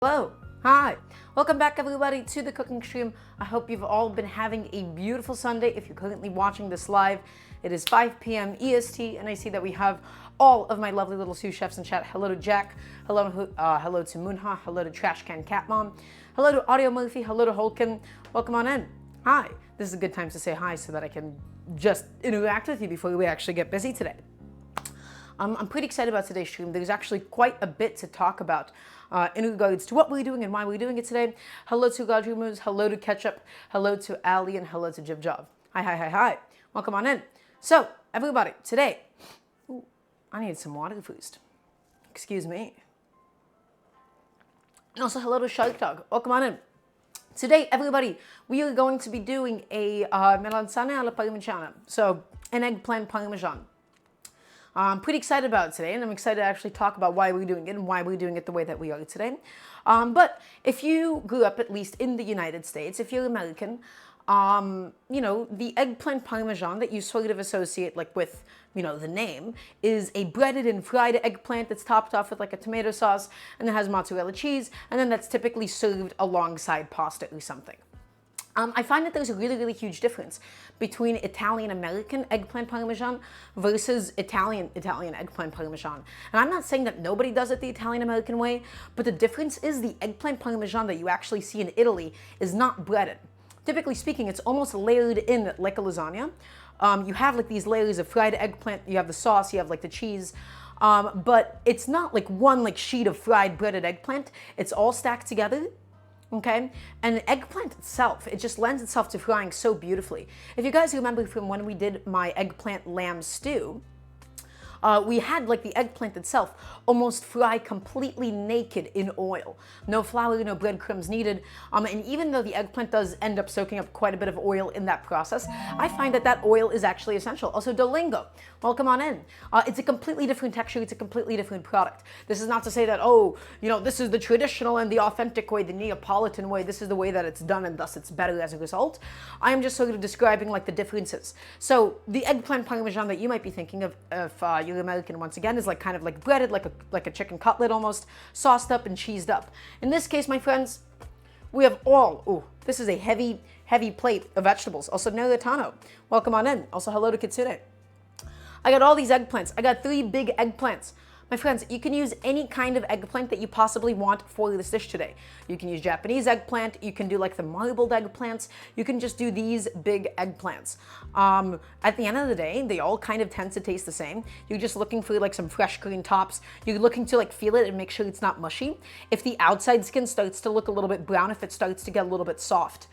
Hello, hi, welcome back everybody to the cooking stream. I hope you've all been having a beautiful Sunday. If you're currently watching this live, it is 5 p.m. EST, and I see that we have all of my lovely little sous chefs in chat. Hello to Jack, hello to Munha, hello to Trash Can Cat Mom, hello to Audio Murphy, hello to Holkin. Welcome on in. Hi, this is a good time to say hi so that I can just interact with you before we actually get busy today. I'm pretty excited about today's stream. There's actually quite a bit to talk about in regards to what we're doing and why we're doing it today. Hello to Godry Moves, hello to Ketchup, hello to Ali, and hello to Jib Job. Hi, hi, hi, hi. Welcome on in. So, everybody, today, I need some water first. Excuse me. And also, hello to Shark Dog. Welcome on in. Today, everybody, we are going to be doing a Melanzane alla Parmigiana. So, an eggplant Parmesan. I'm pretty excited about it today, and I'm excited to actually talk about why we're doing it and why we're doing it the way that we are today. But if you grew up at least in the United States, if you're American, the eggplant Parmesan that you sort of associate like with, the name is a breaded and fried eggplant that's topped off with like a tomato sauce and it has mozzarella cheese, and then that's typically served alongside pasta or something. I find that there's a really, really huge difference between Italian-American eggplant Parmesan versus Italian eggplant Parmesan. And I'm not saying that nobody does it the Italian-American way, but the difference is the eggplant Parmesan that you actually see in Italy is not breaded. Typically speaking, it's almost layered in like a lasagna. You have like these layers of fried eggplant, you have the sauce, you have like the cheese, but it's not like one like sheet of fried breaded eggplant. It's all stacked together. Okay, and the eggplant itself, it just lends itself to frying so beautifully. If you guys remember from when we did my eggplant lamb stew, we had like the eggplant itself almost fry completely naked in oil. No flour, no breadcrumbs needed. And even though the eggplant does end up soaking up quite a bit of oil in that process, I find that that oil is actually essential. Also, Dolingo, welcome on in. It's a completely different texture. It's a completely different product. This is not to say that, this is the traditional and the authentic way, the Neapolitan way. This is the way that it's done and thus it's better as a result. I am just sort of describing like the differences. So the eggplant Parmesan that you might be thinking of, if you're American once again, is like kind of like breaded like a chicken cutlet almost, sauced up and cheesed up. In this case, my friends, we have this is a heavy plate of vegetables. Also, Nagatano, welcome on in. Also, hello to Kitsune. I got all these eggplants. I got 3 big eggplants. My friends, you can use any kind of eggplant that you possibly want for this dish today. You can use Japanese eggplant, you can do like the marbled eggplants, you can just do these big eggplants. At the end of the day, they all kind of tend to taste the same. You're just looking for like some fresh green tops. You're looking to like feel it and make sure it's not mushy. If the outside skin starts to look a little bit brown, if it starts to get a little bit soft,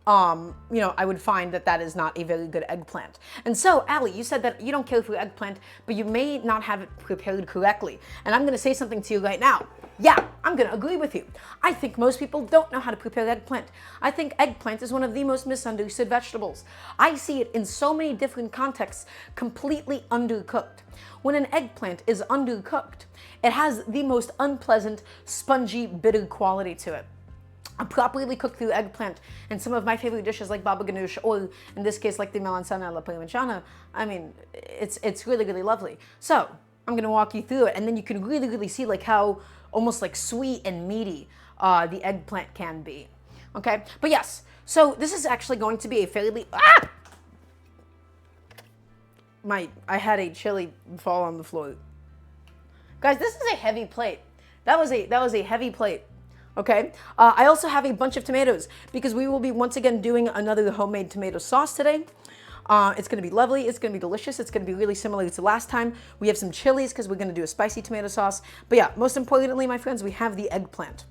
I would find that that is not a very good eggplant. And so, Ali, you said that you don't care for eggplant, but you may not have it prepared correctly. And I'm going to say something to you right now. Yeah, I'm going to agree with you. I think most people don't know how to prepare eggplant. I think eggplant is one of the most misunderstood vegetables. I see it in so many different contexts completely undercooked. When an eggplant is undercooked, it has the most unpleasant, spongy, bitter quality to it. A properly cooked through eggplant and some of my favorite dishes like baba ganoush, or in this case like the melanzane alla parmigiana, I mean, it's really, really lovely. So I'm gonna walk you through it, and then you can really, really see like how almost like sweet and meaty the eggplant can be. Okay, but yes, so this is actually going to be a fairly I had a chili fall on the floor. Guys, this is a heavy plate. That was a heavy plate. Okay, I also have a bunch of tomatoes because we will be once again doing another homemade tomato sauce today. It's going to be lovely, it's going to be delicious, it's going to be really similar to last time. We have some chilies because we're going to do a spicy tomato sauce. But yeah, most importantly, my friends, we have the eggplant.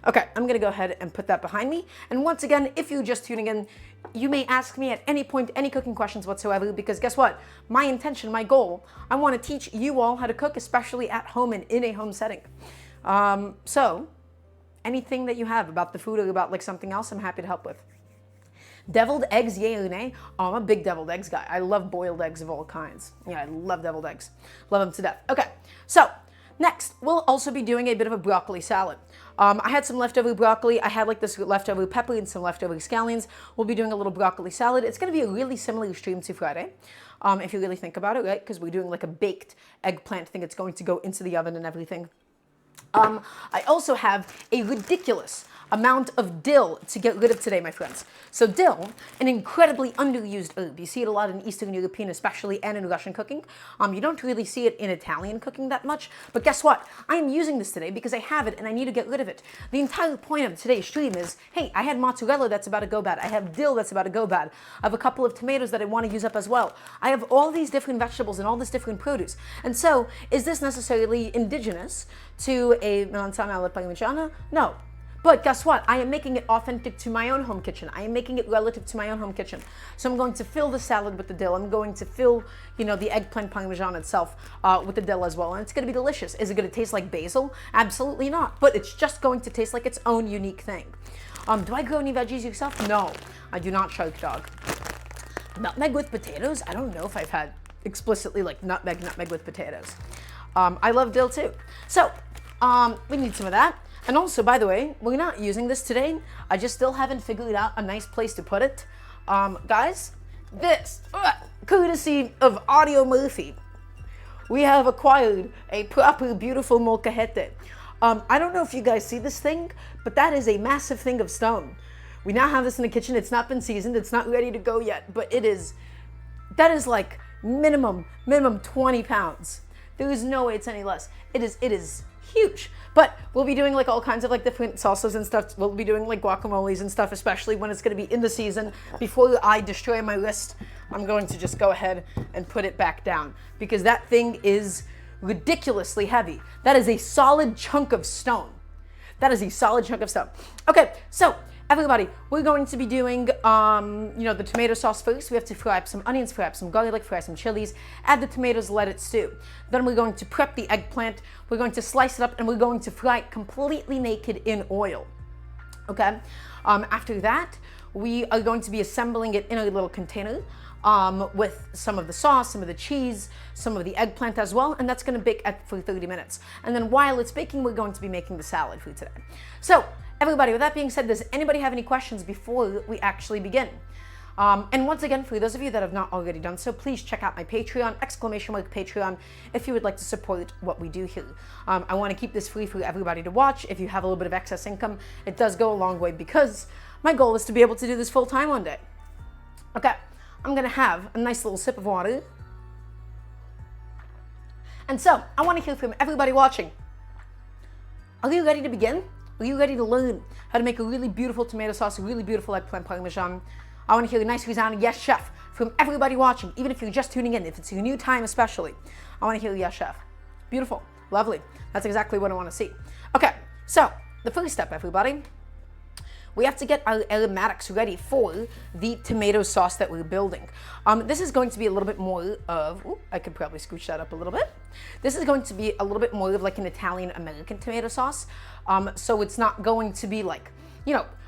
Okay, I'm going to go ahead and put that behind me. And once again, if you're just tuning in, you may ask me at any point any cooking questions whatsoever, because guess what? My intention, my goal, I want to teach you all how to cook, especially at home and in a home setting. So anything that you have about the food or about like something else, I'm happy to help with. Deviled eggs, yay or nay? Oh, I'm a big deviled eggs guy. I love boiled eggs of all kinds. Yeah, I love deviled eggs. Love them to death. Okay, so next, we'll also be doing a bit of a broccoli salad. I had some leftover broccoli. I had like this leftover pepper and some leftover scallions. We'll be doing a little broccoli salad. It's going to be a really similar stream to Friday, if you really think about it, right? Because we're doing like a baked eggplant thing. It's going to go into the oven and everything. I also have a ridiculous amount of dill to get rid of today, my friends. So dill, an incredibly underused herb. You see it a lot in Eastern European especially, and in Russian cooking. You don't really see it in Italian cooking that much, but guess what? I am using this today because I have it and I need to get rid of it. The entire point of today's stream is, hey, I had mozzarella that's about to go bad. I have dill that's about to go bad. I have a couple of tomatoes that I want to use up as well. I have all these different vegetables and all this different produce. And so, is this necessarily indigenous to a melanzane alla Parmigiana? No. But guess what? I am making it authentic to my own home kitchen. I am making it relative to my own home kitchen. So I'm going to fill the salad with the dill. I'm going to fill, the eggplant Parmigiana itself with the dill as well. And it's going to be delicious. Is it going to taste like basil? Absolutely not. But it's just going to taste like its own unique thing. Do I grow any veggies yourself? No, I do not, shark dog. Nutmeg with potatoes? I don't know if I've had explicitly like nutmeg with potatoes. I love dill too. So we need some of that. And also, by the way, we're not using this today. I just still haven't figured out a nice place to put it. Guys, this, courtesy of Audio Murphy, we have acquired a proper, beautiful molcajete. I don't know if you guys see this thing, but that is a massive thing of stone. We now have this in the kitchen. It's not been seasoned. It's not ready to go yet, but that is like minimum 20 pounds. There is no way it's any less. It is huge. But we'll be doing like all kinds of like different salsas and stuff. We'll be doing like guacamoles and stuff, especially when it's going to be in the season. Before I destroy my list, I'm going to just go ahead and put it back down because that thing is ridiculously heavy. That is a solid chunk of stone. That is a solid chunk of stone. Okay, so everybody, we're going to be doing, the tomato sauce first. We have to fry up some onions, fry up some garlic, fry some chilies, add the tomatoes, let it stew. Then we're going to prep the eggplant. We're going to slice it up and we're going to fry it completely naked in oil. Okay? After that, we are going to be assembling it in a little container with some of the sauce, some of the cheese, some of the eggplant as well, and that's going to bake for 30 minutes. And then while it's baking, we're going to be making the salad for today. So, everybody, with that being said, does anybody have any questions before we actually begin? And once again, for those of you that have not already done so, please check out my Patreon, !Patreon, if you would like to support what we do here. I want to keep this free for everybody to watch. If you have a little bit of excess income, it does go a long way because my goal is to be able to do this full time one day. Okay, I'm going to have a nice little sip of water. And so, I want to hear from everybody watching. Are you ready to begin? Are you ready to learn how to make a really beautiful tomato sauce, a really beautiful eggplant parmesan? I want to hear a nice resounding yes, chef, from everybody watching, even if you're just tuning in, if it's your new time especially. I want to hear yes, chef. Beautiful, lovely. That's exactly what I want to see. Okay, so the first step, everybody, we have to get our aromatics ready for the tomato sauce that we're building. This is going to be a little bit more of, I could probably scooch that up a little bit. This is going to be a little bit more of like an Italian-American tomato sauce. So it's not going to be like,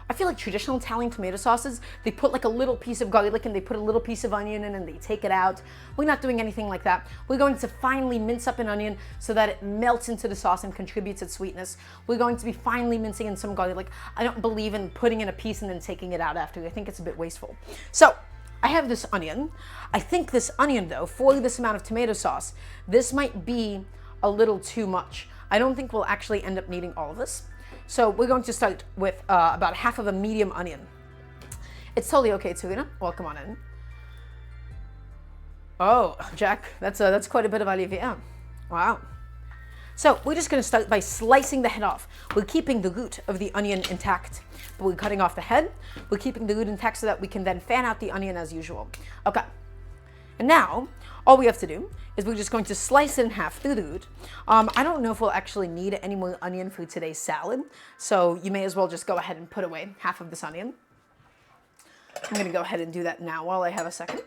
I feel like traditional Italian tomato sauces, they put like a little piece of garlic and they put a little piece of onion in and they take it out. We're not doing anything like that. We're going to finely mince up an onion so that it melts into the sauce and contributes its sweetness. We're going to be finely mincing in some garlic. I don't believe in putting in a piece and then taking it out after. I think it's a bit wasteful. So I have this onion. I think this onion though, for this amount of tomato sauce, this might be a little too much. I don't think we'll actually end up needing all of this. So we're going to start with about half of a medium onion. It's totally okay, Serena. Welcome on in. Oh, Jack, that's quite a bit of olivier. Wow. So we're just going to start by slicing the head off. We're keeping the root of the onion intact, but we're cutting off the head. We're keeping the root intact so that we can then fan out the onion as usual. Okay. And now, all we have to do is we're just going to slice it in half through the root. I don't know if we'll actually need any more onion for today's salad, so you may as well just go ahead and put away half of this onion. I'm going to go ahead and do that now while I have a second.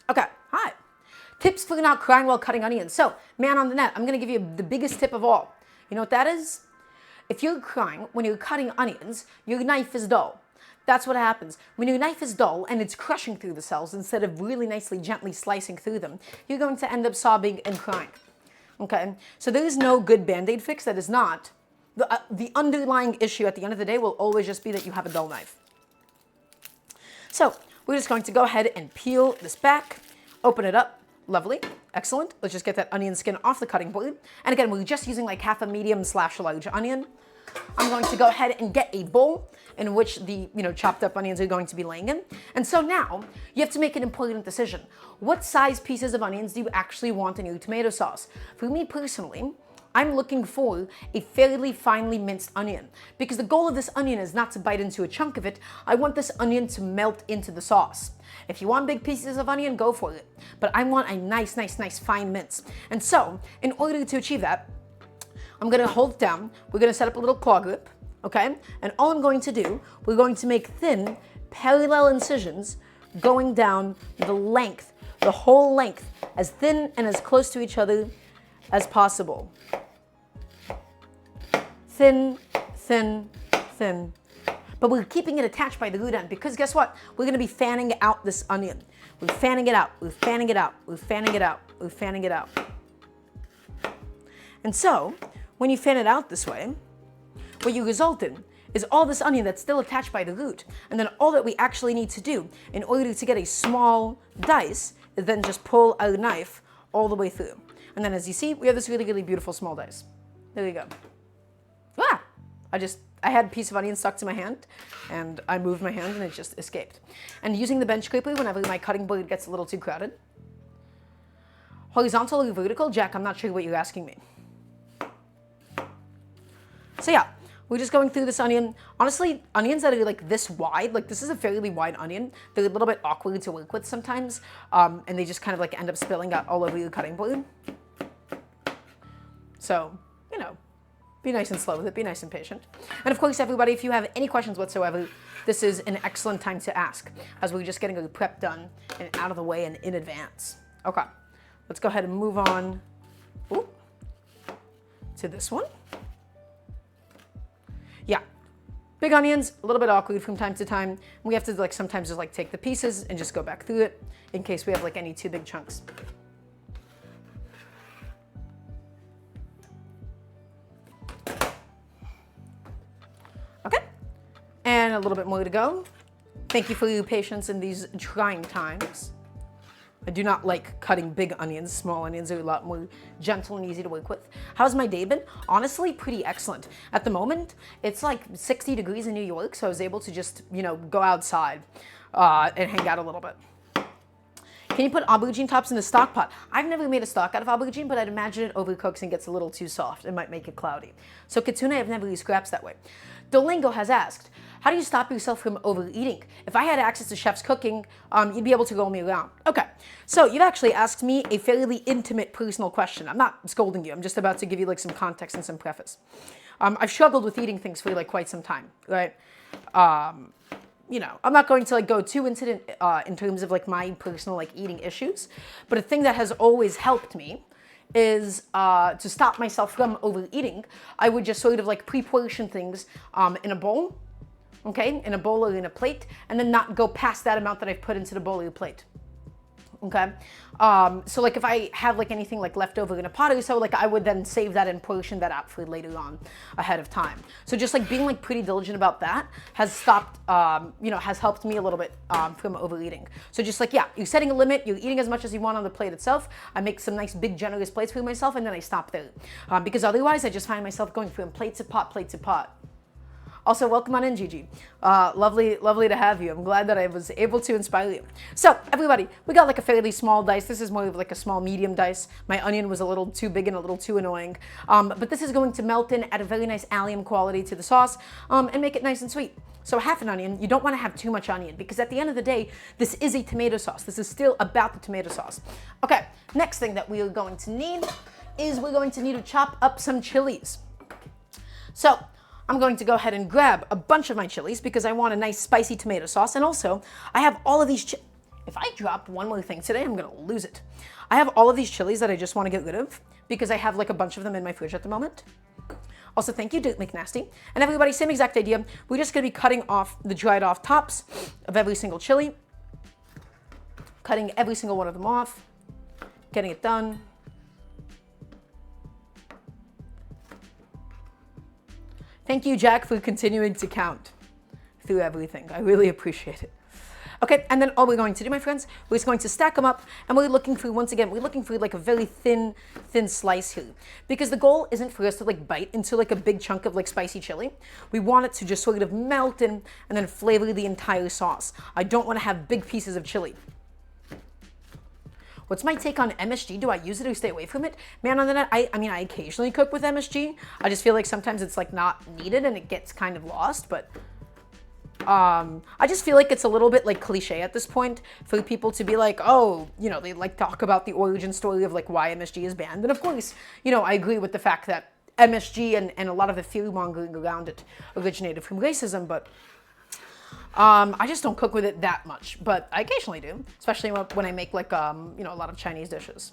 Okay, hi. Tips for not crying while cutting onions. So, man on the net, I'm going to give you the biggest tip of all. You know what that is? If you're crying when you're cutting onions, your knife is dull. That's what happens. When your knife is dull and it's crushing through the cells instead of really nicely, gently slicing through them, you're going to end up sobbing and crying. Okay? So there is no good Band-Aid fix. That is not. The underlying issue at the end of the day will always just be that you have a dull knife. So we're just going to go ahead and peel this back, open it up. Lovely. Excellent. Let's just get that onion skin off the cutting board. And again, we're just using like half a medium/large onion. I'm going to go ahead and get a bowl in which the chopped up onions are going to be laying in. And so now you have to make an important decision. What size pieces of onions do you actually want in your tomato sauce? For me personally, I'm looking for a fairly finely minced onion because the goal of this onion is not to bite into a chunk of it. I want this onion to melt into the sauce. If you want big pieces of onion, go for it. But I want a nice fine mince. And so in order to achieve that, I'm gonna hold it down. We're gonna set up a little claw grip, okay? And all I'm going to do, we're going to make thin, parallel incisions going down the length, the whole length, as thin and as close to each other as possible. Thin, thin, thin. But we're keeping it attached by the root end because guess what? We're gonna be fanning out this onion. We're fanning it out, we're fanning it out, we're fanning it out, we're fanning it out. And so, when you fan it out this way, what you result in is all this onion that's still attached by the root. And then all that we actually need to do in order to get a small dice is then just pull our knife all the way through. And then as you see, we have this really beautiful small dice. There you go. Ah! I had a piece of onion stuck to my hand and I moved my hand and it just escaped. And using the bench scraper whenever my cutting board gets a little too crowded. Horizontal or vertical? Jack, I'm not sure what you're asking me. So yeah, we're just going through this onion. Honestly, onions that are like this wide, like this is a fairly wide onion. They're a little bit awkward to work with sometimes. And they just kind of like end up spilling out all over your cutting board. So, be nice and slow with it, be nice and patient. And of course, everybody, if you have any questions whatsoever, this is an excellent time to ask as we're just getting our prep done and out of the way and in advance. Okay, let's go ahead and move on to this one. Yeah, big onions, a little bit awkward from time to time. We have to sometimes just take the pieces and just go back through it in case we have any too big chunks. Okay, and a little bit more to go. Thank you for your patience in these trying times. I do not like cutting big onions. Small onions are a lot more gentle and easy to work with. How's my day been? Honestly, pretty excellent. At the moment, it's like 60 degrees in New York, so I was able to just, go outside and hang out a little bit. Can you put aubergine tops in the stock pot? I've never made a stock out of aubergine, but I'd imagine it overcooks and gets a little too soft. It might make it cloudy. So Katsune, I've never used scraps that way. Dolingo has asked, how do you stop yourself from overeating? If I had access to chef's cooking, you'd be able to roll me around. Okay, so you've actually asked me a fairly intimate personal question. I'm not scolding you. I'm just about to give you some context and some preface. I've struggled with eating things for quite some time, right? I'm not going to go too into it in terms of my personal eating issues, but a thing that has always helped me is to stop myself from overeating. I would just sort of pre-portion things in a bowl, okay, in a bowl or in a plate, and then not go past that amount that I've put into the bowl or the plate. Okay, so if I have anything left over in a pot or so, I would then save that and portion that out for later on ahead of time. So just being pretty diligent about that has stopped, has helped me a little bit from overeating. So just yeah, you're setting a limit, you're eating as much as you want on the plate itself. I make some nice big generous plates for myself and then I stop there. Because otherwise I just find myself going from plate to pot, plate to pot. Also, welcome on in, Gigi. Lovely to have you. I'm glad that I was able to inspire you. So, everybody, we got a fairly small dice. This is more of a small medium dice. My onion was a little too big and a little too annoying. But this is going to melt in at a very nice allium quality to the sauce and make it nice and sweet. So half an onion, you don't want to have too much onion because at the end of the day, this is a tomato sauce. This is still about the tomato sauce. Okay, next thing that we are going to need is we're going to need to chop up some chilies. So, I'm going to go ahead and grab a bunch of my chilies because I want a nice spicy tomato sauce. And also, I have all of these if I drop one more thing today, I'm going to lose it. I have all of these chilies that I just want to get rid of because I have a bunch of them in my fridge at the moment. Also, thank you, Duke McNasty. And everybody, same exact idea. We're just going to be cutting off the dried off tops of every single chili. Cutting every single one of them off. Getting it done. Thank you, Jack, for continuing to count through everything. I really appreciate it. Okay, and then all we're going to do, my friends, we're just going to stack them up, and we're looking for, once again, we're looking for like a very thin slice here. Because the goal isn't for us to like bite into like a big chunk of like spicy chili. We want it to just sort of melt in and then flavor the entire sauce. I don't want to have big pieces of chili. What's my take on MSG? Do I use it or stay away from it? Man on the net, I mean, I occasionally cook with MSG. I just feel like sometimes it's like not needed and it gets kind of lost, but I just feel like it's a little bit like cliche at this point for people to be like, oh, you know, they like talk about the origin story of like why MSG is banned. And of course, you know, I agree with the fact that MSG and a lot of the fear mongering around it originated from racism, but I just don't cook with it that much, but I occasionally do, especially when I make like, you know, a lot of Chinese dishes.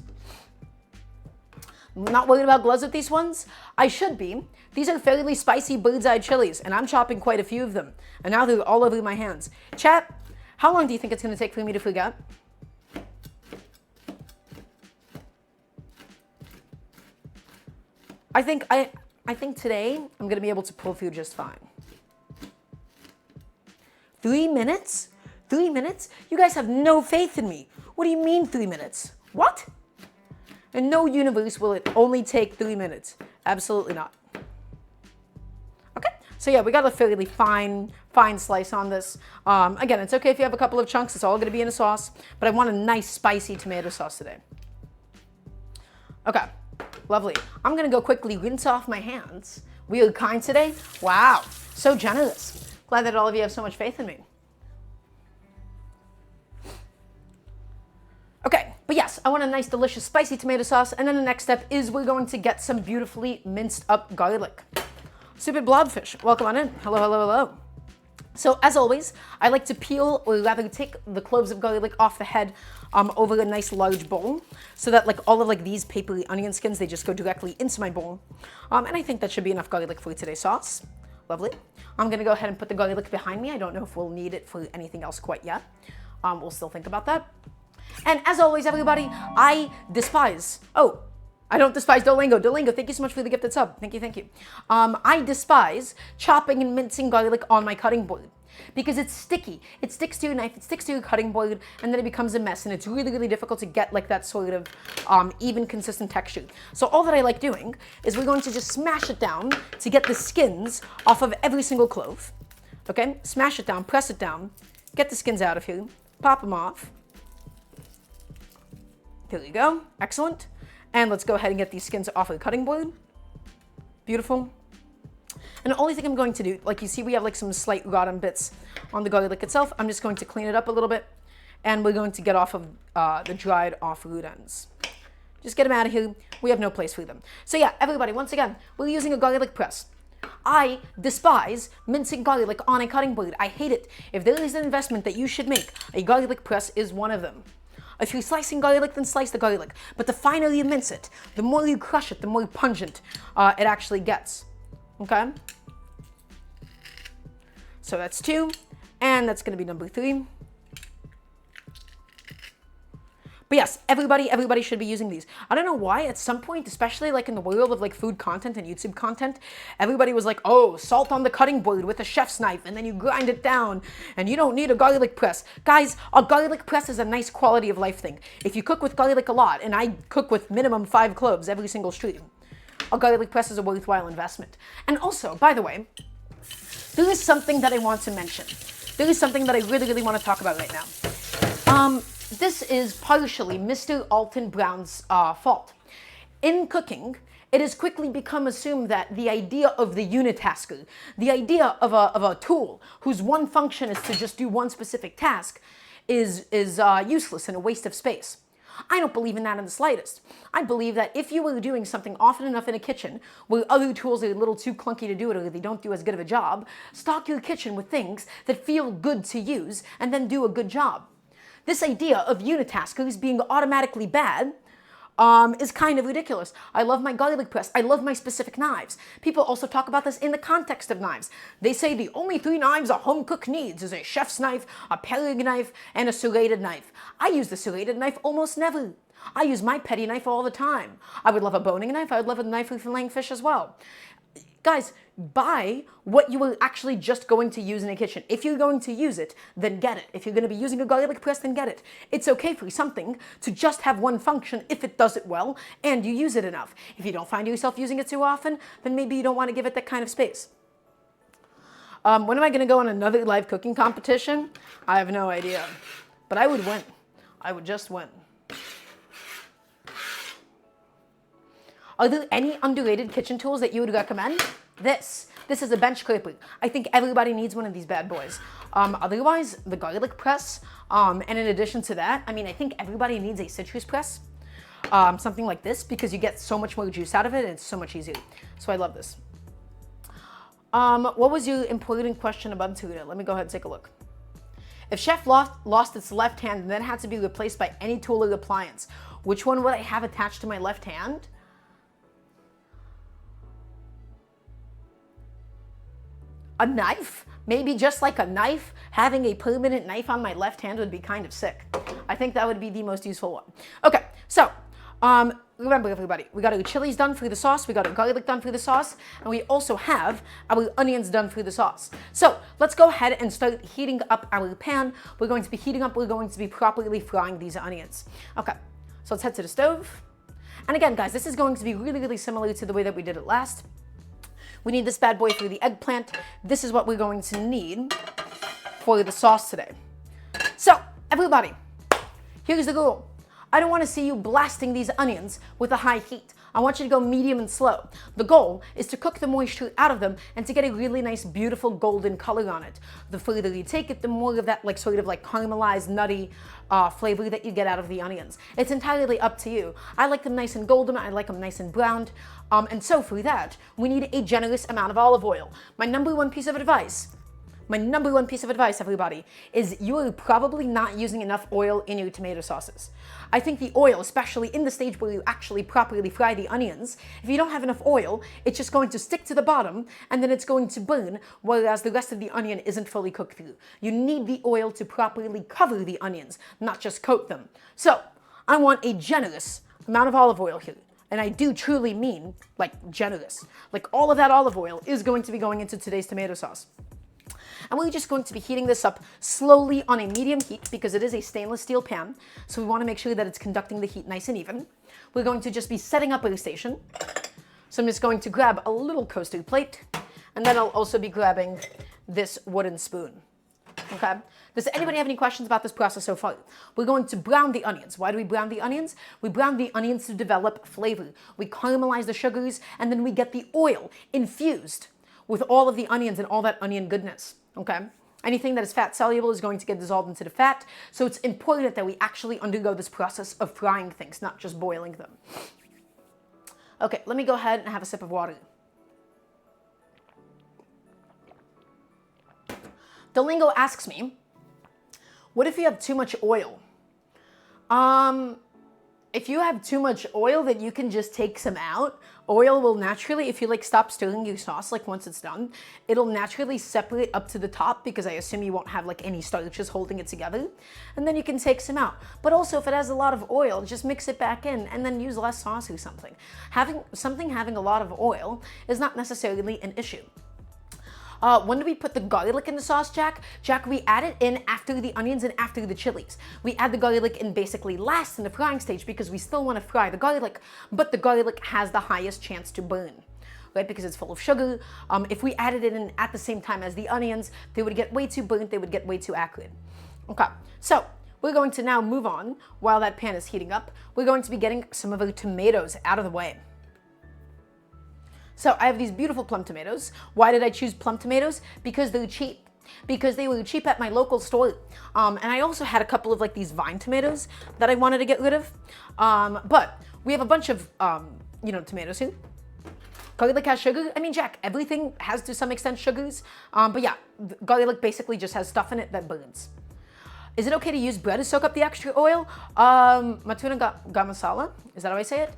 I'm not worried about gloves with these ones. I should be. These are fairly spicy bird's eye chilies, and I'm chopping quite a few of them. And now they're all over my hands. Chat, how long do you think it's going to take for me to forget? I think today I'm going to be able to pull through just fine. 3 minutes? 3 minutes? You guys have no faith in me. What do you mean 3 minutes? What? In no universe will it only take 3 minutes. Absolutely not. Okay, so yeah, we got a fairly fine slice on this. Again, it's okay if you have a couple of chunks. It's all going to be in a sauce, but I want a nice spicy tomato sauce today. Okay, lovely. I'm going to go quickly rinse off my hands. We are kind today. Wow, so generous. Glad that all of you have so much faith in me. Okay, but yes, I want a nice, delicious, spicy tomato sauce, and then the next step is we're going to get some beautifully minced up garlic. Stupid blobfish, welcome on in. Hello, hello, hello. So as always, I like to peel, or rather take the cloves of garlic off the head over a nice large bowl, so that like all of like these papery onion skins, they just go directly into my bowl. And I think that should be enough garlic for today's sauce. Lovely. I'm gonna go ahead and put the garlic behind me. I don't know if we'll need it for anything else quite yet. We'll still think about that. And as always, everybody, I despise, I don't despise Duolingo. Duolingo, thank you so much for the gifted sub. Thank you, thank you. I despise chopping and mincing garlic on my cutting board because it's sticky. It sticks to your knife, it sticks to your cutting board, and then it becomes a mess, and it's really, really difficult to get like that sort of even, consistent texture. So all that I like doing is we're going to just smash it down to get the skins off of every single clove. Okay, smash it down, press it down, get the skins out of here, pop them off. There you go, excellent. And let's go ahead and get these skins off of the cutting board. Beautiful. And the only thing I'm going to do, like you see, we have like some slight rotten bits on the garlic itself. I'm just going to clean it up a little bit, and we're going to get off of the dried off root ends. Just get them out of here. We have no place for them. So yeah, everybody, once again, we're using a garlic press. I despise mincing garlic on a cutting board. I hate it. If there is an investment that you should make, a garlic press is one of them. If you're slicing garlic, then slice the garlic. But the finer you mince it, the more you crush it, the more pungent it actually gets. Okay? So that's 2, and that's going to be number 3. But yes, everybody should be using these. I don't know why at some point, especially like in the world of like food content and YouTube content, everybody was like, oh, salt on the cutting board with a chef's knife, and then you grind it down, and you don't need a garlic press. Guys, a garlic press is a nice quality of life thing. If you cook with garlic a lot, and I cook with minimum 5 cloves every single stream, a garlic press is a worthwhile investment. And also, by the way, there is something that I want to mention. There is something that I really, really want to talk about right now. This is partially Mr. Alton Brown's fault. In cooking, it has quickly become assumed that the idea of the unitasker, the idea of a tool whose one function is to just do one specific task, is useless and a waste of space. I don't believe in that in the slightest. I believe that if you were doing something often enough in a kitchen where other tools are a little too clunky to do it or they don't do as good of a job, stock your kitchen with things that feel good to use and then do a good job. This idea of unitaskers being automatically bad is kind of ridiculous. I love my garlic press. I love my specific knives. People also talk about this in the context of knives. They say the only 3 knives a home cook needs is a chef's knife, a paring knife, and a serrated knife. I use the serrated knife almost never. I use my petty knife all the time. I would love a boning knife. I would love a knife for filleting fish as well. Guys, buy what you are actually just going to use in a kitchen. If you're going to use it, then get it. If you're going to be using a garlic press, then get it. It's okay for something to just have one function if it does it well and you use it enough. If you don't find yourself using it too often, then maybe you don't want to give it that kind of space. When am I going to go on another live cooking competition? I have no idea. But I would win. I would just win. Are there any underrated kitchen tools that you would recommend? This is a bench scraper. I think everybody needs one of these bad boys. Otherwise, the garlic press, and in addition to that, I mean, I think everybody needs a citrus press. Something like this, because you get so much more juice out of it and it's so much easier. So I love this. What was your important question about tuna? Let me go ahead and take a look. If chef lost its left hand and then had to be replaced by any tool or appliance, which one would I have attached to my left hand? A knife? Maybe just like a knife. Having a permanent knife on my left hand would be kind of sick. I think that would be the most useful one. Okay, so remember everybody, we got our chilies done through the sauce, we got our garlic done through the sauce, and we also have our onions done through the sauce. So let's go ahead and start heating up our pan. We're going to be heating up, we're going to be properly frying these onions. Okay, so let's head to the stove. And again, guys, this is going to be really, really similar to the way that we did it last. We need this bad boy for the eggplant. This is what we're going to need for the sauce today. So, everybody, here's the rule. I don't want to see you blasting these onions with a high heat. I want you to go medium and slow. The goal is to cook the moisture out of them and to get a really nice, beautiful golden color on it. The further you take it, the more of that sort of caramelized, nutty flavor that you get out of the onions. It's entirely up to you. I like them nice and golden. I like them nice and browned. And so for that, we need a generous amount of olive oil. My number one piece of advice, everybody, is you are probably not using enough oil in your tomato sauces. I think the oil, especially in the stage where you actually properly fry the onions, if you don't have enough oil, it's just going to stick to the bottom and then it's going to burn, whereas the rest of the onion isn't fully cooked through. You need the oil to properly cover the onions, not just coat them. So, I want a generous amount of olive oil here. And I do truly mean, generous. All of that olive oil is going to be going into today's tomato sauce. And we're just going to be heating this up slowly on a medium heat because it is a stainless steel pan. So we want to make sure that it's conducting the heat nice and even. We're going to just be setting up our station. So I'm just going to grab a little coaster plate. And then I'll also be grabbing this wooden spoon. Okay? Does anybody have any questions about this process so far? We're going to brown the onions. Why do we brown the onions? We brown the onions to develop flavor. We caramelize the sugars, and then we get the oil infused with all of the onions and all that onion goodness. Okay? Anything that is fat soluble is going to get dissolved into the fat, so it's important that we actually undergo this process of frying things, not just boiling them. Okay, let me go ahead and have a sip of water. Dolingo asks me, what if you have too much oil? If you have too much oil, then you can just take some out. Oil will naturally, if you stop stirring your sauce once it's done, it'll naturally separate up to the top because I assume you won't have any starches holding it together. And then you can take some out. But also if it has a lot of oil, just mix it back in and then use less sauce or something. Having a lot of oil is not necessarily an issue. When do we put the garlic in the sauce, Jack? Jack, we add it in after the onions and after the chilies. We add the garlic in basically last in the frying stage because we still want to fry the garlic, but the garlic has the highest chance to burn, right? Because it's full of sugar. If we added it in at the same time as the onions, they would get way too burnt, they would get way too acrid. Okay, so we're going to now move on while that pan is heating up. We're going to be getting some of our tomatoes out of the way. So I have these beautiful plum tomatoes. Why did I choose plum tomatoes? Because they're cheap. Because they were cheap at my local store. And I also had a couple of these vine tomatoes that I wanted to get rid of. But we have a bunch of, tomatoes here. Garlic has sugar. I mean, Jack, everything has to some extent sugars. But yeah, garlic basically just has stuff in it that burns. Is it okay to use bread to soak up the extra oil? Matuna gamasala, is that how I say it?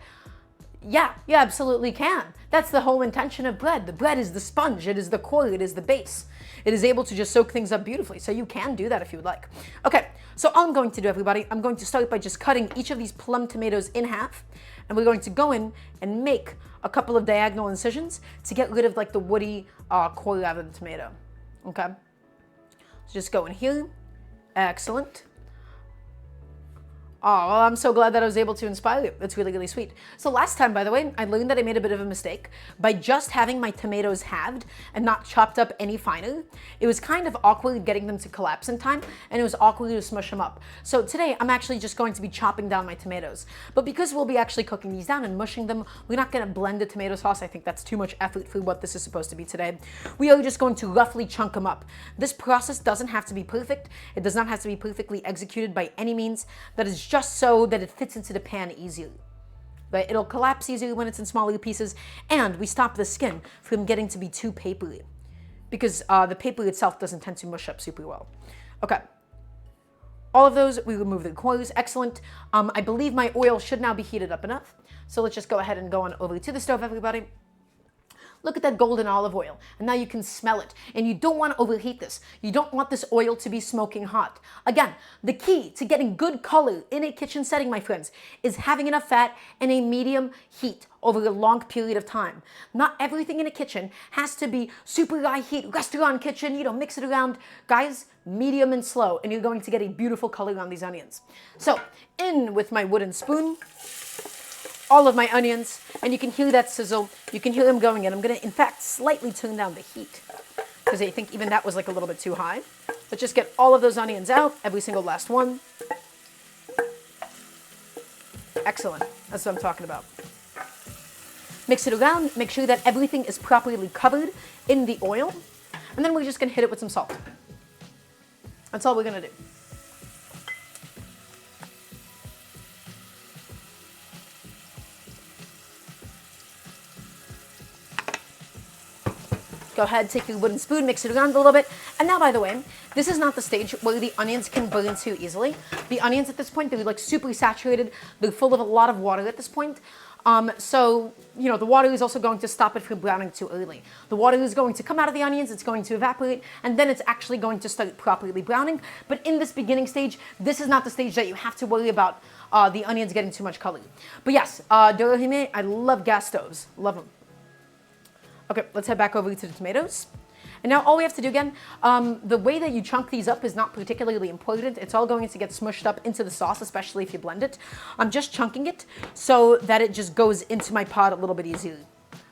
Yeah, you absolutely can. That's the whole intention of bread. The bread is the sponge, it is the core, it is the base. It is able to just soak things up beautifully, so you can do that if you would like. Okay, so all I'm going to do, everybody, I'm going to start by just cutting each of these plum tomatoes in half, and we're going to go in and make a couple of diagonal incisions to get rid of like the woody core out of the tomato. Okay, so just go in here. Excellent. Oh, well, I'm so glad that I was able to inspire you. That's really, really sweet. So last time, by the way, I learned that I made a bit of a mistake by just having my tomatoes halved and not chopped up any finer. It was kind of awkward getting them to collapse in time, and it was awkward to smush them up. So today, I'm actually just going to be chopping down my tomatoes. But because we'll be actually cooking these down and mushing them, we're not going to blend the tomato sauce. I think that's too much effort for what this is supposed to be today. We are just going to roughly chunk them up. This process doesn't have to be perfect. It does not have to be perfectly executed by any means. That is just so that it fits into the pan easily. Right? It'll collapse easily when it's in smaller pieces, and we stop the skin from getting to be too papery because the paper itself doesn't tend to mush up super well. Okay. All of those, we remove the cores. Excellent. I believe my oil should now be heated up enough. So let's just go ahead and go on over to the stove, everybody. Look at that golden olive oil, and now you can smell it. And you don't want to overheat this. You don't want this oil to be smoking hot. Again, the key to getting good color in a kitchen setting, my friends, is having enough fat and a medium heat over a long period of time. Not everything in a kitchen has to be super high heat, restaurant kitchen, mix it around. Guys, medium and slow, and you're going to get a beautiful color on these onions. So, in with my wooden spoon, all of my onions, and you can hear that sizzle. You can hear them going in. I'm going to, in fact, slightly turn down the heat because I think even that was like a little bit too high. Let's just get all of those onions out, every single last one. Excellent. That's what I'm talking about. Mix it around. Make sure that everything is properly covered in the oil. And then we're just going to hit it with some salt. That's all we're going to do. Go ahead, take your wooden spoon, mix it around a little bit. And now, by the way, this is not the stage where the onions can burn too easily. The onions at this point, they're like super saturated. They're full of a lot of water at this point. So, the water is also going to stop it from browning too early. The water is going to come out of the onions, it's going to evaporate, and then it's actually going to start properly browning. But in this beginning stage, this is not the stage that you have to worry about the onions getting too much color. But yes, Daramgar, I love gas stoves. Love them. Okay, let's head back over to the tomatoes. And now all we have to do again, the way that you chunk these up is not particularly important. It's all going to get smushed up into the sauce, especially if you blend it. I'm just chunking it so that it just goes into my pot a little bit easier.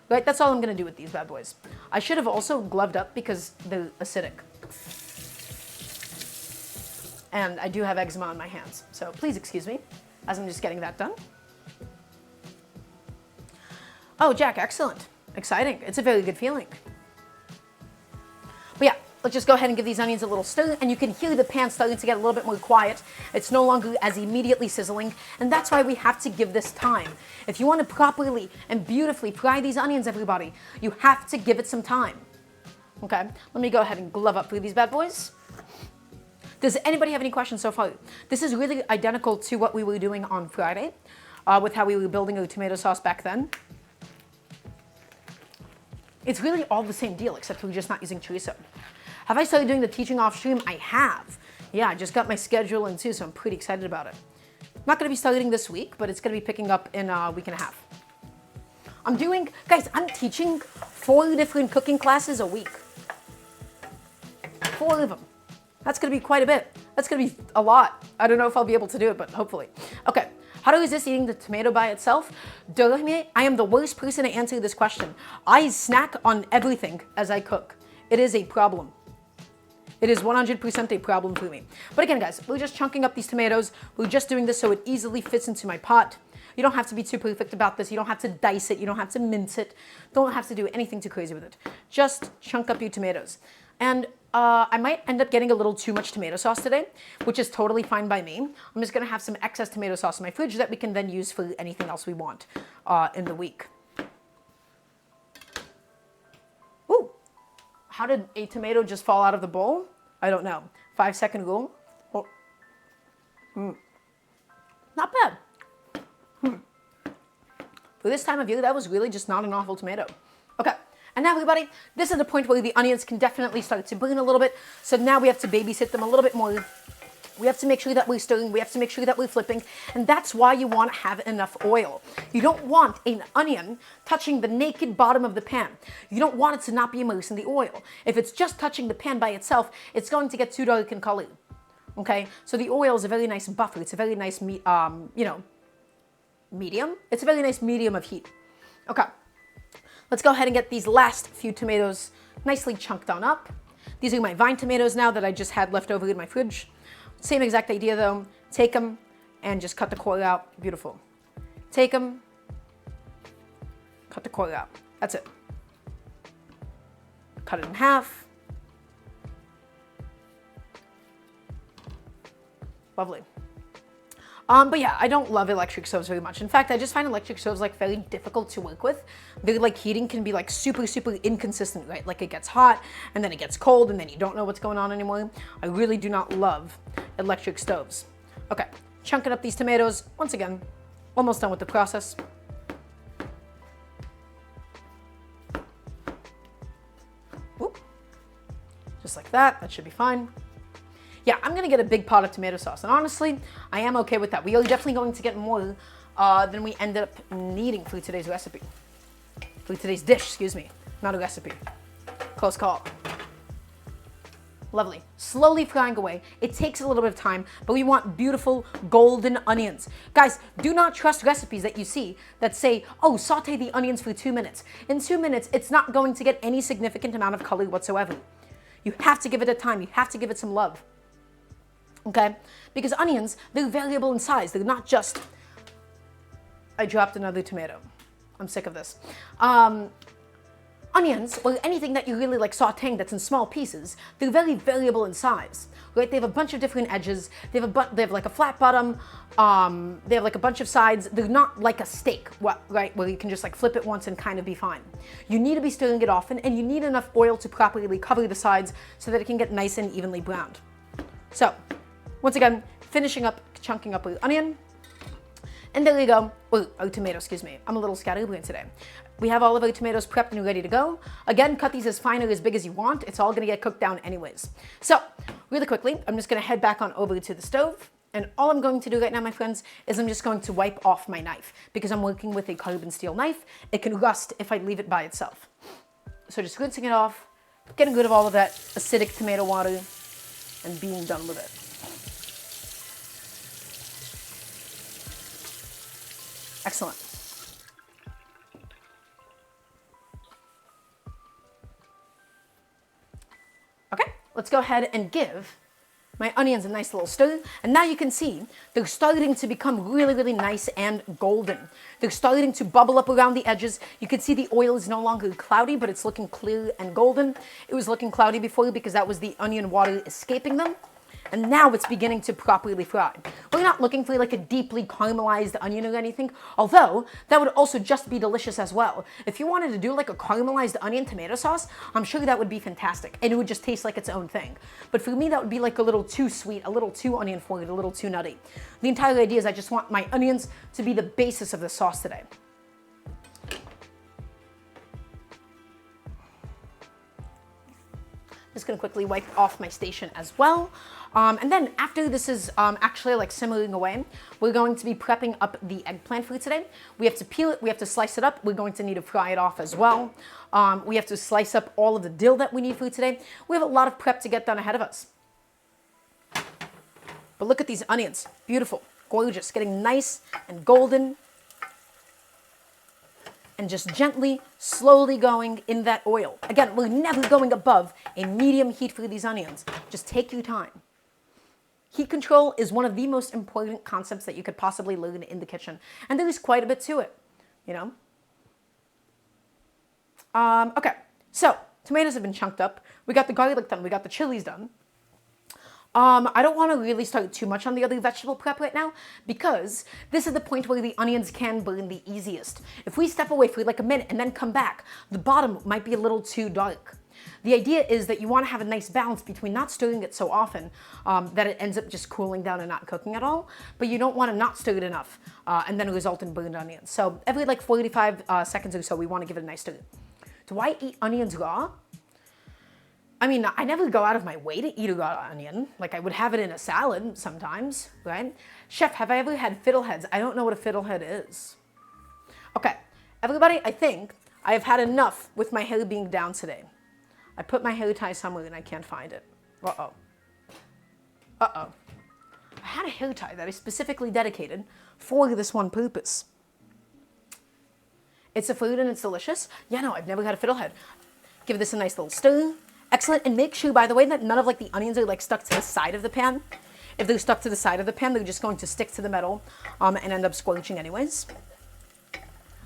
Right, that's all I'm gonna do with these bad boys. I should have also gloved up because they're acidic. And I do have eczema on my hands, so please excuse me as I'm just getting that done. Oh, Jack, excellent. Exciting. It's a very good feeling. But yeah, let's just go ahead and give these onions a little stir, and you can hear the pan starting to get a little bit more quiet. It's no longer as immediately sizzling, and that's why we have to give this time. If you want to properly and beautifully fry these onions, everybody, you have to give it some time. Okay, let me go ahead and glove up through these bad boys. Does anybody have any questions so far? This is really identical to what we were doing on Friday with how we were building our tomato sauce back then. It's really all the same deal, except we're just not using chorizo. Have I started doing the teaching off stream? I have. Yeah, I just got my schedule in too, so I'm pretty excited about it. Not gonna be starting this week, but it's gonna be picking up in a week and a half. I'm teaching 4 different cooking classes a week. 4 of them. That's gonna be quite a bit. That's gonna be a lot. I don't know if I'll be able to do it, but hopefully. Okay. How to resist eating the tomato by itself? Daramgar, I am the worst person to answer this question. I snack on everything as I cook. It is a problem. It is 100% a problem for me. But again, guys, we're just chunking up these tomatoes. We're just doing this so it easily fits into my pot. You don't have to be too perfect about this. You don't have to dice it. You don't have to mince it. Don't have to do anything too crazy with it. Just chunk up your tomatoes. And I might end up getting a little too much tomato sauce today, which is totally fine by me. I'm just going to have some excess tomato sauce in my fridge that we can then use for anything else we want in the week. Ooh, how did a tomato just fall out of the bowl? I don't know. 5-second rule. Oh. Not bad. For this time of year, that was really just not an awful tomato. Okay. And now, everybody, this is the point where the onions can definitely start to burn a little bit. So now we have to babysit them a little bit more. We have to make sure that we're stirring. We have to make sure that we're flipping. And that's why you want to have enough oil. You don't want an onion touching the naked bottom of the pan. You don't want it to not be immersed in the oil. If it's just touching the pan by itself, it's going to get too dark in color. Okay? So the oil is a very nice buffer. It's a very nice, medium. It's a very nice medium of heat. Okay. Let's go ahead and get these last few tomatoes nicely chunked on up. These are my vine tomatoes now that I just had left over in my fridge. Same exact idea though. Take them and just cut the core out. Beautiful. Take them, cut the core out. That's it. Cut it in half. Lovely. But yeah, I don't love electric stoves very much. In fact, I just find electric stoves like very difficult to work with. Their like heating can be like super, super inconsistent, right? Like it gets hot and then it gets cold and then you don't know what's going on anymore. I really do not love electric stoves. Okay, chunking up these tomatoes. Once again, almost done with the process. Oop. Just like that, that should be fine. Yeah, I'm gonna get a big pot of tomato sauce, and honestly, I am okay with that. We are definitely going to get more than we ended up needing for today's recipe. For today's dish, excuse me, not a recipe. Close call. Lovely. Slowly frying away. It takes a little bit of time, but we want beautiful golden onions. Guys, do not trust recipes that you see that say, oh, saute the onions for 2 minutes. In 2 minutes, it's not going to get any significant amount of color whatsoever. You have to give it a time. You have to give it some love. Okay? Because onions, they're variable in size. They're not just... I dropped another tomato. I'm sick of this. Onions, or anything that you really like sauteing that's in small pieces, they're very variable in size. Right? They have a bunch of different edges. They have like a flat bottom. They have like a bunch of sides. They're not like a steak, right? Where you can just like flip it once and kind of be fine. You need to be stirring it often, and you need enough oil to properly cover the sides so that it can get nice and evenly browned. So, once again, finishing up, chunking up our onion. And there we go. Oh, our tomato, excuse me. I'm a little scatterbrained today. We have all of our tomatoes prepped and ready to go. Again, cut these as fine or as big as you want. It's all gonna get cooked down anyways. So, really quickly, I'm just gonna head back on over to the stove. And all I'm going to do right now, my friends, is I'm just going to wipe off my knife because I'm working with a carbon steel knife. It can rust if I leave it by itself. So just rinsing it off, getting rid of all of that acidic tomato water, and being done with it. Excellent. Okay, let's go ahead and give my onions a nice little stir. And now you can see they're starting to become really, really nice and golden. They're starting to bubble up around the edges. You can see the oil is no longer cloudy, but it's looking clear and golden. It was looking cloudy before because that was the onion water escaping them. And now it's beginning to properly fry. We're not looking for like a deeply caramelized onion or anything, although that would also just be delicious as well. If you wanted to do like a caramelized onion tomato sauce, I'm sure that would be fantastic, and it would just taste like its own thing. But for me, that would be like a little too sweet, a little too onion forward, a little too nutty. The entire idea is I just want my onions to be the basis of the sauce today. Just gonna quickly wipe off my station as well. And then after this is actually like simmering away, we're going to be prepping up the eggplant for today. We have to peel it, we have to slice it up, we're going to need to fry it off as well. We have to slice up all of the dill that we need for today. We have a lot of prep to get done ahead of us. But look at these onions, beautiful, gorgeous, getting nice and golden. And just gently, slowly going in that oil. Again, we're never going above a medium heat for these onions. Just take your time. Heat control is one of the most important concepts that you could possibly learn in the kitchen. And there is quite a bit to it, you know? Okay, so tomatoes have been chunked up. We got the garlic done, we got the chilies done. I don't want to really start too much on the other vegetable prep right now because this is the point where the onions can burn the easiest. If we step away for like a minute and then come back, the bottom might be a little too dark. The idea is that you want to have a nice balance between not stirring it so often that it ends up just cooling down and not cooking at all, but you don't want to not stir it enough and then result in burned onions. So every like 45 seconds or so, we want to give it a nice stir. Do I eat onions raw? I mean, I never go out of my way to eat a raw onion. Like I would have it in a salad sometimes, right? Chef, have I ever had fiddleheads? I don't know what a fiddlehead is. Okay, everybody, I think I have had enough with my hair being down today. I put my hair tie somewhere and I can't find it. Uh-oh. Uh-oh. I had a hair tie that I specifically dedicated for this one purpose. It's a fruit and it's delicious. Yeah, no, I've never had a fiddlehead. Give this a nice little stir. Excellent. And make sure, by the way, that none of like the onions are like stuck to the side of the pan. If they're stuck to the side of the pan, they're just going to stick to the metal and end up scorching anyways.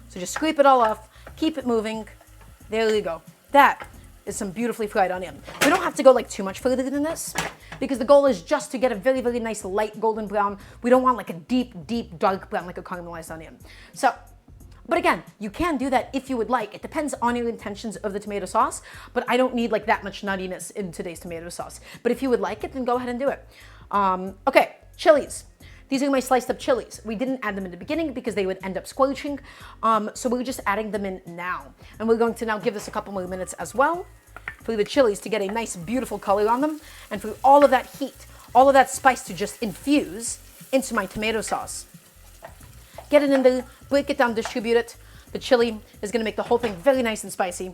So just scrape it all off. Keep it moving. There you go. That is some beautifully fried onion. We don't have to go like too much further than this because the goal is just to get a very, very nice light golden brown. We don't want like a deep, deep dark brown like a caramelized onion. So, but again, you can do that if you would like. It depends on your intentions of the tomato sauce, but I don't need like that much nuttiness in today's tomato sauce. But if you would like it, then go ahead and do it. Okay, chilies. These are my sliced up chilies. We didn't add them in the beginning because they would end up squelching. So we're just adding them in now. And we're going to now give this a couple more minutes as well for the chilies to get a nice, beautiful color on them. And for all of that heat, all of that spice to just infuse into my tomato sauce. Get it in there, break it down, distribute it. The chili is gonna make the whole thing very nice and spicy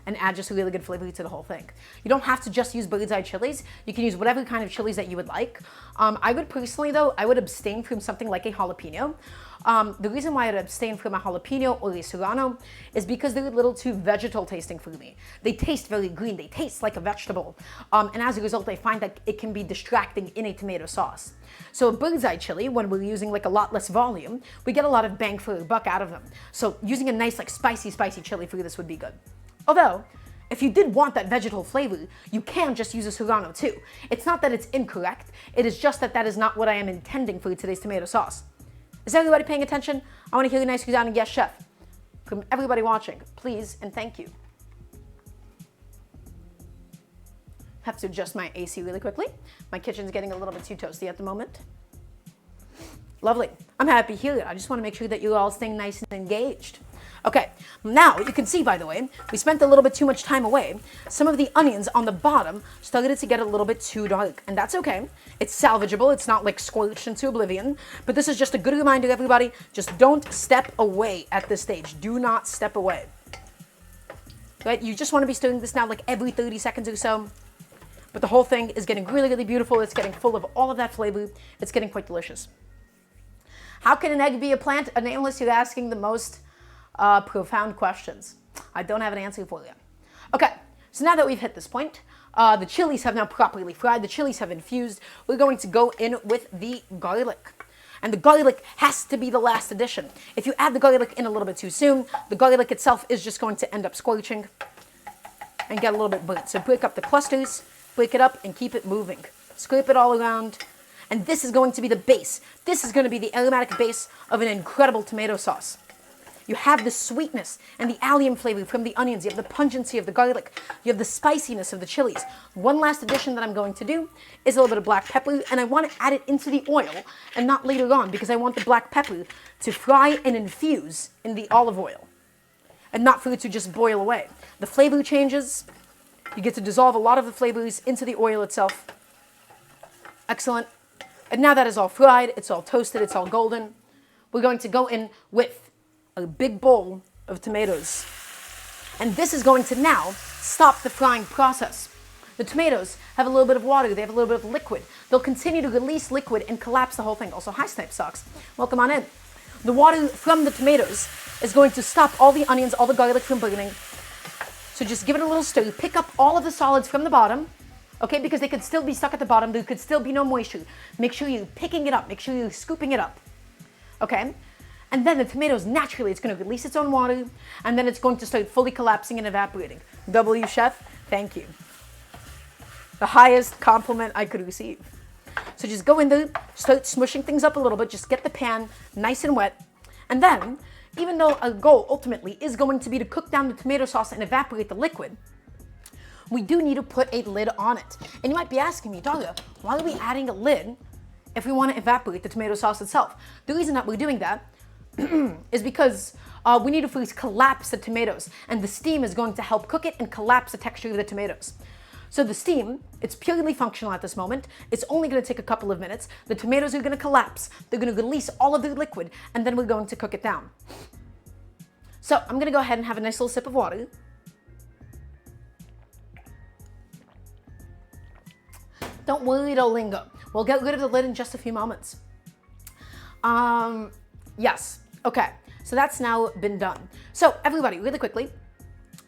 and add just a really good flavor to the whole thing. You don't have to just use bird's eye chilies. You can use whatever kind of chilies that you would like. I would personally though, I would abstain from something like a jalapeno. The reason why I'd abstain from a jalapeno or a serrano is because they're a little too vegetal tasting for me. They taste very green, they taste like a vegetable. And as a result, I find that it can be distracting in a tomato sauce. So a bird's eye chili, when we're using like a lot less volume, we get a lot of bang for a buck out of them. So using a nice like spicy chili for this would be good. Although, if you did want that vegetal flavor, you can just use a serrano too. It's not that it's incorrect, it is just that that is not what I am intending for today's tomato sauce. Is everybody paying attention? I want to hear a nice resounding yes, chef. From everybody watching, please and thank you. Have to adjust my AC really quickly. My kitchen's getting a little bit too toasty at the moment. Lovely. I'm happy to hear it. I just want to make sure that you're all staying nice and engaged. Okay, now you can see, by the way, we spent a little bit too much time away. Some of the onions on the bottom started to get a little bit too dark, and that's okay. It's salvageable. It's not like scorched into oblivion, but this is just a good reminder, everybody. Just don't step away at this stage. Do not step away. Right? You just want to be stirring this now like every 30 seconds or so. But the whole thing is getting really, really beautiful. It's getting full of all of that flavor. It's getting quite delicious. How can an egg be a plant? A nameless, you're asking the most profound questions. I don't have an answer for you. Okay, so now that we've hit this point, the chilies have now properly fried. The chilies have infused. We're going to go in with the garlic. And the garlic has to be the last addition. If you add the garlic in a little bit too soon, the garlic itself is just going to end up scorching and get a little bit burnt. So break up the clusters, break it up, and keep it moving. Scrape it all around. And this is going to be the base. This is going to be the aromatic base of an incredible tomato sauce. You have the sweetness and the allium flavor from the onions. You have the pungency of the garlic. You have the spiciness of the chilies. One last addition that I'm going to do is a little bit of black pepper, and I want to add it into the oil and not later on because I want the black pepper to fry and infuse in the olive oil and not for it to just boil away. The flavor changes. You get to dissolve a lot of the flavors into the oil itself. Excellent. And now that is all fried, it's all toasted, it's all golden. We're going to go in with a big bowl of tomatoes. And this is going to now stop the frying process. The tomatoes have a little bit of water, they have a little bit of liquid. They'll continue to release liquid and collapse the whole thing. Also, hi Snipe Socks, welcome on in. The water from the tomatoes is going to stop all the onions, all the garlic from burning. So just give it a little stir, pick up all of the solids from the bottom, okay, because they could still be stuck at the bottom, there could still be no moisture. Make sure you're picking it up, make sure you're scooping it up, okay? And then the tomatoes, naturally, it's going to release its own water, and then it's going to start fully collapsing and evaporating. W, chef, thank you. The highest compliment I could receive. So just go in there, start smushing things up a little bit, just get the pan nice and wet, and then, even though our goal ultimately is going to be to cook down the tomato sauce and evaporate the liquid, we do need to put a lid on it. And you might be asking me, Daria, why are we adding a lid if we want to evaporate the tomato sauce itself? The reason that we're doing that is because we need to first collapse the tomatoes, and the steam is going to help cook it and collapse the texture of the tomatoes. So the steam, it's purely functional at this moment. It's only going to take a couple of minutes. The tomatoes are going to collapse. They're going to release all of their liquid, and then we're going to cook it down. So I'm going to go ahead and have a nice little sip of water. Don't worry, it'll linger. We'll get rid of the lid in just a few moments. Yes. Okay. So that's now been done. So everybody, really quickly,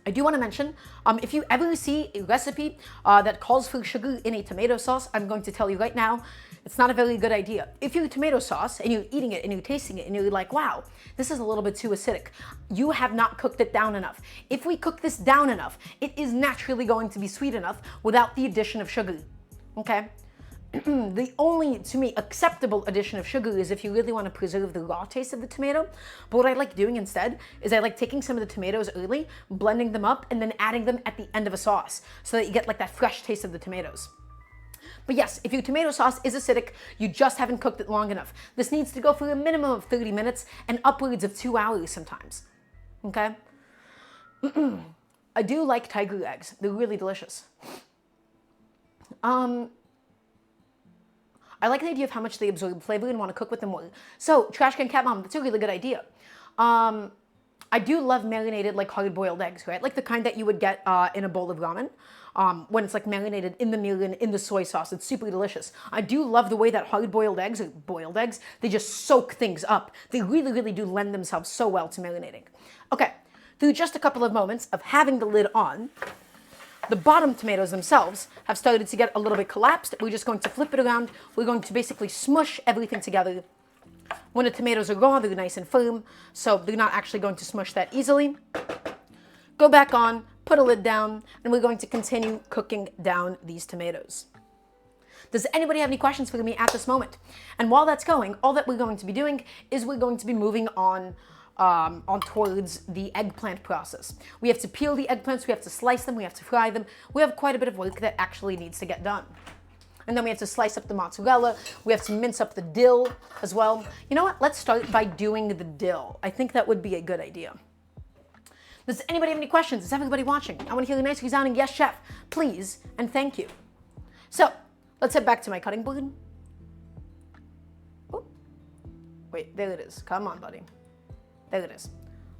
I do want to mention, if you ever see a recipe that calls for sugar in a tomato sauce, I'm going to tell you right now, it's not a very good idea. If you're tomato sauce and you're eating it and you're tasting it and you're like, wow, this is a little bit too acidic, you have not cooked it down enough. If we cook this down enough, it is naturally going to be sweet enough without the addition of sugar, okay? The only, to me, acceptable addition of sugar is if you really want to preserve the raw taste of the tomato. But what I like doing instead is I like taking some of the tomatoes early, blending them up, and then adding them at the end of a sauce so that you get like that fresh taste of the tomatoes. But yes, if your tomato sauce is acidic, you just haven't cooked it long enough. This needs to go for a minimum of 30 minutes and upwards of 2 hours sometimes, okay? I do like tiger eggs. They're really delicious. I like the idea of how much they absorb flavor and want to cook with them more. So, Trash Can Cat Mom, that's a really good idea. I do love marinated, like, hard-boiled eggs, right? Like the kind that you would get in a bowl of ramen. When it's, like, marinated in the mirin, in the soy sauce. It's super delicious. I do love the way that hard-boiled eggs, or boiled eggs, they just soak things up. They really, really do lend themselves so well to marinating. Okay, through just a couple of moments of having the lid on, the bottom tomatoes themselves have started to get a little bit collapsed. We're just going to flip it around. We're going to basically smush everything together. When the tomatoes are raw, they're nice and firm, so they're not actually going to smush that easily. Go back on, put a lid down, and we're going to continue cooking down these tomatoes. Does anybody have any questions for me at this moment? And while that's going, all that we're going to be doing is we're going to be moving on towards the eggplant process. We have to peel the eggplants, we have to slice them, we have to fry them. We have quite a bit of work that actually needs to get done. And then we have to slice up the mozzarella, we have to mince up the dill as well. You know what, let's start by doing the dill. I think that would be a good idea. Does anybody have any questions? Is everybody watching? I want to hear a nice resounding yes, chef, please, and thank you. So, let's head back to my cutting board. Oh, wait, there it is. Come on, buddy. There it is.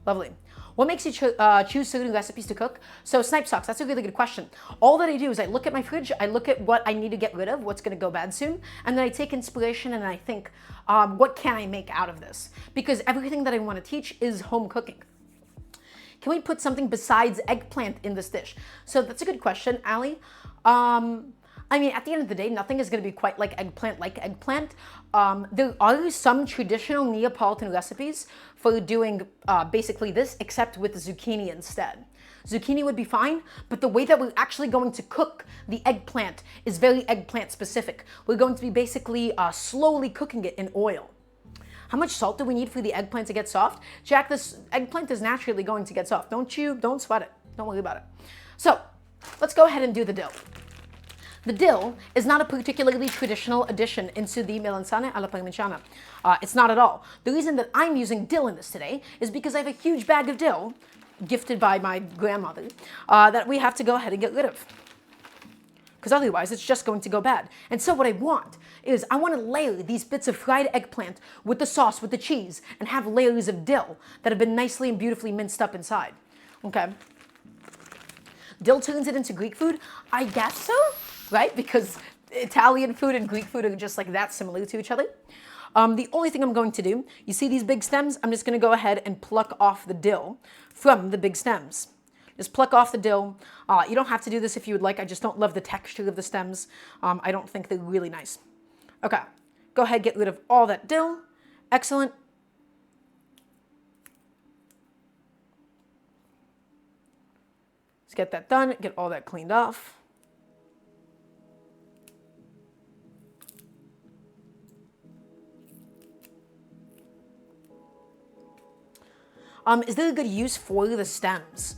Lovely. What makes you choose certain recipes to cook? So snipe socks, that's a really good question. All that I do is I look at my fridge, I look at what I need to get rid of, what's going to go bad soon, and then I take inspiration and I think, what can I make out of this? Because everything that I want to teach is home cooking. Can we put something besides eggplant in this dish? So that's a good question, Allie. I mean, at the end of the day, nothing is going to be quite like eggplant. There are some traditional Neapolitan recipes for doing basically this, except with zucchini instead. Zucchini would be fine, but the way that we're actually going to cook the eggplant is very eggplant specific. We're going to be basically slowly cooking it in oil. How much salt do we need for the eggplant to get soft? Jack, this eggplant is naturally going to get soft. Don't sweat it. Don't worry about it. So, let's go ahead and do the dill. The dill is not a particularly traditional addition into the melanzane alla Parmigiana. It's not at all. The reason that I'm using dill in this today is because I have a huge bag of dill, gifted by my grandmother, that we have to go ahead and get rid of. Because otherwise it's just going to go bad. And so what I want is I want to layer these bits of fried eggplant with the sauce, with the cheese, and have layers of dill that have been nicely and beautifully minced up inside. Okay. Dill turns it into Greek food? I guess so. Right? Because Italian food and Greek food are just like that similar to each other. The only thing I'm going to do, you see these big stems? I'm just going to go ahead and pluck off the dill from the big stems. Just pluck off the dill. You don't have to do this if you would like. I just don't love the texture of the stems. I don't think they're really nice. Okay. Go ahead, get rid of all that dill. Excellent. Let's get that done. Get all that cleaned off. Is there a good use for the stems?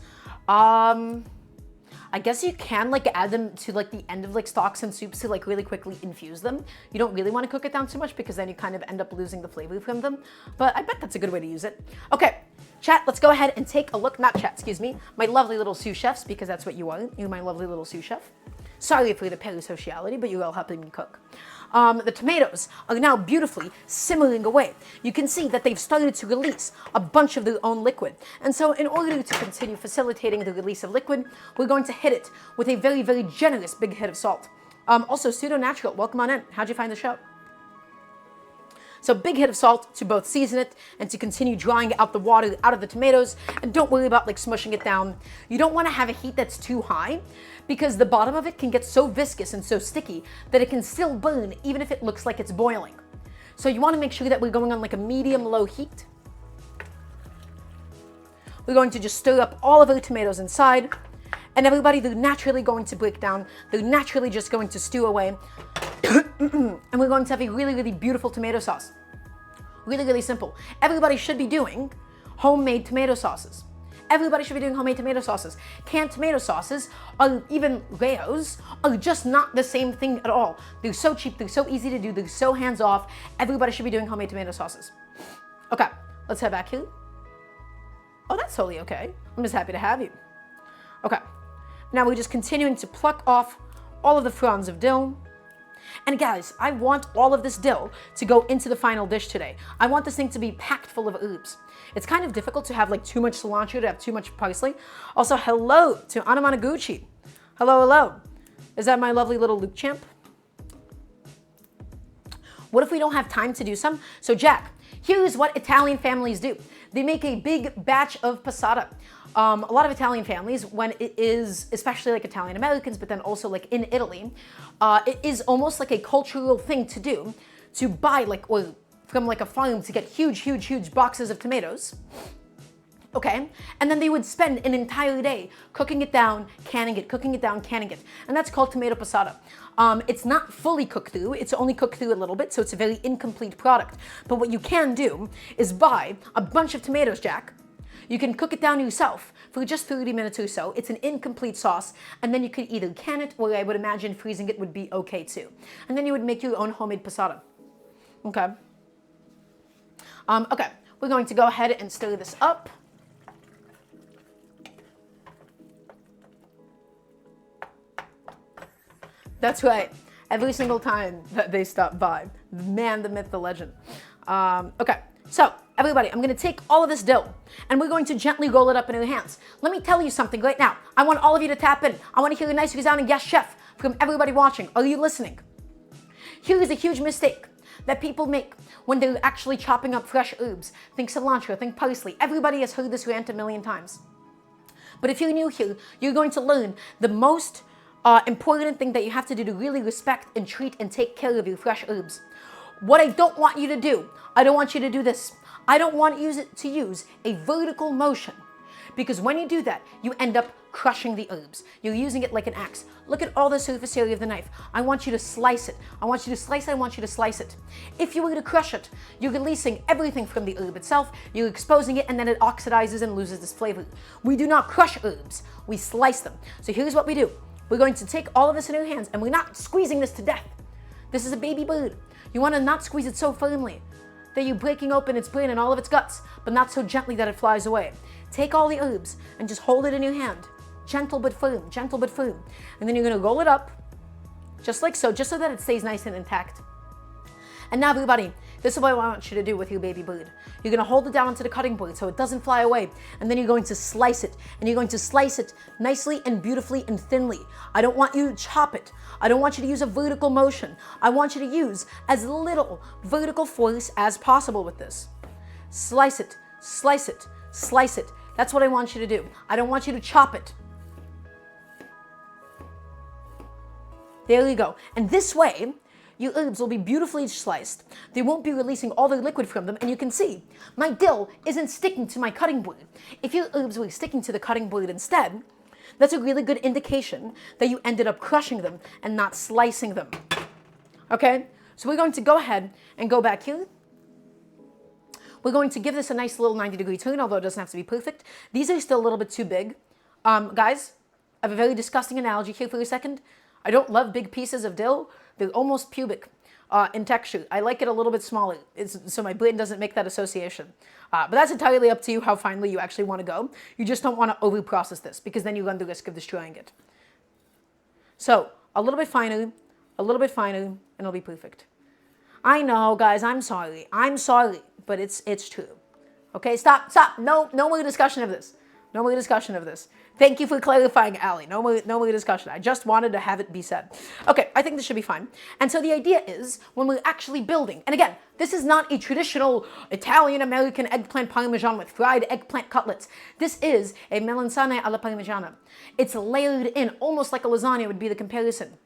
I guess you can like add them to like the end of like stocks and soups to like really quickly infuse them. You don't really want to cook it down too much because then you kind of end up losing the flavor from them. But I bet that's a good way to use it. Okay, chat, let's go ahead and take a look. Not chat, excuse me. My lovely little sous chefs, because that's what you are. You're my lovely little sous chef. Sorry for the parasociality, but you're all helping me cook. The tomatoes are now beautifully simmering away. You can see that they've started to release a bunch of their own liquid. And so in order to continue facilitating the release of liquid, we're going to hit it with a very, very generous big hit of salt. Also, Pseudo Natural, welcome on in. How'd you find the show? So big hit of salt to both season it and to continue drawing out the water out of the tomatoes. And don't worry about like smushing it down. You don't want to have a heat that's too high because the bottom of it can get so viscous and so sticky that it can still burn even if it looks like it's boiling. So you want to make sure that we're going on like a medium-low heat. We're going to just stir up all of our tomatoes inside. And everybody, they're naturally going to break down. They're naturally just going to stew away. And we're going to have a really, really beautiful tomato sauce. Really, really simple. Everybody should be doing homemade tomato sauces. Everybody should be doing homemade tomato sauces. Canned tomato sauces, or even Rayo's, are just not the same thing at all. They're so cheap, they're so easy to do, they're so hands-off. Everybody should be doing homemade tomato sauces. Okay, let's head back here. Oh, that's totally okay. I'm just happy to have you. Okay, now we're just continuing to pluck off all of the fronds of dill. And guys, I want all of this dill to go into the final dish today. I want this thing to be packed full of herbs. It's kind of difficult to have like too much cilantro, to have too much parsley. Also, hello to Anamanaguchi. Hello, hello. Is that my lovely little Luke champ? What if we don't have time to do some? So Jack, here's what Italian families do. They make a big batch of passata. A lot of Italian families, when it is, especially like Italian Americans, but then also like in Italy, it is almost like a cultural thing to do, to buy like, or from like a farm to get huge, huge, huge boxes of tomatoes. Okay, and then they would spend an entire day cooking it down, canning it, cooking it down, canning it. And that's called tomato passata. It's not fully cooked through, it's only cooked through a little bit, so it's a very incomplete product. But what you can do is buy a bunch of tomatoes, Jack. You can cook it down yourself for just 30 minutes or so. It's an incomplete sauce, and then you could either can it, or I would imagine freezing it would be okay too. And then you would make your own homemade passata. Okay. Okay, we're going to go ahead and stir this up. That's right. Every single time that they stop by. The man, the myth, the legend. Okay, so everybody, I'm going to take all of this dough and we're going to gently roll it up in our hands. Let me tell you something right now. I want all of you to tap in. I want to hear a nice resounding yes, chef, from everybody watching. Are you listening? Here is a huge mistake that people make when they're actually chopping up fresh herbs. Think cilantro, think parsley. Everybody has heard this rant a million times. But if you're new here, you're going to learn the most important thing that you have to do to really respect and treat and take care of your fresh herbs. What I don't want you to do, I don't want you to do this. I don't want you to use a vertical motion, because when you do that, you end up crushing the herbs. You're using it like an axe. Look at all the surface area of the knife. I want you to slice it. I want you to slice it. I want you to slice it. If you were to crush it, you're releasing everything from the herb itself. You're exposing it, and then it oxidizes and loses this flavor. We do not crush herbs. We slice them. So here's what we do. We're going to take all of this in our hands, and we're not squeezing this to death. This is a baby bird. You want to not squeeze it so firmly that you're breaking open its brain and all of its guts, but not so gently that it flies away. Take all the herbs and just hold it in your hand. Gentle but firm, gentle but firm. And then you're going to roll it up, just like so, just so that it stays nice and intact. And now everybody, this is what I want you to do with your baby bird. You're going to hold it down onto the cutting board so it doesn't fly away. And then you're going to slice it. And you're going to slice it nicely and beautifully and thinly. I don't want you to chop it. I don't want you to use a vertical motion. I want you to use as little vertical force as possible with this. Slice it, slice it, slice it. That's what I want you to do. I don't want you to chop it. There you go. And this way, your herbs will be beautifully sliced. They won't be releasing all the liquid from them, and you can see my dill isn't sticking to my cutting board. If your herbs were sticking to the cutting board instead, that's a really good indication that you ended up crushing them and not slicing them. Okay? So we're going to go ahead and go back here. We're going to give this a nice little 90-degree turn, although it doesn't have to be perfect. These are still a little bit too big. Guys, I have a very disgusting analogy here for a second. I don't love big pieces of dill. They're almost pubic in texture. I like it a little bit smaller, so my brain doesn't make that association. But that's entirely up to you how finely you actually want to go. You just don't want to over-process this, because then you run the risk of destroying it. So a little bit finer, and it'll be perfect. I know, guys, I'm sorry, but it's true. Okay, stop, no more discussion of this. No more discussion of this. Thank you for clarifying, Allie. No more discussion. I just wanted to have it be said. Okay, I think this should be fine. And so the idea is, when we're actually building, and again, this is not a traditional Italian-American eggplant parmesan with fried eggplant cutlets. This is a melanzane alla Parmigiana. It's layered in, almost like a lasagna would be the comparison.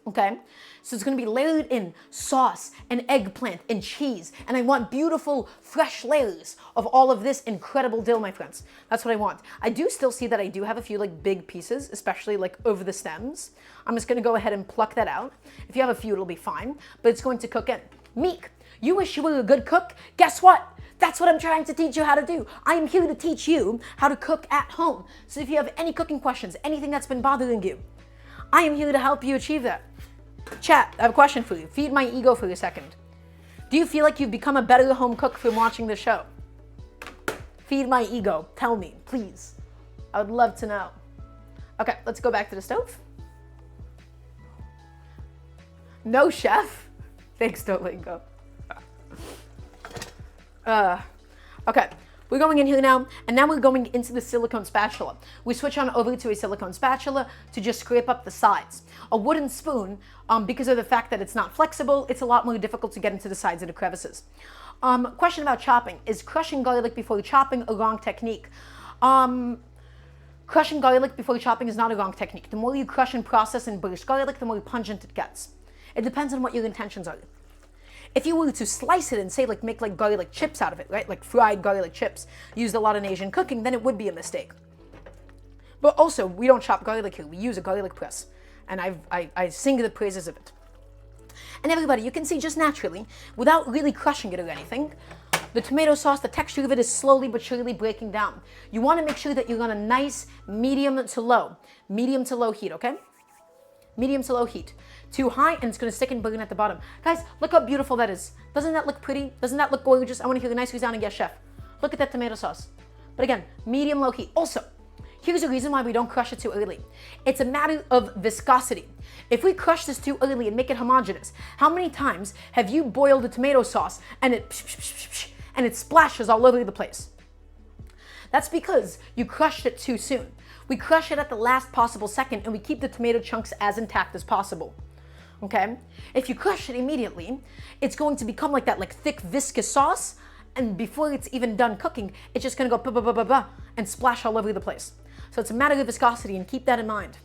Okay, so it's going to be layered in sauce and eggplant and cheese, and I want beautiful fresh layers of all of this incredible dill, my friends. That's what I want. I do still see that I do have a few like big pieces, especially like over the stems. I'm just going to go ahead and pluck that out. If you have a few, it'll be fine, but it's going to cook in. Meek, you wish you were a good cook? Guess what? That's what I'm trying to teach you how to do. I am here to teach you how to cook at home. So if you have any cooking questions, anything that's been bothering you, I am here to help you achieve that. Chat, I have a question for you. Feed my ego for a second. Do you feel like you've become a better home cook from watching the show? Feed my ego. Tell me, please. I would love to know. Okay, let's go back to the stove. No, chef. Thanks, Dolingo. Okay. We're going in here now, and now we're going into the silicone spatula. We switch on over to a silicone spatula to just scrape up the sides. A wooden spoon, because of the fact that it's not flexible, it's a lot more difficult to get into the sides of the crevices. Question about chopping. Is crushing garlic before chopping a wrong technique? Crushing garlic before chopping is not a wrong technique. The more you crush and process and burst garlic, the more pungent it gets. It depends on what your intentions are. If you were to slice it and say like make like garlic chips out of it, right? Like fried garlic chips used a lot in Asian cooking, then it would be a mistake. But also, we don't chop garlic here. We use a garlic press. And I sing the praises of it. And everybody, you can see just naturally, without really crushing it or anything, the tomato sauce, the texture of it is slowly but surely breaking down. You want to make sure that you're on a nice medium to low heat, okay? Medium to low heat. Too high and it's going to stick and burn at the bottom. Guys, look how beautiful that is. Doesn't that look pretty? Doesn't that look gorgeous? I want to hear the nice resounding yes, chef. Look at that tomato sauce. But again, medium low heat. Also, here's a reason why we don't crush it too early. It's a matter of viscosity. If we crush this too early and make it homogeneous, how many times have you boiled a tomato sauce and it splashes all over the place? That's because you crushed it too soon. We crush it at the last possible second and we keep the tomato chunks as intact as possible. Okay? If you crush it immediately, it's going to become like that like thick viscous sauce, and before it's even done cooking, it's just going to go and splash all over the place. So it's a matter of viscosity, and keep that in mind.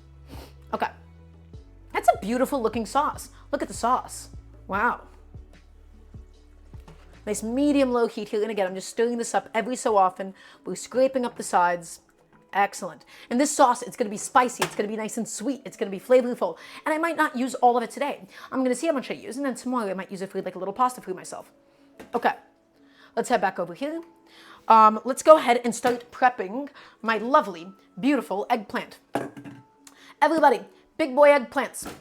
Okay. That's a beautiful looking sauce. Look at the sauce. Wow. Nice medium low heat here. And again, I'm just stirring this up every so often. We're scraping up the sides. Excellent. And this sauce, it's going to be spicy. It's going to be nice and sweet. It's going to be flavorful. And I might not use all of it today. I'm going to see how much I use. And then tomorrow I might use it for like a little pasta for myself. Okay. Let's head back over here. Let's go ahead and start prepping my lovely, beautiful eggplant. Everybody, big boy eggplants.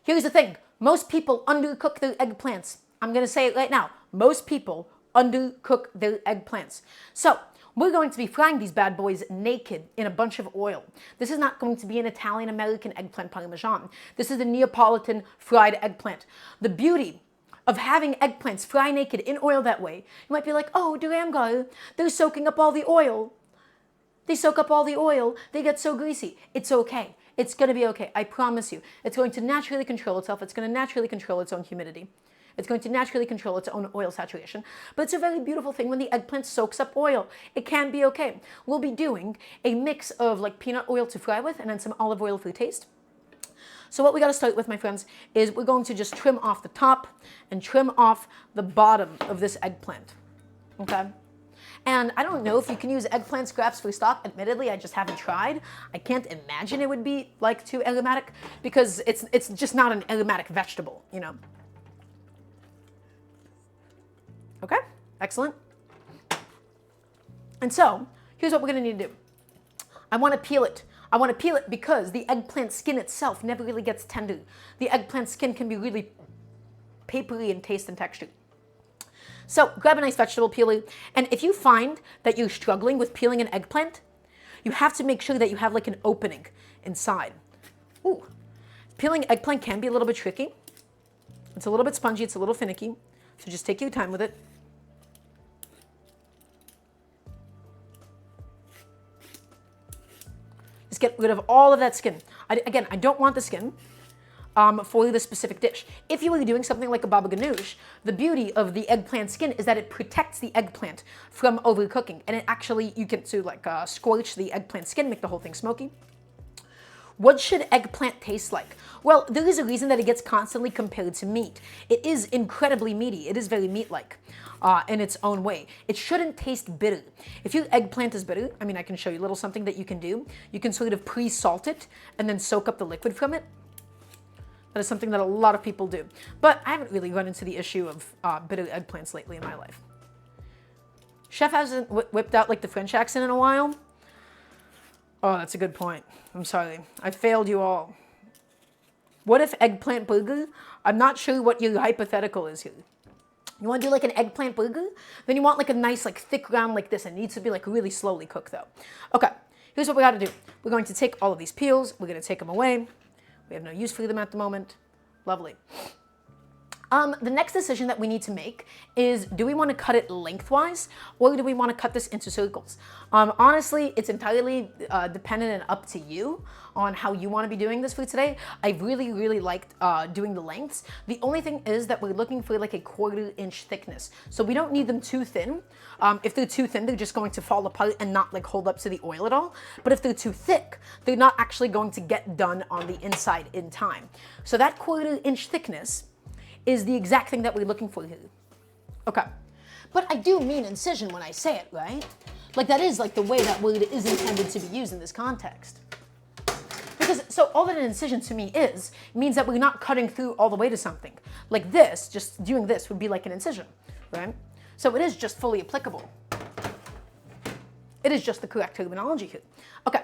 Here's the thing. Most people undercook their eggplants. I'm going to say it right now. Most people undercook their eggplants. So, we're going to be frying these bad boys naked in a bunch of oil. This is not going to be an Italian-American eggplant parmesan. This is a Neapolitan fried eggplant. The beauty of having eggplants fry naked in oil that way, you might be like, oh, Daramgar, they're soaking up all the oil. They soak up all the oil. They get so greasy. It's okay. It's going to be okay. I promise you. It's going to naturally control itself. It's going to naturally control its own humidity. It's going to naturally control its own oil saturation. But it's a very beautiful thing when the eggplant soaks up oil. It can be okay. We'll be doing a mix of like peanut oil to fry with and then some olive oil for taste. So what we got to start with, my friends, is we're going to just trim off the top and trim off the bottom of this eggplant. Okay? And I don't know if you can use eggplant scraps for stock. Admittedly, I just haven't tried. I can't imagine it would be like too aromatic because it's just not an aromatic vegetable, you know? Okay, excellent. And so, here's what we're going to need to do. I want to peel it. I want to peel it because the eggplant skin itself never really gets tender. The eggplant skin can be really papery in taste and texture. So, grab a nice vegetable peeler, and if you find that you're struggling with peeling an eggplant, you have to make sure that you have like an opening inside. Ooh, Peeling eggplant can be a little bit tricky. It's a little bit spongy, it's a little finicky, so just take your time with it. Just get rid of all of that skin. Again, I don't want the skin for the specific dish. If you were doing something like a baba ganoush, the beauty of the eggplant skin is that it protects the eggplant from overcooking, and it actually, you can scorch the eggplant skin, make the whole thing smoky. What should eggplant taste like? Well, there is a reason that it gets constantly compared to meat. It is incredibly meaty. It is very meat-like in its own way. It shouldn't taste bitter. If your eggplant is bitter, I mean, I can show you a little something that you can do. You can sort of pre-salt it and then soak up the liquid from it. That is something that a lot of people do. But I haven't really run into the issue of bitter eggplants lately in my life. Chef hasn't whipped out like the French accent in a while. Oh, that's a good point. I'm sorry. I failed you all. What if eggplant burger? I'm not sure what your hypothetical is here. You want to do like an eggplant burger? Then you want like a nice like thick round like this. It needs to be like really slowly cooked though. Okay, here's what we got to do. We're going to take all of these peels. We're going to take them away. We have no use for them at the moment. Lovely. The next decision that we need to make is, do we want to cut it lengthwise or do we want to cut this into circles? Honestly, it's entirely dependent and up to you on how you want to be doing this for today. I really, really liked doing the lengths. The only thing is that we're looking for like a 1/4 inch thickness. So we don't need them too thin. If they're too thin, they're just going to fall apart and not like hold up to the oil at all. But if they're too thick, they're not actually going to get done on the inside in time. So that 1/4 inch thickness is the exact thing that we're looking for here. Okay. But I do mean incision when I say it, right? Like that is like the way that word is intended to be used in this context. Because, so all that an incision to me is, means that we're not cutting through all the way to something. Like this, just doing this would be like an incision, right? So it is just fully applicable. It is just the correct terminology here. Okay.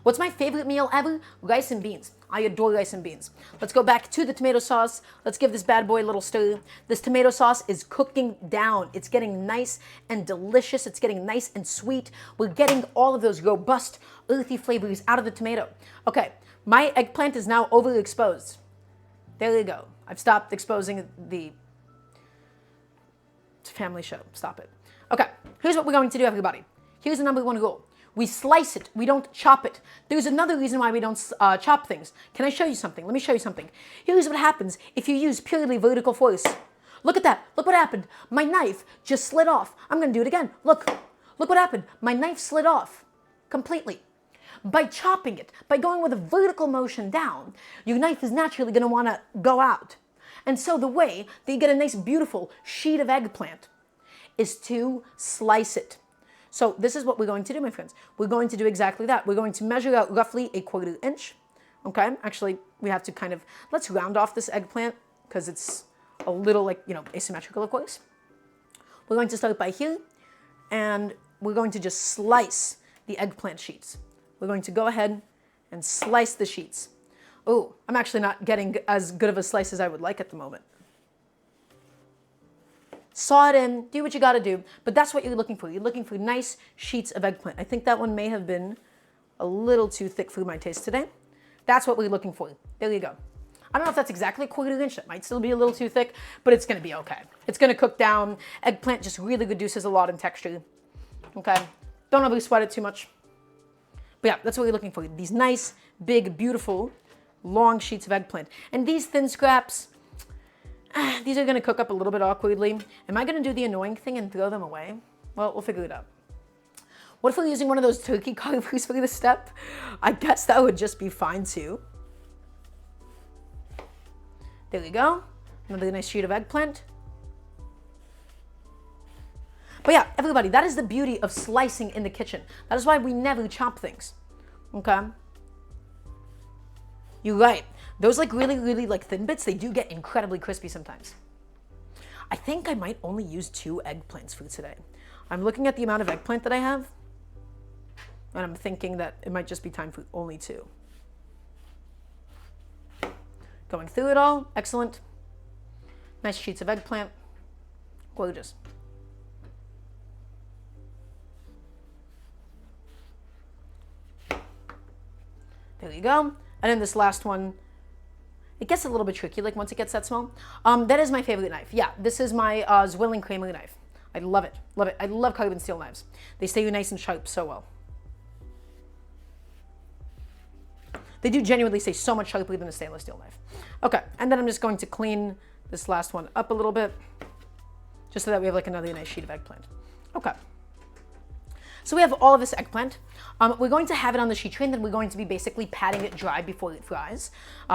What's my favorite meal ever? Rice and beans. I adore rice and beans. Let's go back to the tomato sauce. Let's give this bad boy a little stir. This tomato sauce is cooking down. It's getting nice and delicious. It's getting nice and sweet. We're getting all of those robust, earthy flavors out of the tomato. Okay, my eggplant is now overexposed. There you go. I've stopped exposing the... It's a family show. Stop it. Okay, here's what we're going to do, everybody. Here's the #1 rule. We slice it. We don't chop it. There's another reason why we don't chop things. Can I show you something? Let me show you something. Here's what happens if you use purely vertical force. Look at that. Look what happened. My knife just slid off. I'm going to do it again. Look. Look what happened. My knife slid off completely. By chopping it, by going with a vertical motion down, your knife is naturally going to want to go out. And so the way that you get a nice, beautiful sheet of eggplant is to slice it. So this is what we're going to do, my friends. We're going to do exactly that. We're going to measure out roughly a 1/4 inch. Okay, actually, we have to kind of, let's round off this eggplant because it's a little like, asymmetrical, of course. We're going to start by here, and we're going to just slice the eggplant sheets. We're going to go ahead and slice the sheets. Oh, I'm actually not getting as good of a slice as I would like at the moment. Saw it in, do what you gotta do, but that's what you're looking for. You're looking for nice sheets of eggplant. I think that one may have been a little too thick for my taste today. That's what we're looking for. There you go. I don't know if that's exactly a 1/4 inch. It might still be a little too thick, but it's gonna be okay. It's gonna cook down. Eggplant just really reduces a lot in texture. Okay, don't over sweat it too much. But yeah, that's what we're looking for. These nice, big, beautiful, long sheets of eggplant. And these thin scraps, these are going to cook up a little bit awkwardly. Am I going to do the annoying thing and throw them away? Well, we'll figure it out. What if we're using one of those turkey carvers for this step? I guess that would just be fine too. There we go. Another nice sheet of eggplant. But yeah, everybody, that is the beauty of slicing in the kitchen. That is why we never chop things. Okay? You're right. Those like really, really like thin bits, they do get incredibly crispy sometimes. I think I might only use 2 eggplants for today. I'm looking at the amount of eggplant that I have, and I'm thinking that it might just be time for only 2. Going through it all, excellent. Nice sheets of eggplant, gorgeous. There you go. And then this last one, It gets a little bit tricky, like once it gets that small. That is my favorite knife. Yeah, this is my Zwilling Kramer knife. I love it, love it. I love carbon steel knives. They stay nice and sharp so well. They do genuinely stay so much sharper than a stainless steel knife. Okay, and then I'm just going to clean this last one up a little bit, just so that we have like another nice sheet of eggplant. Okay. So we have all of this eggplant. We're going to have it on the sheet tray, and then we're going to be basically patting it dry before it fries.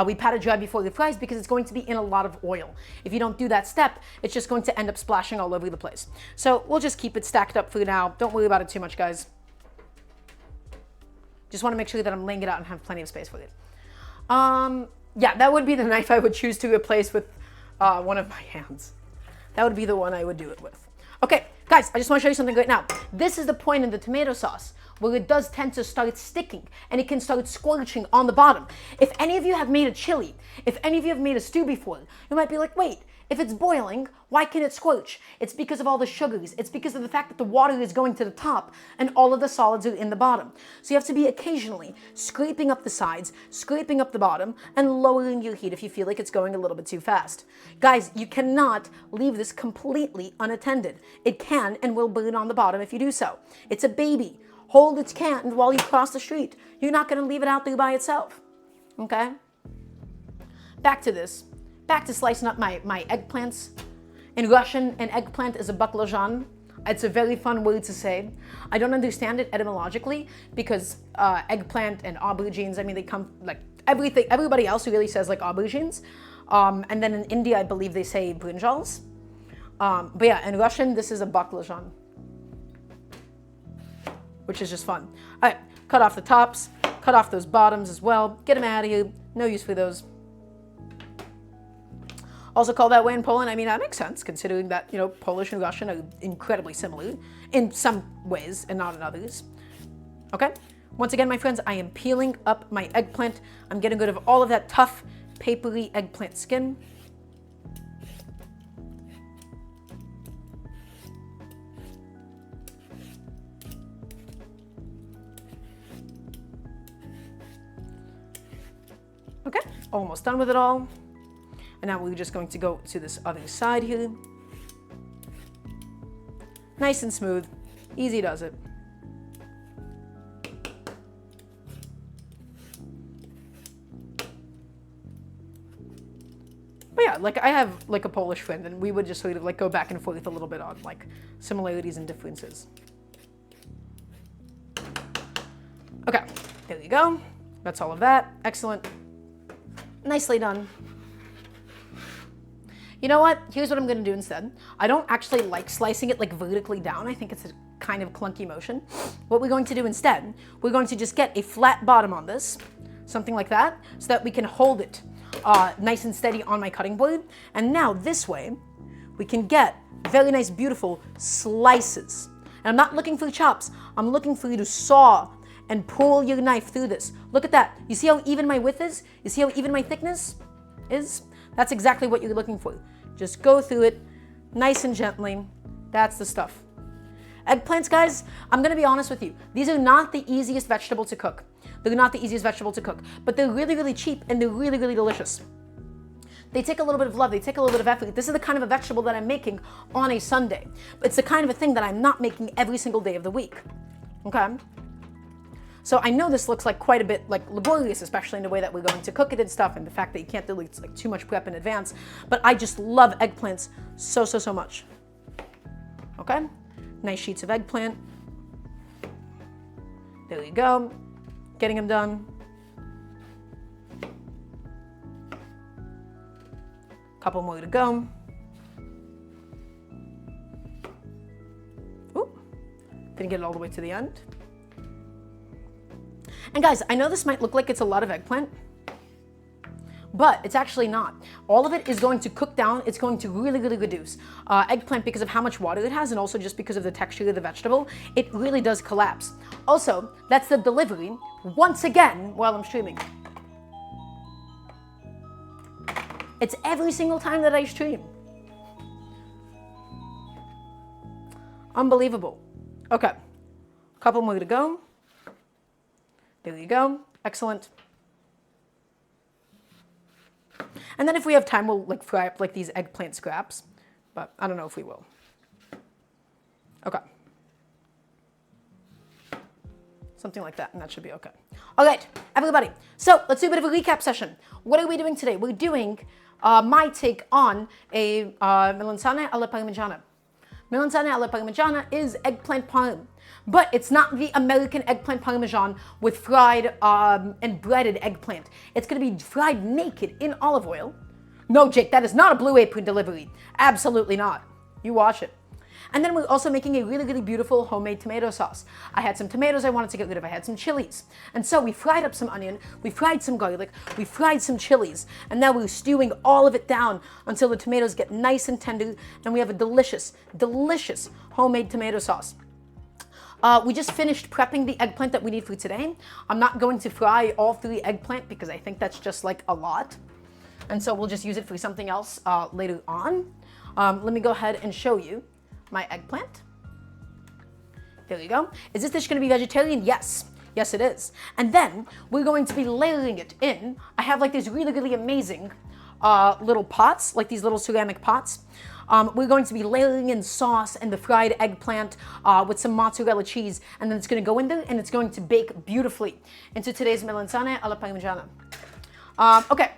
We pat it dry before it fries because it's going to be in a lot of oil. If you don't do that step, it's just going to end up splashing all over the place. So we'll just keep it stacked up for now. Don't worry about it too much, guys. Just want to make sure that I'm laying it out and have plenty of space for it. Yeah, that would be the knife I would choose to replace with one of my hands. That would be the one I would do it with. Okay, guys, I just want to show you something right now. This is the point in the tomato sauce where it does tend to start sticking and it can start scorching on the bottom. If any of you have made a chili, if any of you have made a stew before, you might be like, wait, if it's boiling, why can it scorch? It's because of all the sugars. It's because of the fact that the water is going to the top and all of the solids are in the bottom. So you have to be occasionally scraping up the sides, scraping up the bottom, and lowering your heat if you feel like it's going a little bit too fast. Guys, you cannot leave this completely unattended. It can and will burn on the bottom if you do so. It's a baby. Hold its can while you cross the street. You're not going to leave it out there by itself. Okay? Back to this. Back to slicing up my eggplants. In Russian, an eggplant is a baklajan. It's a very fun word to say. I don't understand it etymologically because eggplant and aubergines, I mean, they come like everything. Everybody else really says like aubergines. And then in India, I believe they say brinjals. But yeah, in Russian, this is a baklajan, which is just fun. All right, cut off the tops, cut off those bottoms as well. Get them out of here. No use for those. Also called that way in Poland. I mean, that makes sense considering that, you know, Polish and Russian are incredibly similar in some ways and not in others. Okay? Once again, my friends, I am peeling up my eggplant. I'm getting rid of all of that tough, papery eggplant skin. Okay, almost done with it all. And now we're just going to go to this other side here. Nice and smooth. Easy does it. But yeah, like I have like a Polish friend and we would just sort of like go back and forth a little bit on like similarities and differences. Okay, there you go. That's all of that. Excellent. Nicely done. You know what? Here's what I'm going to do instead. I don't actually like slicing it like vertically down. I think it's a kind of clunky motion. What we're going to do instead, we're going to just get a flat bottom on this, something like that, so that we can hold it nice and steady on my cutting board. And now this way, we can get very nice, beautiful slices. And I'm not looking for chops. I'm looking for you to saw and pull your knife through this. Look at that. You see how even my width is? You see how even my thickness is? That's exactly what you're looking for. Just go through it nice and gently. That's the stuff. Eggplants, guys, I'm gonna be honest with you. These are not the easiest vegetable to cook. They're not the easiest vegetable to cook, but they're really, really cheap and they're really, really delicious. They take a little bit of love, they take a little bit of effort. This is the kind of a vegetable that I'm making on a Sunday. It's the kind of a thing that I'm not making every single day of the week, okay? So I know this looks like quite a bit like laborious, especially in the way that we're going to cook it and stuff, and the fact that you can't do like too much prep in advance. But I just love eggplants so, so, so much. Okay, nice sheets of eggplant. There you go, getting them done. Couple more to go. Ooh, didn't get it all the way to the end. And guys, I know this might look like it's a lot of eggplant, but it's actually not. All of it is going to cook down. It's going to really, really reduce. Eggplant, because of how much water it has and also just because of the texture of the vegetable, it really does collapse. Also, that's the delivery, once again, while I'm streaming. It's every single time that I stream. Unbelievable. Okay, couple more to go. There you go. Excellent. And then if we have time, we'll like fry up like these eggplant scraps, but I don't know if we will. Okay. Something like that, and that should be okay. All right, everybody. So let's do a bit of a recap session. What are we doing today? We're doing my take on a melanzane alla Parmigiana. Melanzane alla Parmigiana is eggplant parm, but it's not the American eggplant parmesan with fried and breaded eggplant. It's going to be fried naked in olive oil. No, Jake, that is not a Blue Apron delivery. Absolutely not. You watch it. And then we're also making a really, really beautiful homemade tomato sauce. I had some tomatoes I wanted to get rid of. I had some chilies. And so we fried up some onion, we fried some garlic, we fried some chilies, and now we're stewing all of it down until the tomatoes get nice and tender, and we have a delicious, delicious homemade tomato sauce. We just finished prepping the eggplant that we need for today. I'm not going to fry all 3 eggplant because I think that's just like a lot. And so we'll just use it for something else later on. Let me go ahead and show you my eggplant. There you go. Is this dish going to be vegetarian? Yes. Yes, it is. And then we're going to be layering it in. I have like these really, really amazing little pots, like these little ceramic pots. We're going to be layering in sauce and the fried eggplant with some mozzarella cheese, and then it's going to go in there and it's going to bake beautifully into today's melanzane alla Parmigiana. Okay.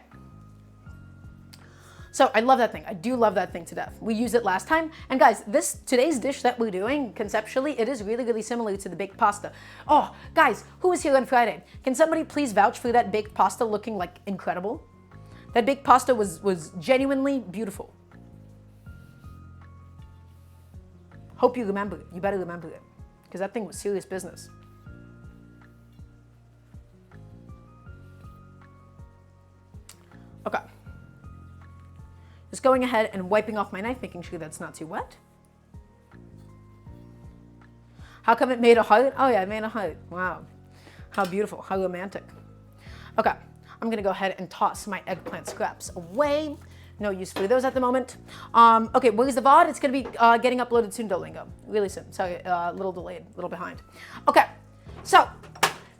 So I love that thing. I do love that thing to death. We used it last time. And guys, today's dish that we're doing, conceptually, it is really, really similar to the baked pasta. Oh, guys, who was here on Friday? Can somebody please vouch for that baked pasta looking like incredible? That baked pasta was genuinely beautiful. Hope you remember it. You better remember it. Because that thing was serious business. Okay. Just going ahead and wiping off my knife, making sure that's not too wet. How come it made a heart? Oh yeah, it made a heart. Wow. How beautiful, how romantic. Okay, I'm gonna go ahead and toss my eggplant scraps away. No use for those at the moment. Okay, where's the VOD? It's gonna be getting uploaded soon, Duolingo. Really soon, sorry, a little delayed, a little behind. Okay, so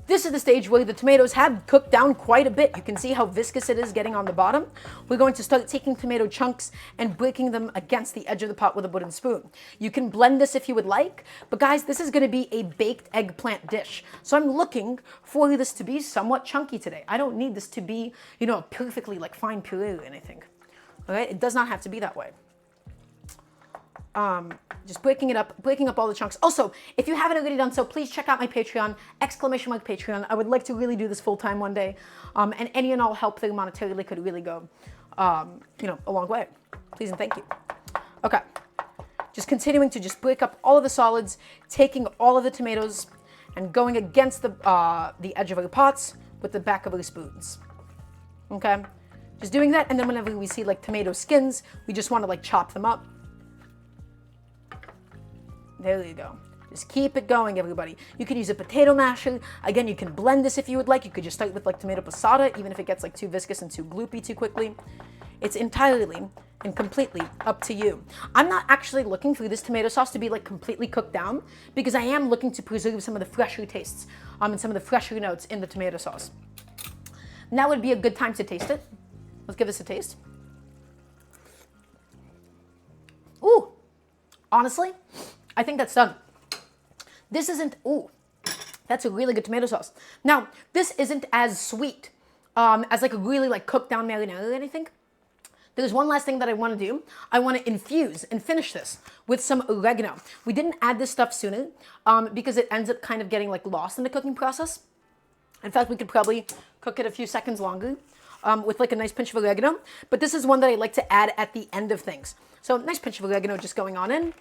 this is the stage where the tomatoes have cooked down quite a bit. You can see how viscous it is getting on the bottom. We're going to start taking tomato chunks and breaking them against the edge of the pot with a wooden spoon. You can blend this if you would like, but guys, this is going to be a baked eggplant dish. So I'm looking for this to be somewhat chunky today. I don't need this to be, you know, perfectly like fine puree or anything. All right, it does not have to be that way. Just breaking up all the chunks. Also, if you haven't already done so, please check out my Patreon, !Patreon. I would like to really do this full time one day. And any and all help there monetarily could really go, you know, a long way. Please and thank you. Okay. Just continuing to just break up all of the solids, taking all of the tomatoes and going against the edge of our pots with the back of our spoons. Okay. Just doing that. And then whenever we see like tomato skins, we just want to like chop them up. There you go. Just keep it going, everybody. You can use a potato masher. Again, you can blend this if you would like. You could just start with like tomato passata, even if it gets like too viscous and too gloopy too quickly. It's entirely and completely up to you. I'm not actually looking for this tomato sauce to be like completely cooked down because I am looking to preserve some of the fresher tastes and some of the fresher notes in the tomato sauce. Now would be a good time to taste it. Let's give this a taste. Ooh, honestly, I think that's done. This isn't, ooh, that's a really good tomato sauce. Now, this isn't as sweet as like a really like cooked down marinara or anything. There's one last thing that I want to do. I want to infuse and finish this with some oregano. We didn't add this stuff sooner because it ends up kind of getting like lost in the cooking process. In fact, we could probably cook it a few seconds longer with like a nice pinch of oregano. But this is one that I like to add at the end of things. So nice pinch of oregano just going on in.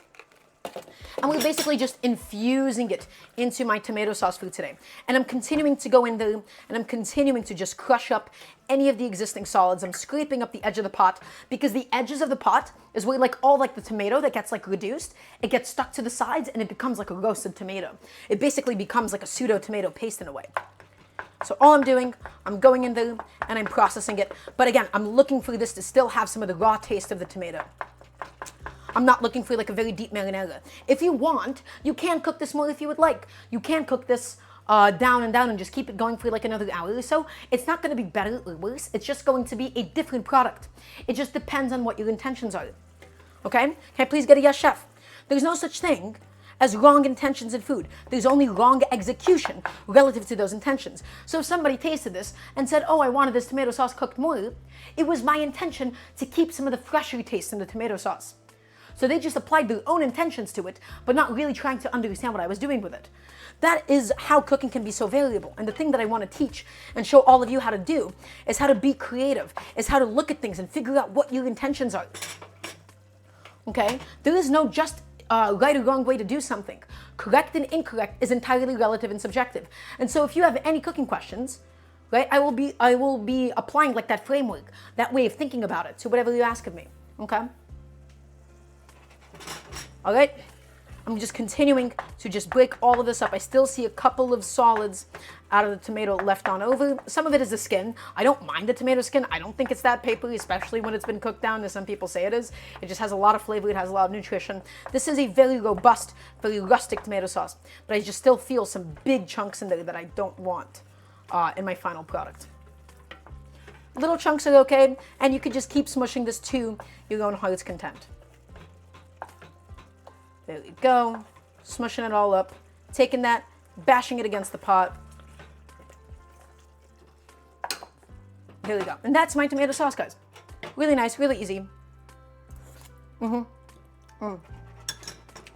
And we're basically just infusing it into my tomato sauce for today. And I'm continuing to go in there and I'm continuing to just crush up any of the existing solids. I'm scraping up the edge of the pot because the edges of the pot is where like all like the tomato that gets like reduced, it gets stuck to the sides and it becomes like a roasted tomato. It basically becomes like a pseudo tomato paste in a way. So all I'm doing, I'm going in there and I'm processing it. But again, I'm looking for this to still have some of the raw taste of the tomato. I'm not looking for like a very deep marinara. If you want, you can cook this more if you would like. You can cook this down and down and just keep it going for like another hour or so, it's not going to be better or worse. It's just going to be a different product. It just depends on what your intentions are. Okay? Can I please get a yes, chef? There's no such thing as wrong intentions in food. There's only wrong execution relative to those intentions. So if somebody tasted this and said, oh, I wanted this tomato sauce cooked more, it was my intention to keep some of the fresher taste in the tomato sauce. So they just applied their own intentions to it, but not really trying to understand what I was doing with it. That is how cooking can be so variable. And the thing that I want to teach and show all of you how to do is how to be creative, is how to look at things and figure out what your intentions are. Okay? There is no just right or wrong way to do something. Correct and incorrect is entirely relative and subjective. And so if you have any cooking questions, right, I will be applying like that framework, that way of thinking about it to whatever you ask of me. Okay? All right? I'm just continuing to just break all of this up. I still see a couple of solids out of the tomato left on over. Some of it is the skin. I don't mind the tomato skin. I don't think it's that papery, especially when it's been cooked down, as some people say it is. It just has a lot of flavor. It has a lot of nutrition. This is a very robust, very rustic tomato sauce, but I just still feel some big chunks in there that I don't want in my final product. Little chunks are okay, and you could just keep smushing this to your own heart's content. There we go, smushing it all up, taking that, bashing it against the pot. Here we go. And that's my tomato sauce, guys. Really nice, really easy.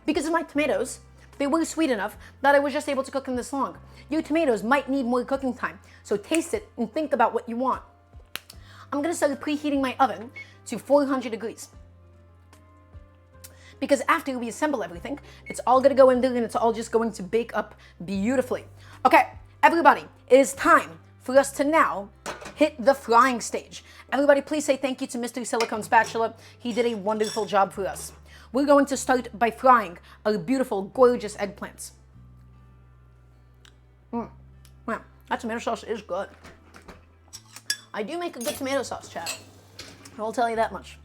Because of my tomatoes, they were sweet enough that I was just able to cook them this long. Your tomatoes might need more cooking time, so taste it and think about what you want. I'm gonna start preheating my oven to 400 degrees. Because after we assemble everything, it's all gonna go in there and it's all just going to bake up beautifully. Okay, everybody, it is time for us to now hit the frying stage. Everybody, please say thank you to Mr. Silicone Spatula. He did a wonderful job for us. We're going to start by frying our beautiful, gorgeous eggplants. Wow, that tomato sauce is good. I do make a good tomato sauce, chat. I will tell you that much.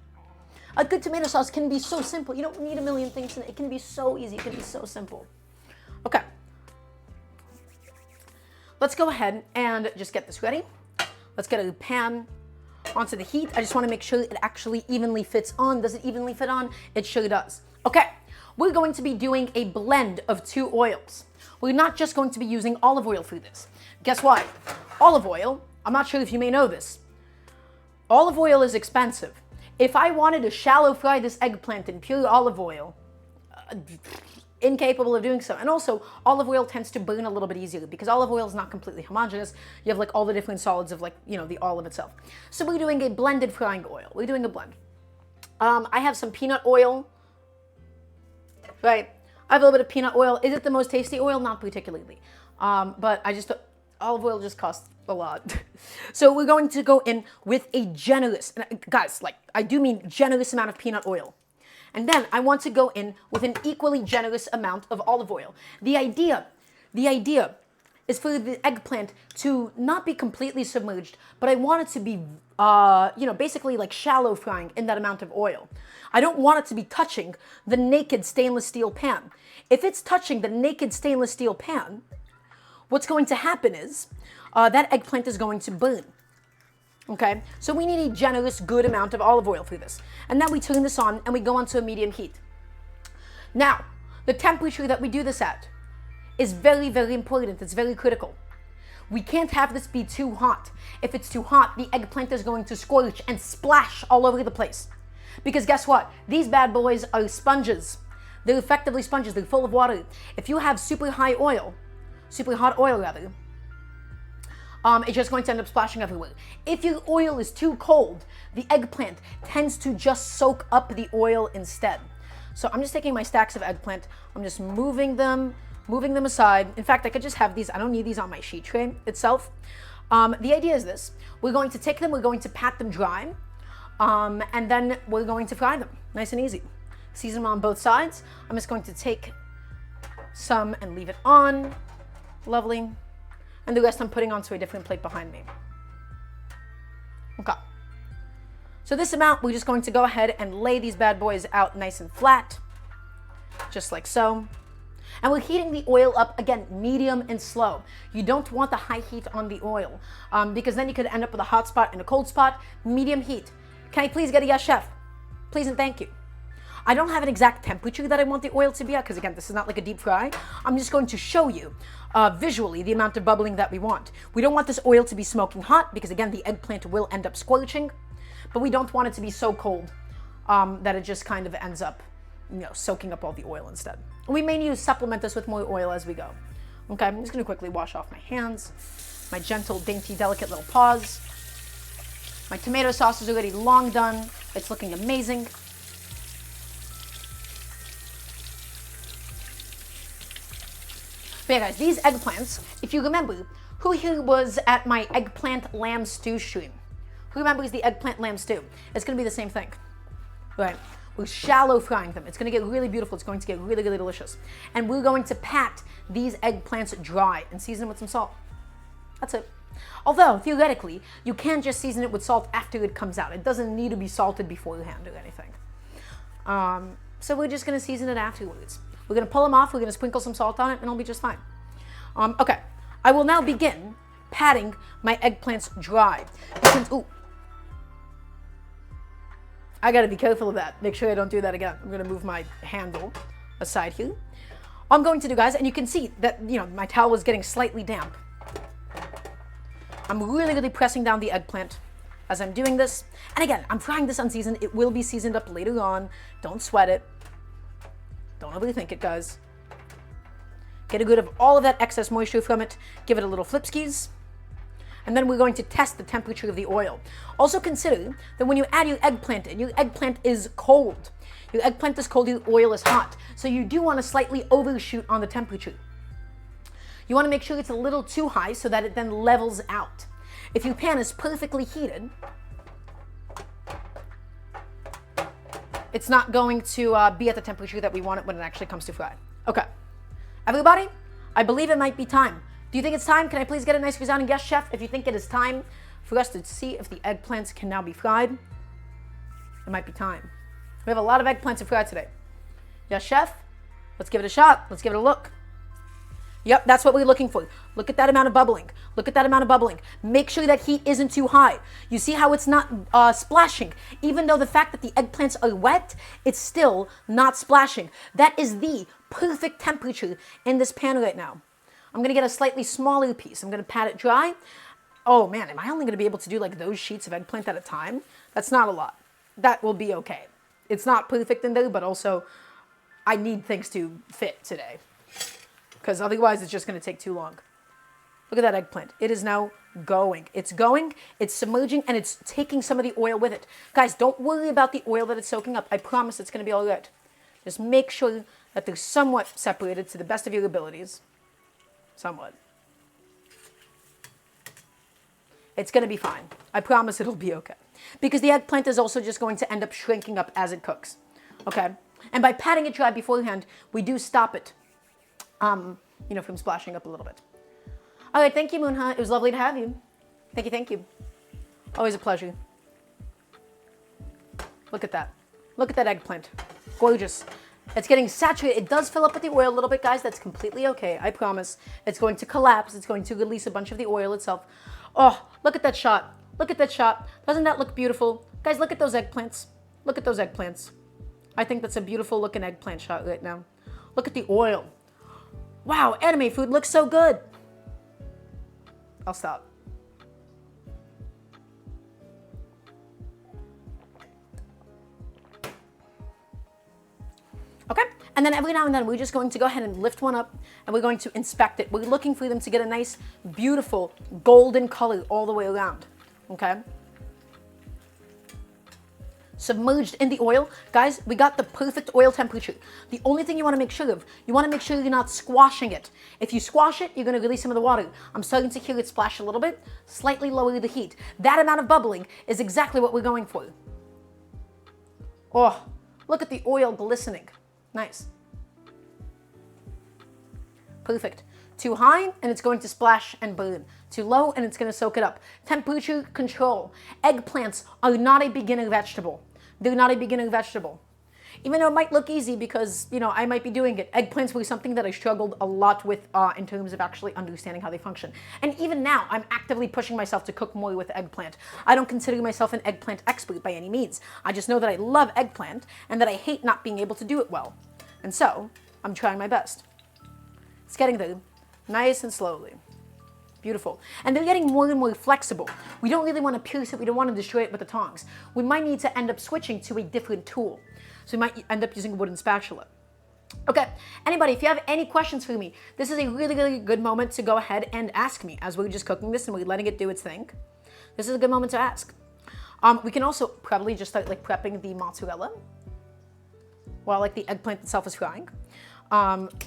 A good tomato sauce can be so simple. You don't need a million things in it. It can be so easy. It can be so simple. Okay. Let's go ahead and just get this ready. Let's get a pan onto the heat. I just want to make sure it actually evenly fits on. Does it evenly fit on? It sure does. Okay. We're going to be doing a blend of 2 oils. We're not just going to be using olive oil for this. Guess what? Olive oil, I'm not sure if you may know this. Olive oil is expensive. If I wanted to shallow fry this eggplant in pure olive oil, incapable of doing so. And also, olive oil tends to burn a little bit easier because olive oil is not completely homogeneous. You have like all the different solids of like, the olive itself. So we're doing a blended frying oil. We're doing a blend. I have some peanut oil, right? I have a little bit of peanut oil. Is it the most tasty oil? Not particularly. But olive oil just costs a lot. So we're going to go in with a generous, guys, like I do mean generous amount of peanut oil. And then I want to go in with an equally generous amount of olive oil. The idea is for the eggplant to not be completely submerged, but I want it to be, basically like shallow frying in that amount of oil. I don't want it to be touching the naked stainless steel pan. If it's touching the naked stainless steel pan, what's going to happen is that eggplant is going to burn. Okay, so we need a generous, good amount of olive oil for this. And then we turn this on and we go on to a medium heat. Now, the temperature that we do this at is very, very important. It's very critical. We can't have this be too hot. If it's too hot, the eggplant is going to scorch and splash all over the place. Because guess what? These bad boys are sponges. They're effectively sponges. They're full of water. If you have super hot oil, it's just going to end up splashing everywhere. If your oil is too cold, the eggplant tends to just soak up the oil instead. So I'm just taking my stacks of eggplant. I'm just moving them aside. In fact, I could just have these. I don't need these on my sheet tray itself. The idea is this. We're going to take them, we're going to pat them dry, and then we're going to fry them. Nice and easy. Season them on both sides. I'm just going to take some and leave it on. Lovely. And the rest I'm putting onto a different plate behind me. Okay. So this amount, we're just going to go ahead and lay these bad boys out nice and flat. Just like so. And we're heating the oil up, again, medium and slow. You don't want the high heat on the oil because then you could end up with a hot spot and a cold spot. Medium heat. Can I please get a yes, chef? Please and thank you. I don't have an exact temperature that I want the oil to be at because, again, this is not like a deep fry. I'm just going to show you visually the amount of bubbling that we want. We don't want this oil to be smoking hot because, again, the eggplant will end up scorching, but we don't want it to be so cold that it just kind of ends up, soaking up all the oil instead. We may need to supplement this with more oil as we go. Okay, I'm just going to quickly wash off my hands, my gentle, dainty, delicate little paws. My tomato sauce is already long done. It's looking amazing. But yeah, guys, these eggplants, if you remember, who here was at my eggplant lamb stew stream? Who remembers the eggplant lamb stew? It's going to be the same thing. Right? We're shallow frying them. It's going to get really beautiful. It's going to get really, really delicious. And we're going to pat these eggplants dry and season them with some salt. That's it. Although, theoretically, you can just season it with salt after it comes out. It doesn't need to be salted beforehand or anything. So we're just going to season it afterwards. We're going to pull them off. We're going to sprinkle some salt on it, and it'll be just fine. Okay. I will now begin patting my eggplants dry. Because, ooh. I got to be careful of that. Make sure I don't do that again. I'm going to move my handle aside here. All I'm going to do, guys, and you can see that, my towel is getting slightly damp. I'm really, really pressing down the eggplant as I'm doing this. And again, I'm frying this unseasoned. It will be seasoned up later on. Don't sweat it. Don't overthink it, guys. Get rid of all of that excess moisture from it. Give it a little flipskis. And then we're going to test the temperature of the oil. Also consider that when you add your eggplant in, your eggplant is cold. Your eggplant is cold, your oil is hot. So you do want to slightly overshoot on the temperature. You want to make sure it's a little too high so that it then levels out. If your pan is perfectly heated, it's not going to be at the temperature that we want it when it actually comes to fry. Okay. Everybody, I believe it might be time. Do you think it's time? Can I please get a nice resounding yes, chef? If you think it is time for us to see if the eggplants can now be fried, it might be time. We have a lot of eggplants to fry today. Yes, chef? Let's give it a shot. Let's give it a look. Yep, that's what we're looking for. Look at that amount of bubbling. Look at that amount of bubbling. Make sure that heat isn't too high. You see how it's not splashing? Even though the fact that the eggplants are wet, it's still not splashing. That is the perfect temperature in this pan right now. I'm going to get a slightly smaller piece. I'm going to pat it dry. Oh man, am I only going to be able to do like those sheets of eggplant at a time? That's not a lot. That will be okay. It's not perfect in there, but also I need things to fit today, because otherwise it's just going to take too long. Look at that eggplant. It is now going. It's going, it's submerging, and it's taking some of the oil with it. Guys, don't worry about the oil that it's soaking up. I promise it's going to be all right. Just make sure that they're somewhat separated to the best of your abilities. Somewhat. It's going to be fine. I promise it'll be okay. Because the eggplant is also just going to end up shrinking up as it cooks. Okay? And by patting it dry beforehand, we do stop it, from splashing up a little bit. All right, thank you, Moonha. It was lovely to have you. Thank you. Always a pleasure. Look at that. Look at that eggplant. Gorgeous. It's getting saturated. It does fill up with the oil a little bit, guys. That's completely okay. I promise. It's going to collapse. It's going to release a bunch of the oil itself. Oh, look at that shot. Look at that shot. Doesn't that look beautiful? Guys, look at those eggplants. Look at those eggplants. I think that's a beautiful looking eggplant shot right now. Look at the oil. Wow, anime food looks so good. I'll stop. Okay, and then every now and then we're just going to go ahead and lift one up and we're going to inspect it. We're looking for them to get a nice, beautiful, golden color all the way around, okay? Submerged in the oil. Guys, we got the perfect oil temperature. The only thing you want to make sure of, you want to make sure you're not squashing it. If you squash it, you're going to release some of the water. I'm starting to hear it splash a little bit. Slightly lower the heat. That amount of bubbling is exactly what we're going for. Oh, look at the oil glistening. Nice. Perfect. Too high, and it's going to splash and burn. Too low, and it's going to soak it up. Temperature control. Eggplants are not a beginner vegetable. They're not a beginner vegetable. even though it might look easy because, you know, I might be doing it. Eggplants were something that I struggled a lot with in terms of actually understanding how they function. And even now, I'm actively pushing myself to cook more with eggplant. I don't consider myself an eggplant expert by any means. I just know that I love eggplant and that I hate not being able to do it well. And so, I'm trying my best. It's getting there, nice and slowly. Beautiful. And they're getting more and more flexible. We don't really want to pierce it. We don't want to destroy it with the tongs. We might need to end up switching to a different tool. So we might end up using a wooden spatula. Okay, anybody, if you have any questions for me, this is a really, really good moment to go ahead and ask me as we're just cooking this and we're letting it do its thing. This is a good moment to ask. We can also probably just start like prepping the mozzarella while like the eggplant itself is frying.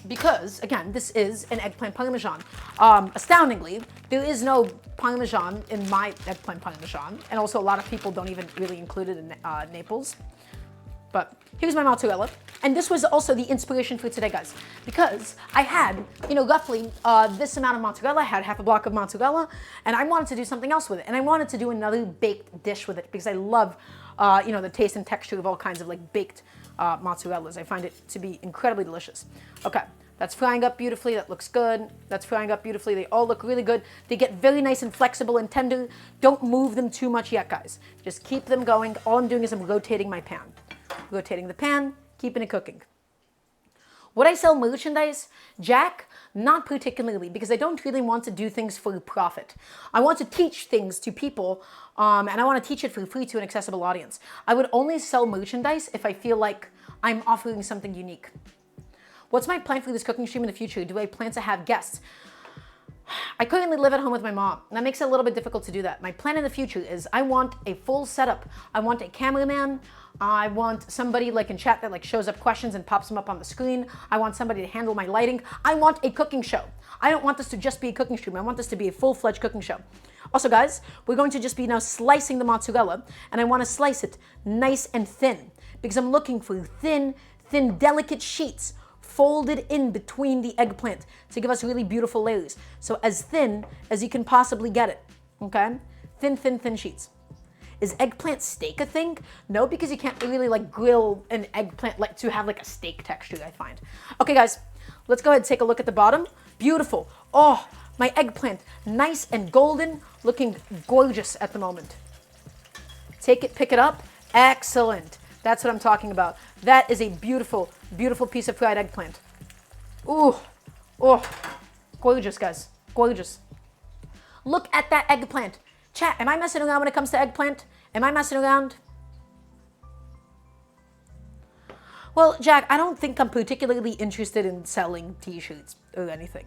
Because, again, this is an eggplant parmesan. Astoundingly, there is no parmesan in my eggplant parmesan, and also a lot of people don't even really include it in Naples. But here's my mozzarella, and this was also the inspiration for today, guys, because I had, you know, roughly this amount of mozzarella. I had half a block of mozzarella, and I wanted to do something else with it, and I wanted to do another baked dish with it because I love, you know, the taste and texture of all kinds of like baked mozzarellas. I find it to be incredibly delicious. Okay, that's frying up beautifully. That looks good. That's frying up beautifully. They all look really good. They get very nice and flexible and tender. Don't move them too much yet, guys. Just keep them going. All I'm doing is I'm rotating my pan. Rotating the pan, keeping it cooking. Would I sell merchandise? Jack, not particularly, because I don't really want to do things for profit. I want to teach things to people, and I want to teach it for free to an accessible audience. I would only sell merchandise if I feel like I'm offering something unique. What's my plan for this cooking stream in the future? Do I plan to have guests? I currently live at home with my mom, and that makes it a little bit difficult to do that. My plan in the future is I want a full setup. I want a cameraman. I want somebody like in chat that like shows up questions and pops them up on the screen. I want somebody to handle my lighting. I want a cooking show. I don't want this to just be a cooking stream. I want this to be a full-fledged cooking show. Also, guys, we're going to just be now slicing the mozzarella, and I want to slice it nice and thin because I'm looking for thin, delicate sheets folded in between the eggplant to give us really beautiful layers. So as thin as you can possibly get it, okay? Thin sheets. Is eggplant steak a thing? No, because you can't really like grill an eggplant like to have like a steak texture, I find. Okay, guys, let's go ahead and take a look at the bottom. Beautiful. Oh, my eggplant, nice and golden, looking gorgeous at the moment. Take it, pick it up. Excellent. That's what I'm talking about. That is a beautiful, beautiful piece of fried eggplant. Ooh, oh, gorgeous, guys, gorgeous. Look at that eggplant. Chat, am I messing around when it comes to eggplant? Am I messing around? Well, Jack, I don't think I'm particularly interested in selling t-shirts or anything.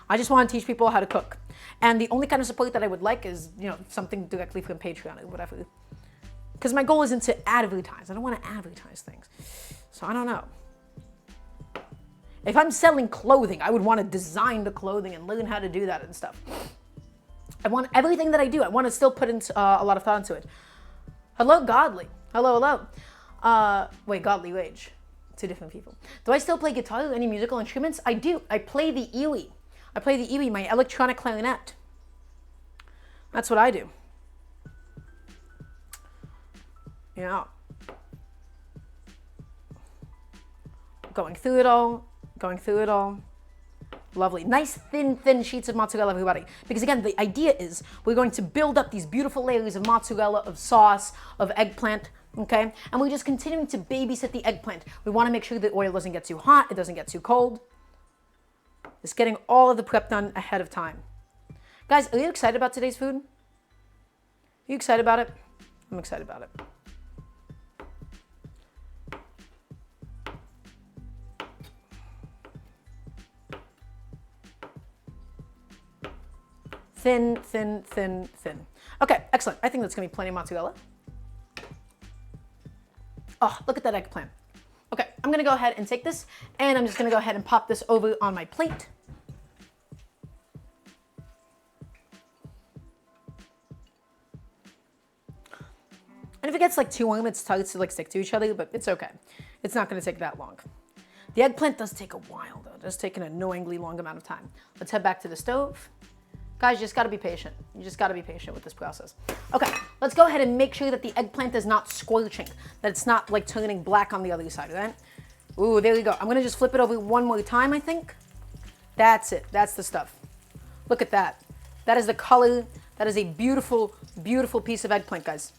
I just want to teach people how to cook. And the only kind of support that I would like is, you know, something directly from Patreon or whatever. Because my goal isn't to advertise. I don't want to advertise things. So I don't know. If I'm selling clothing, I would want to design the clothing and learn how to do that and stuff. I want everything that I do. I want to still put in a lot of thought into it. Hello, Godly. Hello. Wait, Godly Rage. Two different people. Do I still play guitar or any musical instruments? I do. I play the Ewe. My electronic clarinet. That's what I do. Yeah. Going through it all. Lovely. Nice thin sheets of mozzarella, everybody. Because again, the idea is we're going to build up these beautiful layers of mozzarella, of sauce, of eggplant, okay? And we're just continuing to babysit the eggplant. We want to make sure the oil doesn't get too hot, it doesn't get too cold. Just getting all of the prep done ahead of time. Guys, are you excited about today's food? Are you excited about it? I'm excited about it. Thin. Okay, excellent. I think that's gonna be plenty of mozzarella. Oh, look at that eggplant. Okay, I'm gonna go ahead and take this, and I'm just gonna go ahead and pop this over on my plate. And if it gets like too warm, it starts to like stick to each other, but it's okay. It's not gonna take that long. The eggplant does take a while though. It does take an annoyingly long amount of time. Let's head back to the stove. Guys, you just gotta be patient. You just gotta be patient with this process. Okay, let's let's go ahead and make sure that the eggplant is not scorching, that it's not like turning black on the other side, right? Ooh, there we go. I'm gonna just flip it over one more time, I think. That's it, that's the stuff. Look at that. That is the color. That is a beautiful, beautiful piece of eggplant, guys.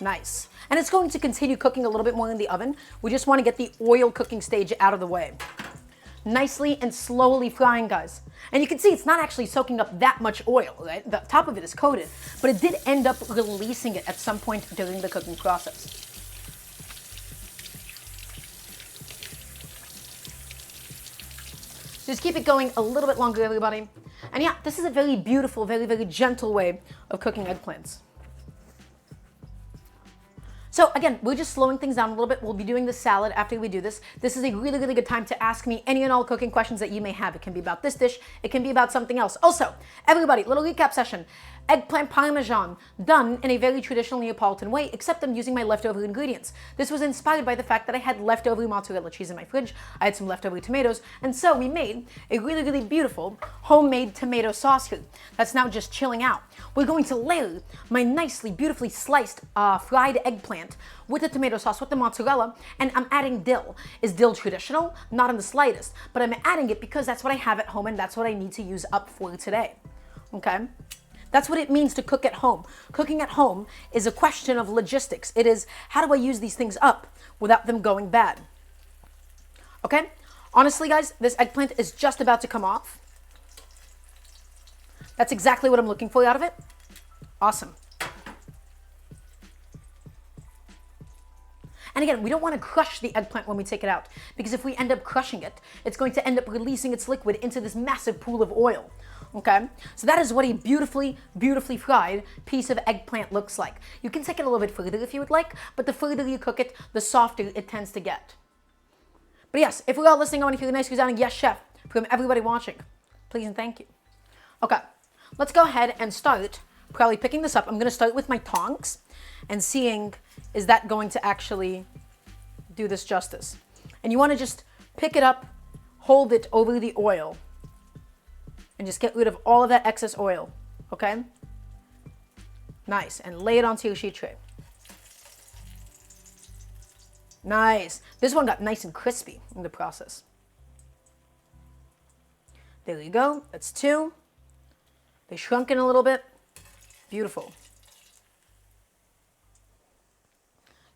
Nice. And it's going to continue cooking a little bit more in the oven. We just want to get the oil cooking stage out of the way. Nicely and slowly frying, guys. And you can see it's not actually soaking up that much oil, right? The top of it is coated, but it did end up releasing it at some point during the cooking process. Just keep it going a little bit longer, everybody. And yeah, this is a very beautiful, very, very gentle way of cooking eggplants. So again, we're just slowing things down a little bit. We'll be doing the salad after we do this. This is a really, really good time to ask me any and all cooking questions that you may have. It can be about this dish. It can be about something else. Also, everybody, little recap session. Eggplant Parmesan, done in a very traditional Neapolitan way, except I'm using my leftover ingredients. This was inspired by the fact that I had leftover mozzarella cheese in my fridge, I had some leftover tomatoes, and so we made a really, really beautiful homemade tomato sauce here that's now just chilling out. We're going to layer my nicely, beautifully sliced fried eggplant with the tomato sauce, with the mozzarella, and I'm adding dill. Is dill traditional? Not in the slightest, but I'm adding it because that's what I have at home and that's what I need to use up for today, okay? That's what it means to cook at home. Cooking at home is a question of logistics. It is, how do I use these things up without them going bad? Okay? Honestly, guys, this eggplant is just about to come off. That's exactly what I'm looking for out of it. Awesome. And again, we don't want to crush the eggplant when we take it out, because if we end up crushing it, it's going to end up releasing its liquid into this massive pool of oil. Okay, so that is what a beautifully, beautifully fried piece of eggplant looks like. You can take it a little bit further if you would like, but the further you cook it, the softer it tends to get. But yes, if we're all listening, I want to hear a nice resounding yes, chef, from everybody watching. Please and thank you. Okay, let's go ahead and start probably picking this up. I'm going to start with my tongs and seeing, is that going to actually do this justice? And you want to just pick it up, hold it over the oil, and just get rid of all of that excess oil, okay? Nice, and lay it onto your sheet tray. Nice. This one got nice and crispy in the process. There you go, that's 2. They shrunk in a little bit. Beautiful.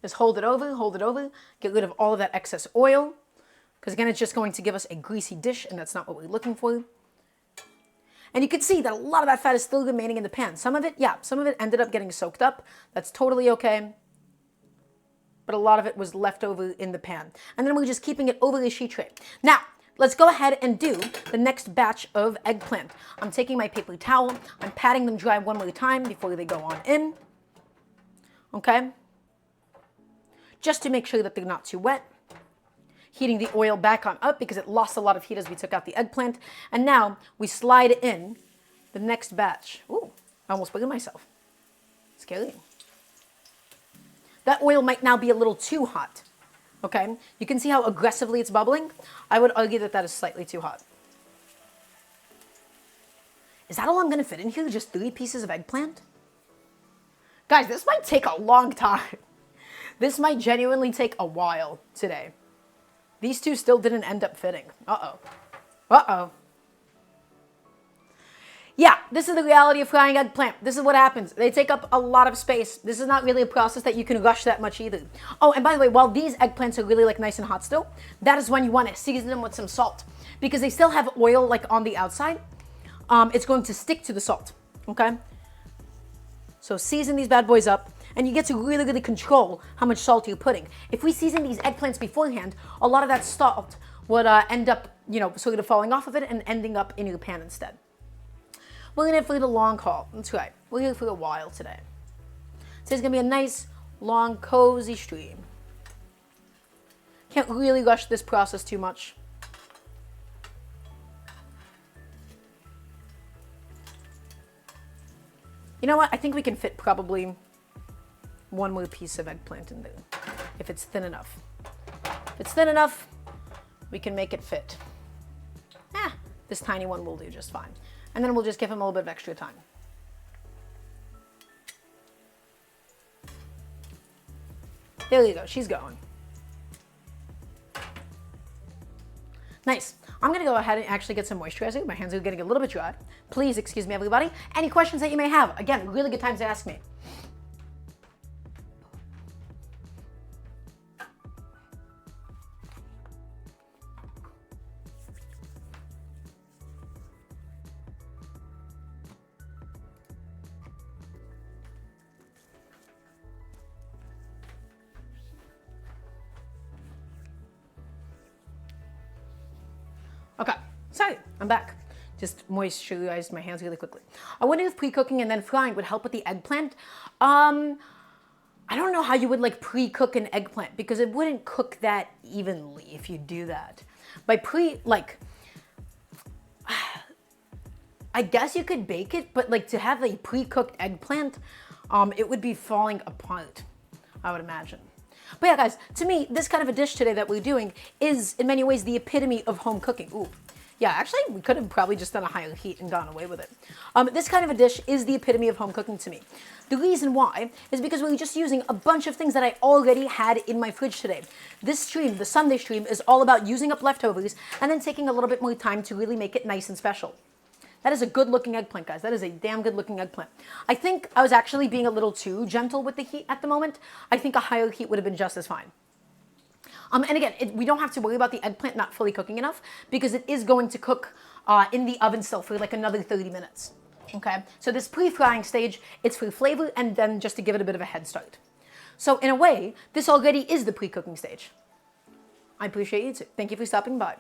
Just hold it over, get rid of all of that excess oil, because again, it's just going to give us a greasy dish, and that's not what we're looking for. And you can see that a lot of that fat is still remaining in the pan. Some of it, yeah, some of it ended up getting soaked up. That's totally okay. But a lot of it was left over in the pan. And then we're just keeping it over the sheet tray. Now, let's go ahead and do the next batch of eggplant. I'm taking my paper towel. I'm patting them dry one more time before they go on in. Okay? Just to make sure that they're not too wet. Heating the oil back on up because it lost a lot of heat as we took out the eggplant. And now we slide in the next batch. Ooh, I almost burned myself. Scary. That oil might now be a little too hot. Okay, you can see how aggressively it's bubbling. I would argue that that is slightly too hot. Is that all I'm going to fit in here? Just 3 pieces of eggplant? Guys, this might take a long time. This might genuinely take a while today. These 2 still didn't end up fitting. Uh-oh. Uh-oh. Yeah, this is the reality of frying eggplant. This is what happens. They take up a lot of space. This is not really a process that you can rush that much either. Oh, and by the way, while these eggplants are really like nice and hot still, that is when you want to season them with some salt, because they still have oil like on the outside. It's going to stick to the salt, okay? So season these bad boys up, and you get to really, really control how much salt you're putting. If we season these eggplants beforehand, a lot of that salt would end up, sort of falling off of it and ending up in your pan instead. We're in it for the long haul. That's right. We're here for a while today. So it's going to be a nice, long, cozy stream. Can't really rush this process too much. You know what? I think we can fit probably 1 more piece of eggplant in there, if it's thin enough. If it's thin enough, we can make it fit. This tiny one will do just fine. And then we'll just give him a little bit of extra time. There you go. She's going. Nice. I'm going to go ahead and actually get some moisturizer. My hands are getting a little bit dry. Please excuse me, everybody. Any questions that you may have? Again, really good times to ask me. Okay, sorry, I'm back. Just moisturized my hands really quickly. I wonder if pre-cooking and then frying would help with the eggplant. I don't know how you would like pre-cook an eggplant because it wouldn't cook that evenly if you do that. By I guess you could bake it, but like to have a pre-cooked eggplant, it would be falling apart, I would imagine. But yeah, guys, to me, this kind of a dish today that we're doing is in many ways the epitome of home cooking. Ooh. Yeah, actually, we could have probably just done a higher heat and gone away with it. This kind of a dish is the epitome of home cooking to me. The reason why is because we're just using a bunch of things that I already had in my fridge today. This stream, the Sunday stream, is all about using up leftovers and then taking a little bit more time to really make it nice and special. That is a good looking eggplant, guys. That is a damn good looking eggplant. I think I was actually being a little too gentle with the heat at the moment. I think a higher heat would have been just as fine. And again, we don't have to worry about the eggplant not fully cooking enough because it is going to cook in the oven still for like another 30 minutes. Okay, so this pre-frying stage, it's for flavor and then just to give it a bit of a head start. So in a way, this already is the pre-cooking stage. I appreciate you too. Thank you for stopping by.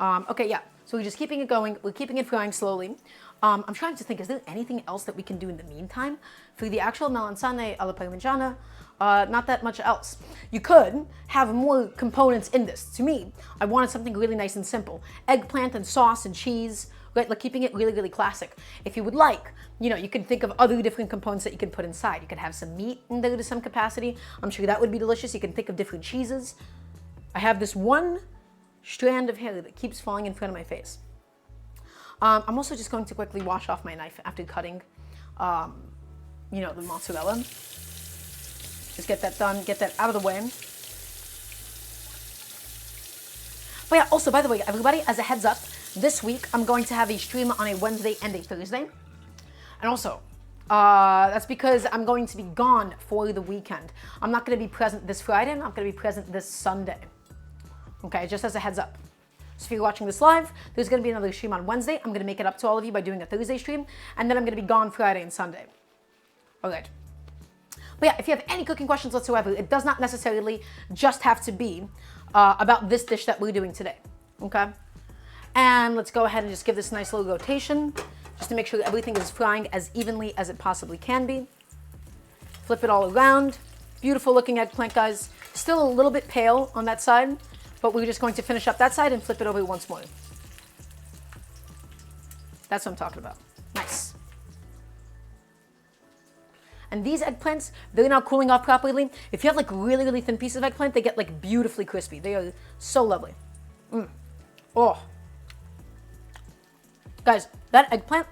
Okay, yeah. So we're just keeping it going. We're keeping it frying slowly. I'm trying to think, is there anything else that we can do in the meantime? For the actual melanzane alla Parmigiana, not that much else. You could have more components in this. To me, I wanted something really nice and simple. Eggplant and sauce and cheese, right? Like keeping it really, really classic. If you would like, you know, you can think of other different components that you can put inside. You could have some meat in there to some capacity. I'm sure that would be delicious. You can think of different cheeses. I have this one strand of hair that keeps falling in front of my face. I'm also just going to quickly wash off my knife after cutting, you know, the mozzarella. Just get that done, get that out of the way. But yeah, also, by the way, everybody, as a heads up, this week I'm going to have a stream on a Wednesday and a Thursday. And also, that's because I'm going to be gone for the weekend. I'm not going to be present this Friday, I'm not going to be present this Sunday. Okay, just as a heads up. So if you're watching this live, there's going to be another stream on Wednesday. I'm going to make it up to all of you by doing a Thursday stream. And then I'm going to be gone Friday and Sunday. All right. But yeah, if you have any cooking questions whatsoever, it does not necessarily just have to be about this dish that we're doing today. Okay? And let's go ahead and just give this a nice little rotation just to make sure that everything is frying as evenly as it possibly can be. Flip it all around. Beautiful looking eggplant, guys. Still a little bit pale on that side. But we're just going to finish up that side and flip it over once more. That's what I'm talking about. Nice. And these eggplants, they're now cooling off properly. If you have like really, really thin pieces of eggplant, they get like beautifully crispy. They are so lovely. Oh. Guys, that eggplant,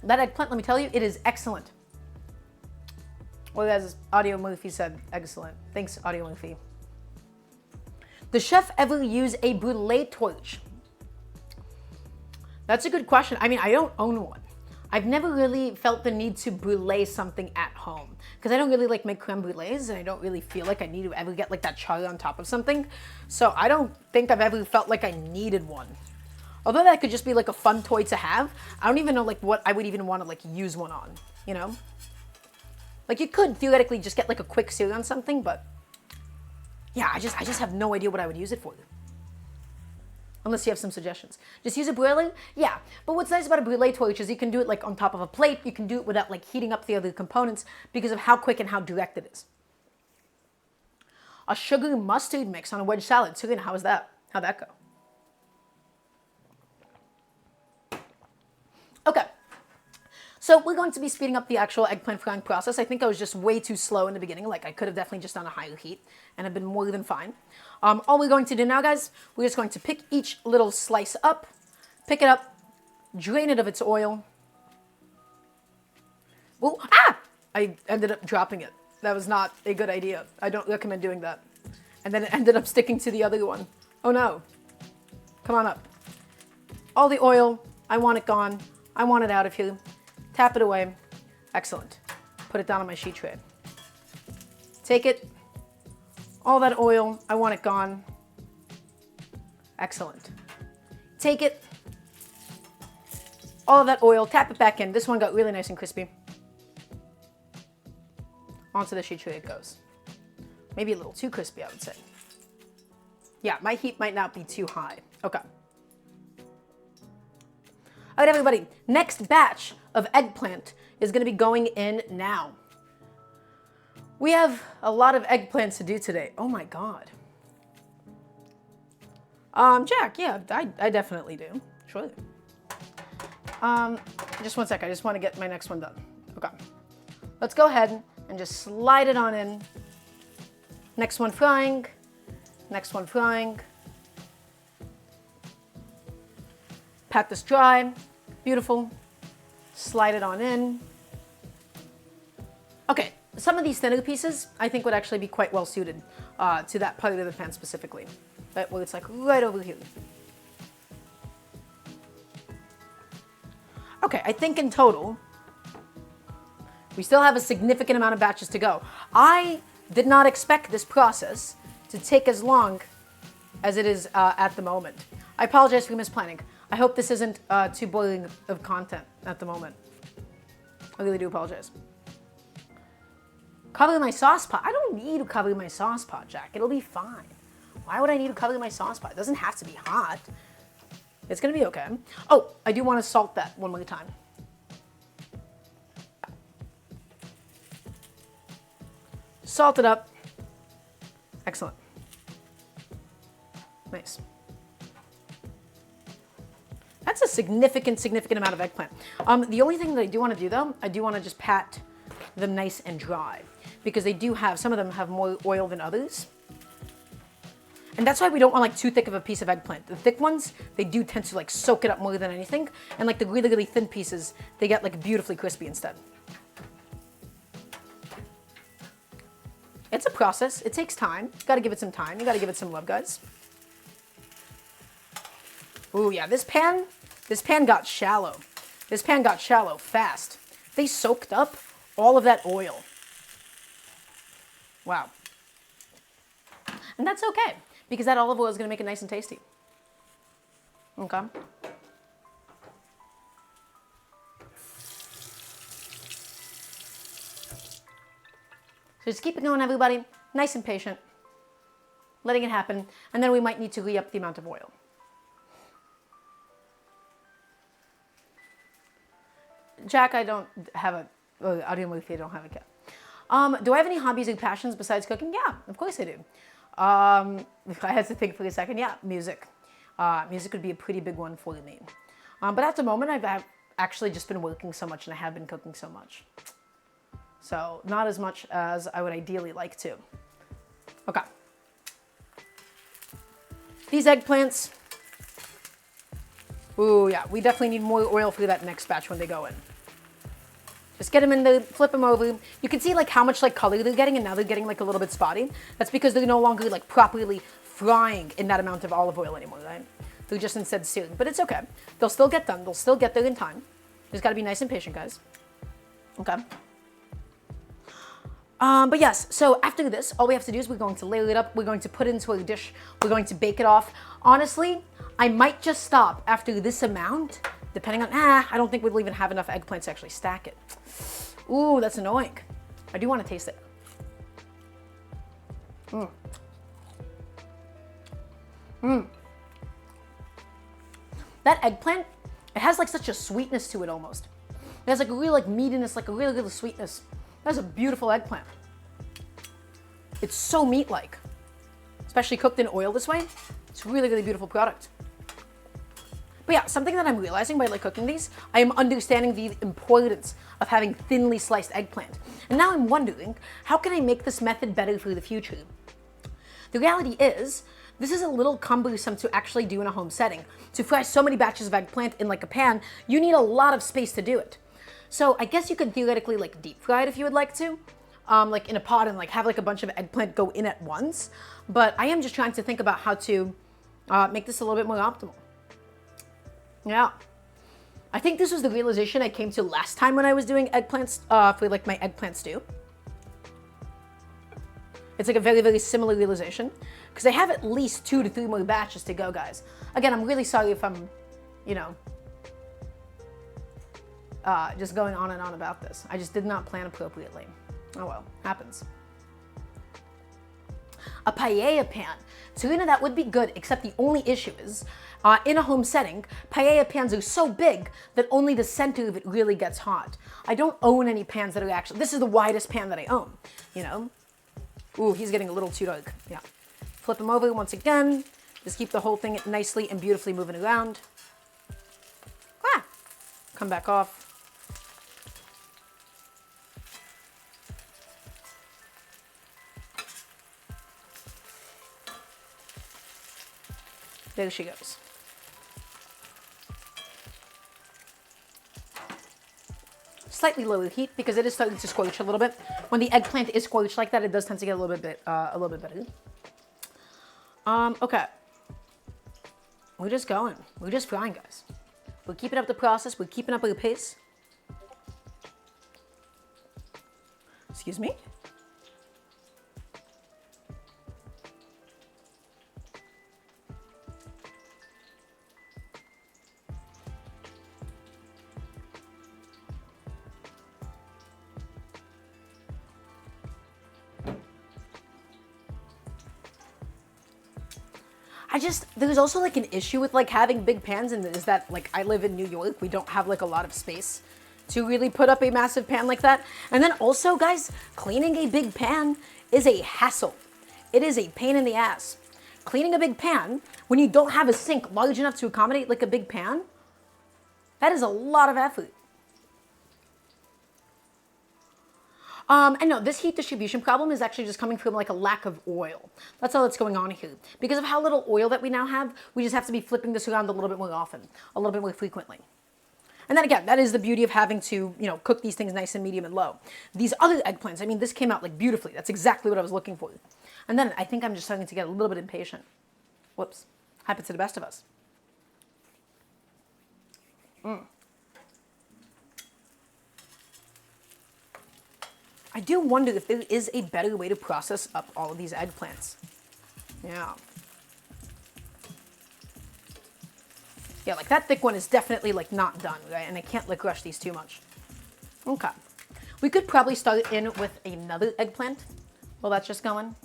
let me tell you, it is excellent. Well, as Audio Murphy said, excellent. Thanks, Audio Murphy. Does chef ever use a brulee torch? That's a good question. I mean, I don't own one. I've never really felt the need to brulee something at home because I don't really like make creme brulees and I don't really feel like I need to ever get like that char on top of something. So I don't think I've ever felt like I needed one. Although that could just be like a fun toy to have, I don't even know like what I would even want to like use one on, you know? Like you could theoretically just get like a quick sear on something, but yeah, I just have no idea what I would use it for. Unless you have some suggestions. Just use a brulee? Yeah. But what's nice about a brulee torch is you can do it like on top of a plate. You can do it without like heating up the other components because of how quick and how direct it is. A sugar mustard mix on a wedge salad. Serena, how was that? How'd that go? Okay. So we're going to be speeding up the actual eggplant frying process. I think I was just way too slow in the beginning. Like I could have definitely just done a higher heat and have been more than fine. All we're going to do now, guys, we're just going to pick each little slice up, pick it up, drain it of its oil. Ooh, ah! I ended up dropping it. That was not a good idea. I don't recommend doing that. And then it ended up sticking to the other one. Oh no. Come on up. All the oil, I want it gone. I want it out of here. Tap it away. Excellent. Put it down on my sheet tray. Take it. All that oil, I want it gone. Excellent. Take it. All of that oil, tap it back in. This one got really nice and crispy. Onto the sheet tray it goes. Maybe a little too crispy, I would say. Yeah, my heat might not be too high. Okay. All right, everybody. Next batch of eggplant is going to be going in now. We have a lot of eggplants to do today. Oh my God. Jack, yeah, I definitely do. Sure. Just one sec. I just want to get my next one done. Okay. Let's go ahead and just slide it on in. Next one frying. Next one frying. Pat this dry. Beautiful. Slide it on in. Okay, some of these thinner pieces I think would actually be quite well suited to that part of the pan specifically. But well, it's like right over here. Okay, I think in total, we still have a significant amount of batches to go. I did not expect this process to take as long as it is at the moment. I apologize for misplanning. I hope this isn't too boiling of content at the moment. I really do apologize. Cover my sauce pot. I don't need to cover my sauce pot, Jack. It'll be fine. Why would I need to cover my sauce pot? It doesn't have to be hot. It's gonna be okay. Oh, I do want to salt that one more time. Salt it up. Excellent. Nice. That's a significant amount of eggplant. The only thing that I do want to do though, I do want to just pat them nice and dry because they do have, some of them have more oil than others. And that's why we don't want like too thick of a piece of eggplant. The thick ones, they do tend to like soak it up more than anything. And like the really thin pieces, they get like beautifully crispy instead. It's a process. It takes time. You gotta give it some time. You gotta give it some love, guys. Ooh, yeah, this pan got shallow. This pan got shallow fast. They soaked up all of that oil. Wow. And that's okay, because that olive oil is gonna make it nice and tasty. Okay. So just keep it going, everybody. Nice and patient. Letting it happen. And then we might need to re-up the amount of oil. Jack, I don't have a, audio movie, I don't have a cat. Do I have any hobbies or passions besides cooking? Yeah, of course I do. I had to think for a second. Yeah, music. Music would be a pretty big one for me. But at the moment, I've actually just been working so much and I have been cooking so much. So not as much as I would ideally like to. Okay. These eggplants. Ooh, yeah, we definitely need more oil for that next batch when they go in. Just get them in there, flip them over. You can see like how much like color they're getting, and now they're getting like a little bit spotty. That's because they're no longer like properly frying in that amount of olive oil anymore, right? They're just instead searing, but it's okay. They'll still get done. They'll still get there in time. Just gotta be nice and patient, guys. Okay. But yes, so after this, all we have to do is we're going to layer it up. We're going to put it into a dish. We're going to bake it off. Honestly, I might just stop after this amount, depending on, I don't think we'll even have enough eggplants to actually stack it. Ooh, that's annoying. I do want to taste it. That eggplant, it has like such a sweetness to it almost. It has like a real like meatiness, like a really sweetness. That's a beautiful eggplant. It's so meat-like, especially cooked in oil this way. It's a really beautiful product. But yeah, something that I'm realizing by like cooking these, I am understanding the importance of having thinly sliced eggplant. And now I'm wondering, how can I make this method better for the future? The reality is, this is a little cumbersome to actually do in a home setting. To fry so many batches of eggplant in like a pan, you need a lot of space to do it. So I guess you could theoretically like deep fry it if you would like to. like in a pot and like have like a bunch of eggplant go in at once. But I am just trying to think about how to make this a little bit more optimal. Yeah. I think this was the realization I came to last time when I was doing eggplants for like my eggplant stew. It's like a very, very similar realization because I have at least 2 to 3 more batches to go, guys. Again, I'm really sorry if I'm, you know, just going on and on about this. I just did not plan appropriately. Oh well, happens. A paella pan. So, you know, that would be good, except the only issue is, in a home setting, paella pans are so big that only the center of it really gets hot. I don't own any pans that are actually, this is the widest pan that I own, you know. Ooh, he's getting a little too dark, yeah. Flip him over once again. Just keep the whole thing nicely and beautifully moving around. Ah! Come back off. There she goes. Slightly lower heat because it is starting to scorch a little bit. When the eggplant is scorched like that, it does tend to get a little bit better. Okay. We're just going. We're just frying, guys. We're keeping up the process. We're keeping up with the pace. Excuse me. There's also like an issue with like having big pans, and is that like I live in New York, we don't have like a lot of space to really put up a massive pan like that. And then also, guys, cleaning a big pan is a hassle. It is a pain in the ass. Cleaning a big pan when you don't have a sink large enough to accommodate like a big pan, that is a lot of effort. And no, this heat distribution problem is actually just coming from like a lack of oil. That's all that's going on here. Because of how little oil that we now have, we just have to be flipping this around a little bit more often, a little bit more frequently. And then again, that is the beauty of having to, you know, cook these things nice and medium and low. These other eggplants, I mean, this came out like beautifully. That's exactly what I was looking for. And then I think I'm just starting to get a little bit impatient. Whoops. Happens to the best of us. I do wonder if there is a better way to process up all of these eggplants. Yeah. Yeah, like that thick one is definitely like not done, right? And I can't like rush these too much. Okay. We could probably start in with another eggplant while that's just going.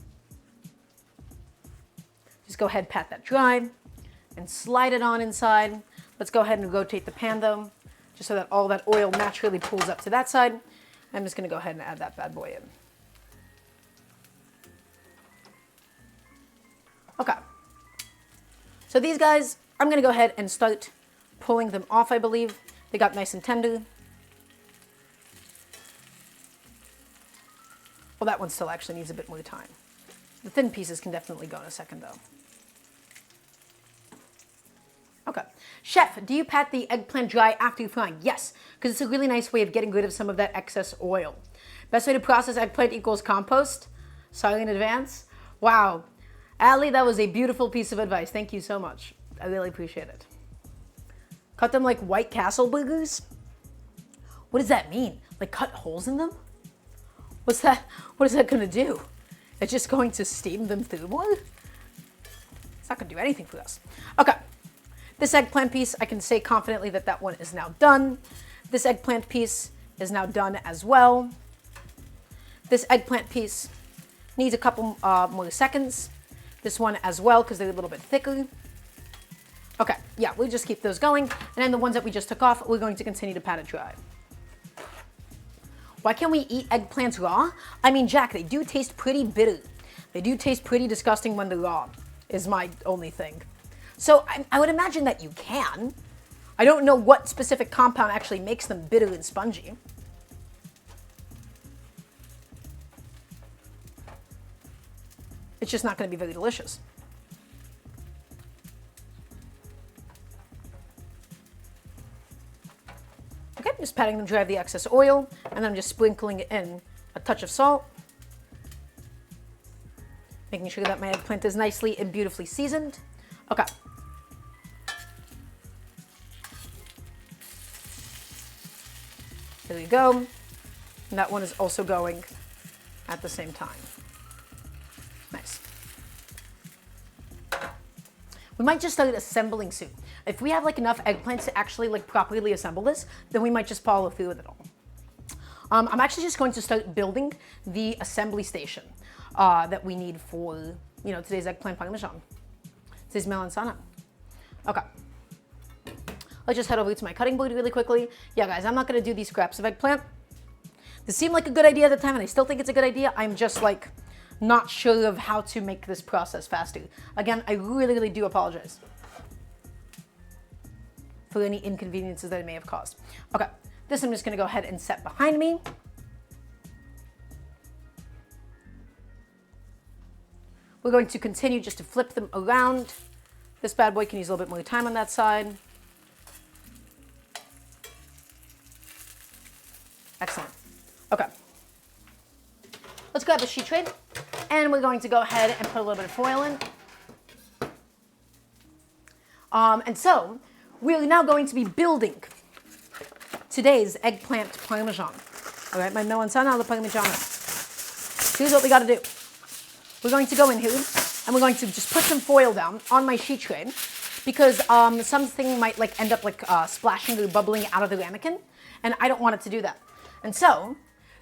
Just go ahead, pat that dry, and slide it on inside. Let's go ahead and rotate the pan though, just so that all that oil naturally pulls up to that side. I'm just going to go ahead and add that bad boy in. Okay. So these guys, I'm going to go ahead and start pulling them off, I believe. They got nice and tender. Well, that one still actually needs a bit more time. The thin pieces can definitely go in a second, though. Okay. Chef, do you pat the eggplant dry after you frying? Yes, because it's a really nice way of getting rid of some of that excess oil. Best way to process eggplant equals compost. Sorry in advance. Wow. Allie, that was a beautiful piece of advice. Thank you so much. I really appreciate it. Cut them like White Castle burgers? What does that mean? Like cut holes in them? What's that? What is that going to do? It's just going to steam them through more? It's not going to do anything for us. Okay. This eggplant piece, I can say confidently that that one is now done. This eggplant piece is now done as well. This eggplant piece needs a couple more seconds. This one as well, because they're a little bit thicker. Okay, yeah, we'll just keep those going. And then the ones that we just took off, we're going to continue to pat it dry. Why can't we eat eggplants raw? I mean, Jack, they do taste pretty bitter. They do taste pretty disgusting when they're raw, is my only thing. So I would imagine that you can. I don't know what specific compound actually makes them bitter and spongy. It's just not going to be very delicious. Okay, just patting them dry of the excess oil, and then I'm just sprinkling in a touch of salt. Making sure that my eggplant is nicely and beautifully seasoned. Okay. There we go. And that one is also going at the same time. Nice. We might just start assembling soon. If we have like enough eggplants to actually like properly assemble this, then we might just follow through with it all. I'm actually just going to start building the assembly station that we need for, today's eggplant parmesan. Today's melanzane. Okay. Let's just head over to my cutting board really quickly. Yeah, guys, I'm not going to do these scraps of eggplant. This seemed like a good idea at the time, and I still think it's a good idea. I'm just like not sure of how to make this process faster. Again, I really, really do apologize for any inconveniences that it may have caused. Okay, this I'm just going to go ahead and set behind me. We're going to continue just to flip them around. This bad boy can use a little bit more time on that side. Excellent. Okay. Let's grab a sheet tray, and we're going to go ahead and put a little bit of foil in. And so, we're now going to be building today's eggplant parmesan. All right, my melanzane alla Parmigiana. Here's what we got to do. We're going to go in here, and we're going to just put some foil down on my sheet tray, because something might like end up like splashing or bubbling out of the ramekin, and I don't want it to do that. And so,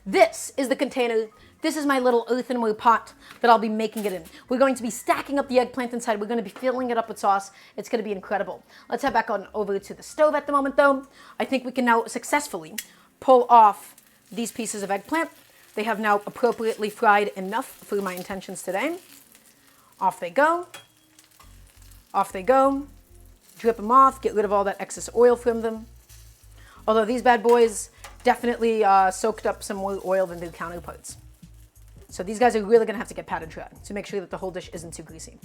this is the container. This is my little earthenware pot that I'll be making it in. We're going to be stacking up the eggplant inside. We're going to be filling it up with sauce. It's going to be incredible. Let's head back on over to the stove at the moment, though. I think we can now successfully pull off these pieces of eggplant. They have now appropriately fried enough for my intentions today. Off they go. Off they go. Drip them off. Get rid of all that excess oil from them. Although these bad boys definitely soaked up some more oil than their counterparts. So these guys are really going to have to get patted dry to make sure that the whole dish isn't too greasy.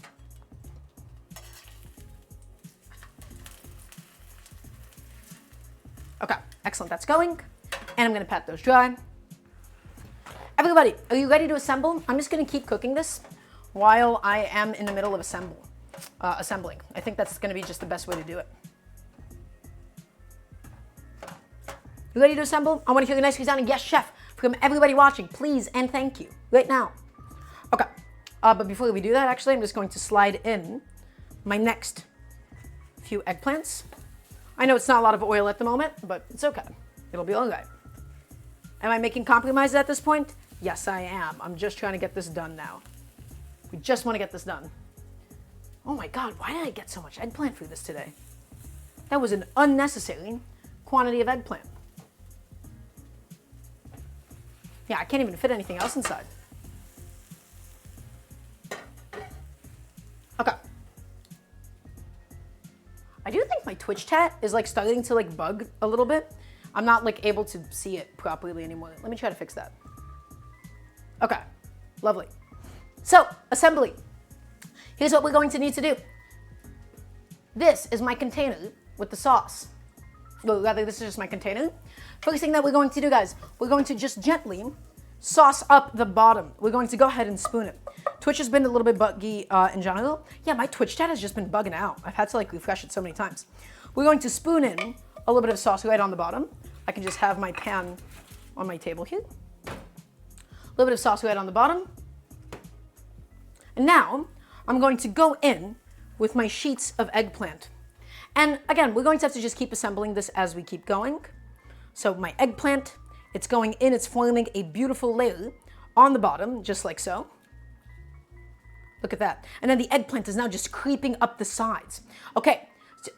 Okay, excellent. That's going. And I'm going to pat those dry. Everybody, are you ready to assemble? I'm just going to keep cooking this while I am in the middle of assembling. I think that's going to be just the best way to do it. You ready to assemble? I want to hear a nice resounding yes, chef, from everybody watching. Please and thank you. Right now. Okay. But before we do that, actually, I'm just going to slide in my next few eggplants. I know it's not a lot of oil at the moment, but it's okay. It'll be all right. Am I making compromises at this point? Yes, I am. I'm just trying to get this done now. We just want to get this done. Oh my God, why did I get so much eggplant for this today? That was an unnecessary quantity of eggplant. Yeah, I can't even fit anything else inside. Okay. I do think my Twitch chat is like starting to like bug a little bit. I'm not like able to see it properly anymore. Let me try to fix that. Okay, lovely. So, assembly. Here's what we're going to need to do. This is my container with the sauce. Well, rather, this is just my container. First thing that we're going to do, guys, we're going to just gently sauce up the bottom. We're going to go ahead and spoon it. Twitch has been a little bit buggy in general. Yeah, my Twitch chat has just been bugging out. I've had to like refresh it so many times. We're going to spoon in a little bit of sauce right on the bottom. I can just have my pan on my table here. A little bit of sauce right on the bottom. And now I'm going to go in with my sheets of eggplant. And again, we're going to have to just keep assembling this as we keep going. So my eggplant, it's going in, it's forming a beautiful layer on the bottom, just like so. Look at that. And then the eggplant is now just creeping up the sides. Okay,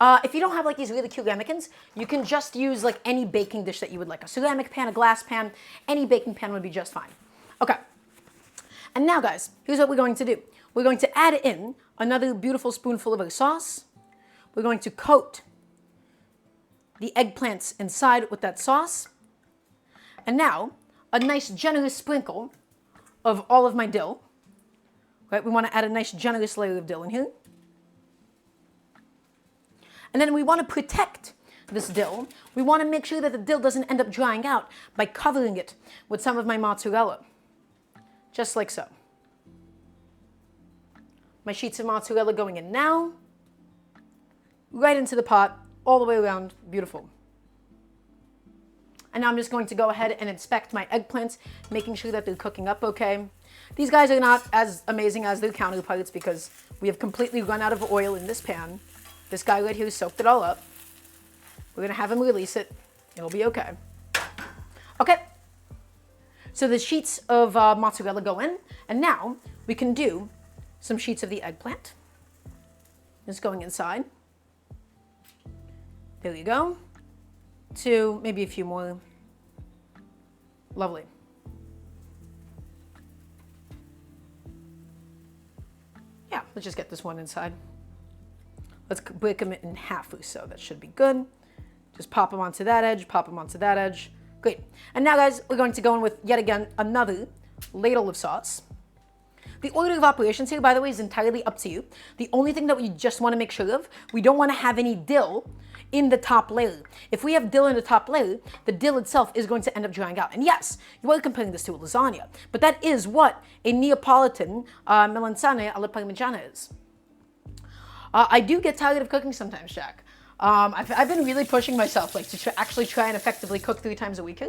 if you don't have like these really cute ramekins, you can just use like any baking dish that you would like. A ceramic pan, a glass pan, any baking pan would be just fine. Okay, and now guys, here's what we're going to do. We're going to add in another beautiful spoonful of our sauce. We're going to coat the eggplants inside with that sauce. And now, a nice generous sprinkle of all of my dill. Right, we want to add a nice generous layer of dill in here. And then we want to protect this dill. We want to make sure that the dill doesn't end up drying out by covering it with some of my mozzarella. Just like so. My sheets of mozzarella going in now. Right into the pot, all the way around, beautiful. And now I'm just going to go ahead and inspect my eggplants, making sure that they're cooking up okay. These guys are not as amazing as their counterparts because we have completely run out of oil in this pan. This guy right here soaked it all up. We're gonna have him release it. It'll be okay. Okay, so the sheets of mozzarella go in, and now we can do some sheets of the eggplant. Just going inside. There you go. 2, maybe a few more. Lovely. Yeah, let's just get this one inside. Let's break them in half or so. That should be good. Just pop them onto that edge, pop them onto that edge. Great. And now, guys, we're going to go in with, yet again, another ladle of sauce. The order of operations here, by the way, is entirely up to you. The only thing that we just want to make sure of, we don't want to have any dill in the top layer. If we have dill in the top layer, the dill itself is going to end up drying out. And yes, you are comparing this to a lasagna, but that is what a Neapolitan melanzane alla Parmigiana is. I do get tired of cooking sometimes, Jack. I've been really pushing myself like to actually try and effectively cook 3 times a week.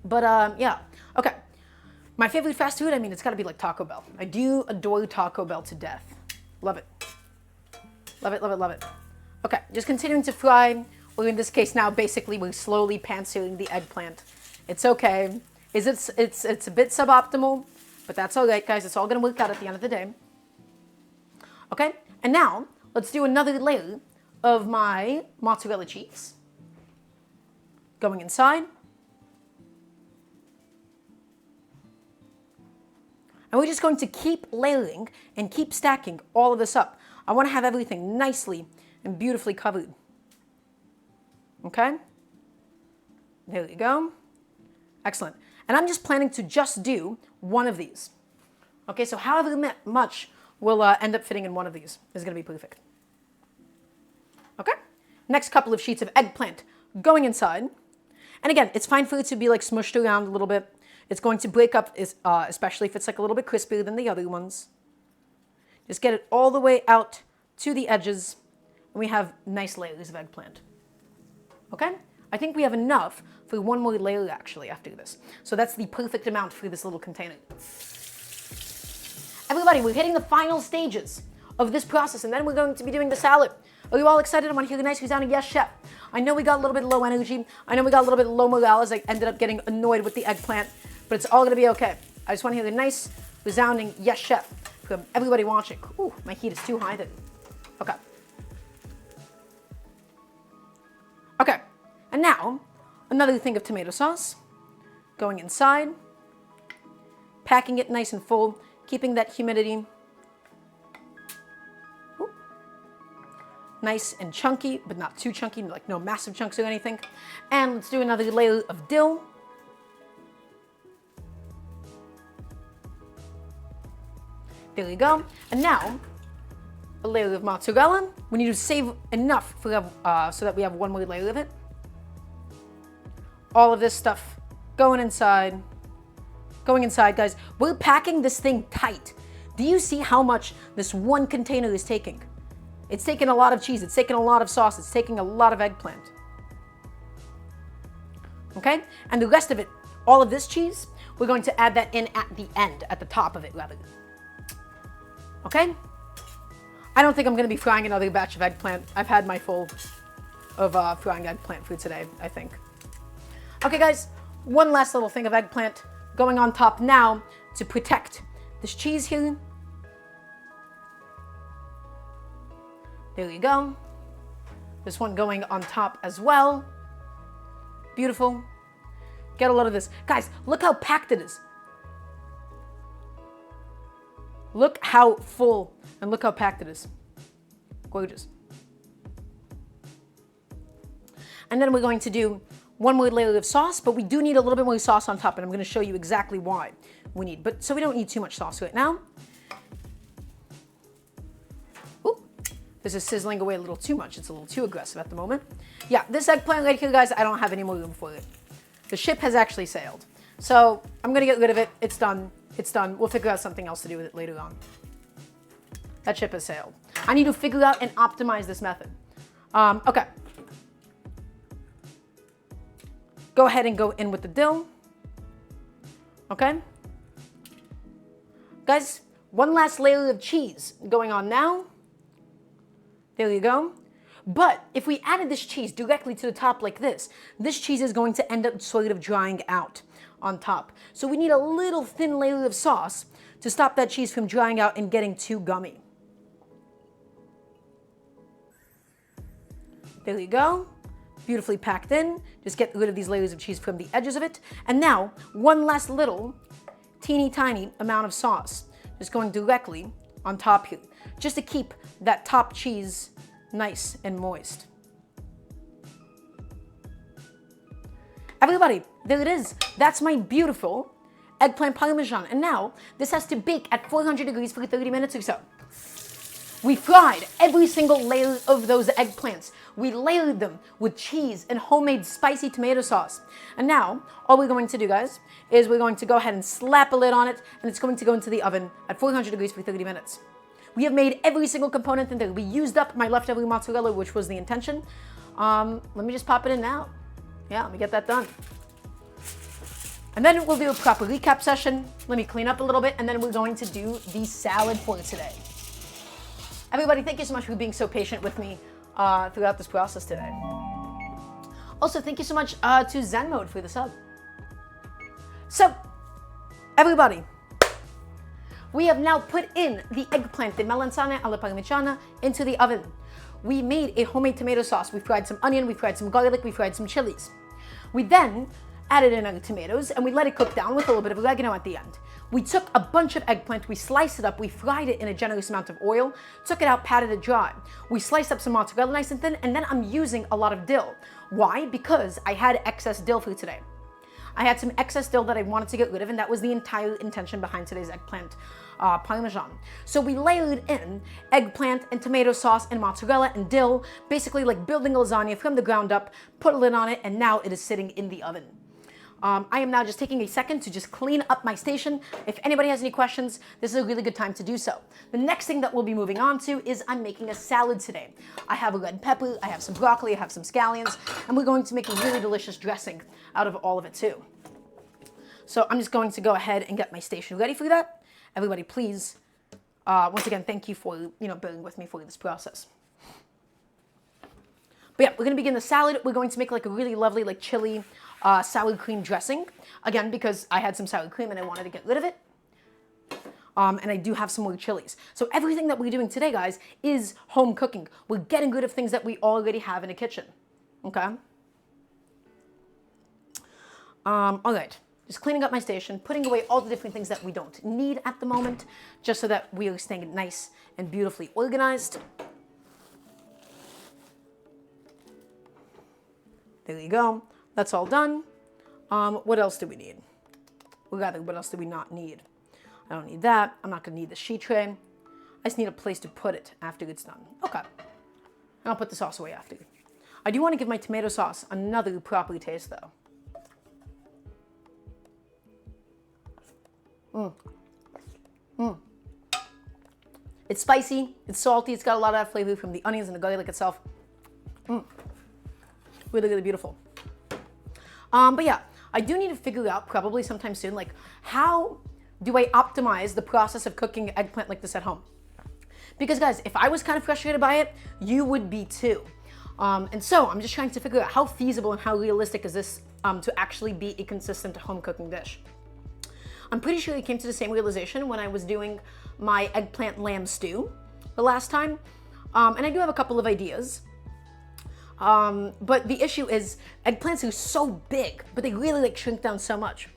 But yeah, okay. My favorite fast food, I mean, it's got to be like Taco Bell. I do adore Taco Bell to death. Love it. Love it, love it, love it. Okay, just continuing to fry, or in this case now, basically we're slowly pan-searing the eggplant. It's okay. It's a bit suboptimal, but that's all right, guys. It's all going to work out at the end of the day. Okay, and now let's do another layer of my mozzarella cheese. Going inside. And we're just going to keep layering and keep stacking all of this up. I want to have everything nicely and beautifully covered. Okay? There you go. Excellent. And I'm just planning to just do one of these. Okay, so however much will end up fitting in one of these is going to be perfect. Okay? Next couple of sheets of eggplant going inside. And again, it's fine for it to be like smushed around a little bit. It's going to break up, especially if it's like a little bit crispier than the other ones. Just get it all the way out to the edges, and we have nice layers of eggplant. Okay? I think we have enough for one more layer actually after this. So that's the perfect amount for this little container. Everybody, we're hitting the final stages of this process, and then we're going to be doing the salad. Are you all excited? I want to hear the nice resounding yes, chef. I know we got a little bit low energy. I know we got a little bit low morale as I ended up getting annoyed with the eggplant, but it's all going to be okay. I just want to hear the nice resounding yes, chef from everybody watching. Ooh, my heat is too high there. Okay. Okay, and now another thing of tomato sauce going inside, packing it nice and full, keeping that humidity. Ooh. Nice and chunky, but not too chunky, like no massive chunks or anything. And let's do another layer of dill. There you go. And now, a layer of mozzarella. We need to save enough for so that we have one more layer of it. All of this stuff going inside. Going inside, guys. We're packing this thing tight. Do you see how much this one container is taking? It's taking a lot of cheese. It's taking a lot of sauce. It's taking a lot of eggplant. Okay? And the rest of it, all of this cheese, we're going to add that in at the end, at the top of it, rather. Okay? I don't think I'm going to be frying another batch of eggplant. I've had my full of frying eggplant for today, I think. Okay, guys, one last little thing of eggplant going on top now to protect this cheese here. There you go. This one going on top as well. Beautiful. Get a load of this. Guys, look how packed it is. Look how full and look how packed it is. Gorgeous. And then we're going to do one more layer of sauce, but we do need a little bit more sauce on top, and I'm going to show you exactly why we need. But so we don't need too much sauce right now. Ooh, this is sizzling away a little too much. It's a little too aggressive at the moment. Yeah, this eggplant right here, guys, I don't have any more room for it. The ship has actually sailed. So I'm gonna get rid of it. It's done. It's done. We'll figure out something else to do with it later on. That ship has sailed. I need to figure out and optimize this method. Okay. Go ahead and go in with the dill. Okay. Guys, one last layer of cheese going on now. There you go. But if we added this cheese directly to the top like this cheese is going to end up sort of drying out on top. So we need a little thin layer of sauce to stop that cheese from drying out and getting too gummy. There you go. Beautifully packed in. Just get rid of these layers of cheese from the edges of it. And now, one last little teeny tiny amount of sauce just going directly on top here, just to keep that top cheese nice and moist. Everybody, there it is. That's my beautiful eggplant parmesan. And now this has to bake at 400 degrees for 30 minutes or so. We fried every single layer of those eggplants. We layered them with cheese and homemade spicy tomato sauce. And now, all we're going to do, guys, is we're going to go ahead and slap a lid on it, and it's going to go into the oven at 400 degrees for 30 minutes. We have made every single component in there. We used up my leftover mozzarella, which was the intention. Let me just pop it in now. Yeah, let me get that done. And then we'll do a proper recap session. Let me clean up a little bit, and then we're going to do the salad for today. Everybody, thank you so much for being so patient with me throughout this process today. Also, thank you so much to Zen Mode for the sub. So, everybody, we have now put in the eggplant, the melanzane alla Parmigiana, into the oven. We made a homemade tomato sauce. We fried some onion, we fried some garlic, we fried some chilies. We then added in our tomatoes and we let it cook down with a little bit of oregano at the end. We took a bunch of eggplant, we sliced it up, we fried it in a generous amount of oil, took it out, patted it dry. We sliced up some mozzarella nice and thin, and then I'm using a lot of dill. Why? Because I had excess dill for today. I had some excess dill that I wanted to get rid of, and that was the entire intention behind today's eggplant parmesan. So we layered in eggplant and tomato sauce and mozzarella and dill, basically like building a lasagna from the ground up, put a lid on it, and now it is sitting in the oven. I am now just taking a second to just clean up my station. If anybody has any questions, this is a really good time to do so. The next thing that we'll be moving on to is I'm making a salad today. I have a red pepper, I have some broccoli, I have some scallions, and we're going to make a really delicious dressing out of all of it too. So I'm just going to go ahead and get my station ready for that. Everybody, please, once again, thank you for bearing with me for this process. But yeah, we're going to begin the salad. We're going to make like a really lovely like chili sour cream dressing. Again, because I had some sour cream and I wanted to get rid of it. And I do have some more chilies. So everything that we're doing today, guys, is home cooking. We're getting rid of things that we already have in a kitchen. Okay? All right. Just cleaning up my station, putting away all the different things that we don't need at the moment, just so that we are staying nice and beautifully organized. There you go. That's all done. What else do we need? Or rather, what else do we not need? I don't need that. I'm not going to need the sheet tray. I just need a place to put it after it's done. Okay. And I'll put the sauce away after. I do want to give my tomato sauce another proper taste, though. It's spicy, it's salty, it's got a lot of that flavor from the onions and the garlic itself. Really, really beautiful. But yeah, I do need to figure out probably sometime soon, like how do I optimize the process of cooking eggplant like this at home? Because guys, if I was kind of frustrated by it, you would be too. And so I'm just trying to figure out how feasible and how realistic is this to actually be a consistent home cooking dish. I'm pretty sure I came to the same realization when I was doing my eggplant lamb stew the last time. And I do have a couple of ideas. But the issue is eggplants are so big, but they really like shrink down so much.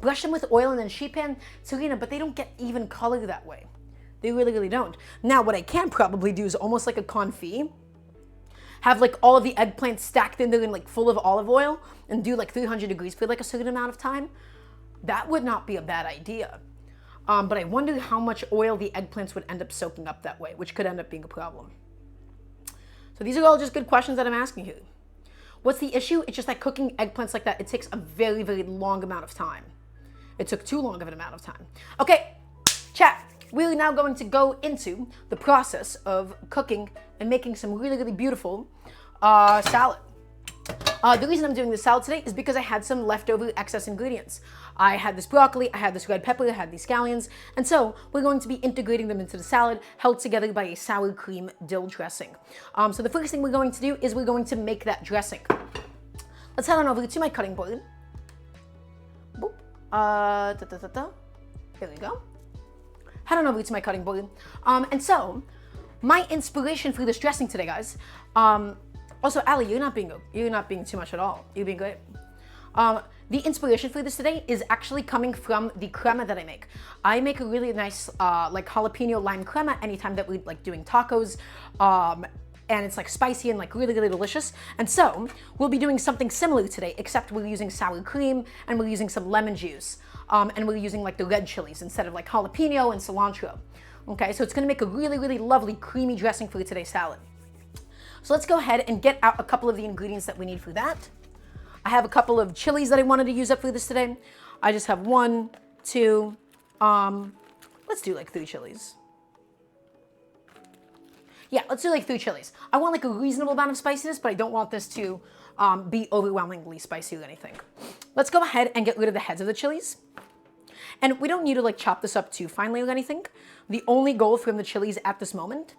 Brush them with oil and then sheet pan, serena, but they don't get even color that way. They really, really don't. Now, what I can probably do is almost like a confit. Have like all of the eggplants stacked in there and like full of olive oil and do like 300 degrees for like a certain amount of time. That would not be a bad idea. But I wonder how much oil the eggplants would end up soaking up that way, which could end up being a problem. So these are all just good questions that I'm asking you. What's the issue? It's just that cooking eggplants like that, it takes a very, very long amount of time. It took too long of an amount of time. Okay, chat. We're now going to go into the process of cooking and making some really, really beautiful salad. The reason I'm doing this salad today is because I had some leftover excess ingredients. I had this broccoli, I had this red pepper, I had these scallions, and so we're going to be integrating them into the salad, held together by a sour cream dill dressing. So the first thing we're going to do is we're going to make that dressing. Let's head on over to my cutting board. Boop. There we go. Head on over to my cutting board. And so, my inspiration for this dressing today, guys. Also, Allie, you're not being too much at all. You're being great. The inspiration for this today is actually coming from the crema that I make. I make a really nice like jalapeno lime crema anytime that we're like doing tacos. And it's like spicy and like really, really delicious. And so we'll be doing something similar today, except we're using sour cream and we're using some lemon juice. And we're using like the red chilies instead of like jalapeno and cilantro. Okay, so it's gonna make a really, really lovely creamy dressing for today's salad. So let's go ahead and get out a couple of the ingredients that we need for that. I have a couple of chilies that I wanted to use up for this today. I just have 1, 2, let's do like 3 chilies. Yeah, let's do like 3 chilies. I want like a reasonable amount of spiciness, but I don't want this to be overwhelmingly spicy or anything. Let's go ahead and get rid of the heads of the chilies. And we don't need to like chop this up too finely or anything. The only goal from the chilies at this moment,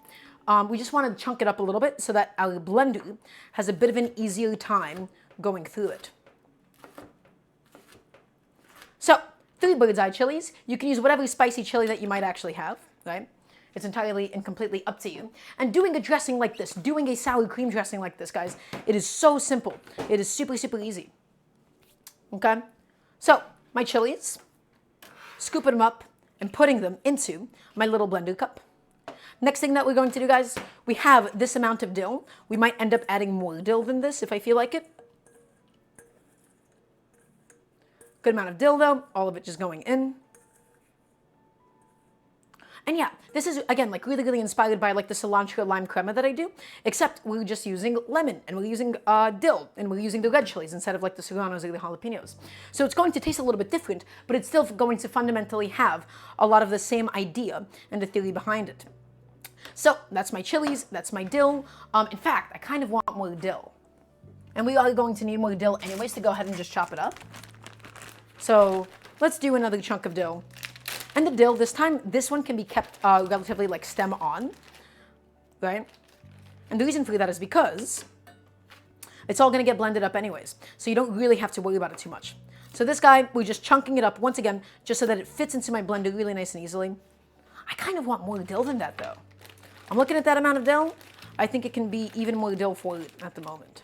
we just want to chunk it up a little bit so that our blender has a bit of an easier time going through it. So, 3 bird's eye chilies. You can use whatever spicy chili that you might actually have, right? It's entirely and completely up to you. And doing a dressing like this, doing a sour cream dressing like this, guys, it is so simple. It is super, super easy. Okay? So, my chilies, scooping them up and putting them into my little blender cup. Next thing that we're going to do, guys, we have this amount of dill. We might end up adding more dill than this if I feel like it. Good amount of dill, though. All of it just going in. And yeah, this is, again, like really, really inspired by like the cilantro lime crema that I do, except we're just using lemon and we're using dill and we're using the red chilies instead of like the serranos or the jalapenos. So it's going to taste a little bit different, but it's still going to fundamentally have a lot of the same idea and the theory behind it. So that's my chilies, that's my dill. In fact, I kind of want more dill. And we are going to need more dill anyways to go ahead and just chop it up. So let's do another chunk of dill. And the dill, this time, this one can be kept relatively like stem on, right? And the reason for that is because it's all gonna get blended up anyways. So you don't really have to worry about it too much. So this guy, we're just chunking it up once again, just so that it fits into my blender really nice and easily. I kind of want more dill than that though. I'm looking at that amount of dill. I think it can be even more dill for it at the moment.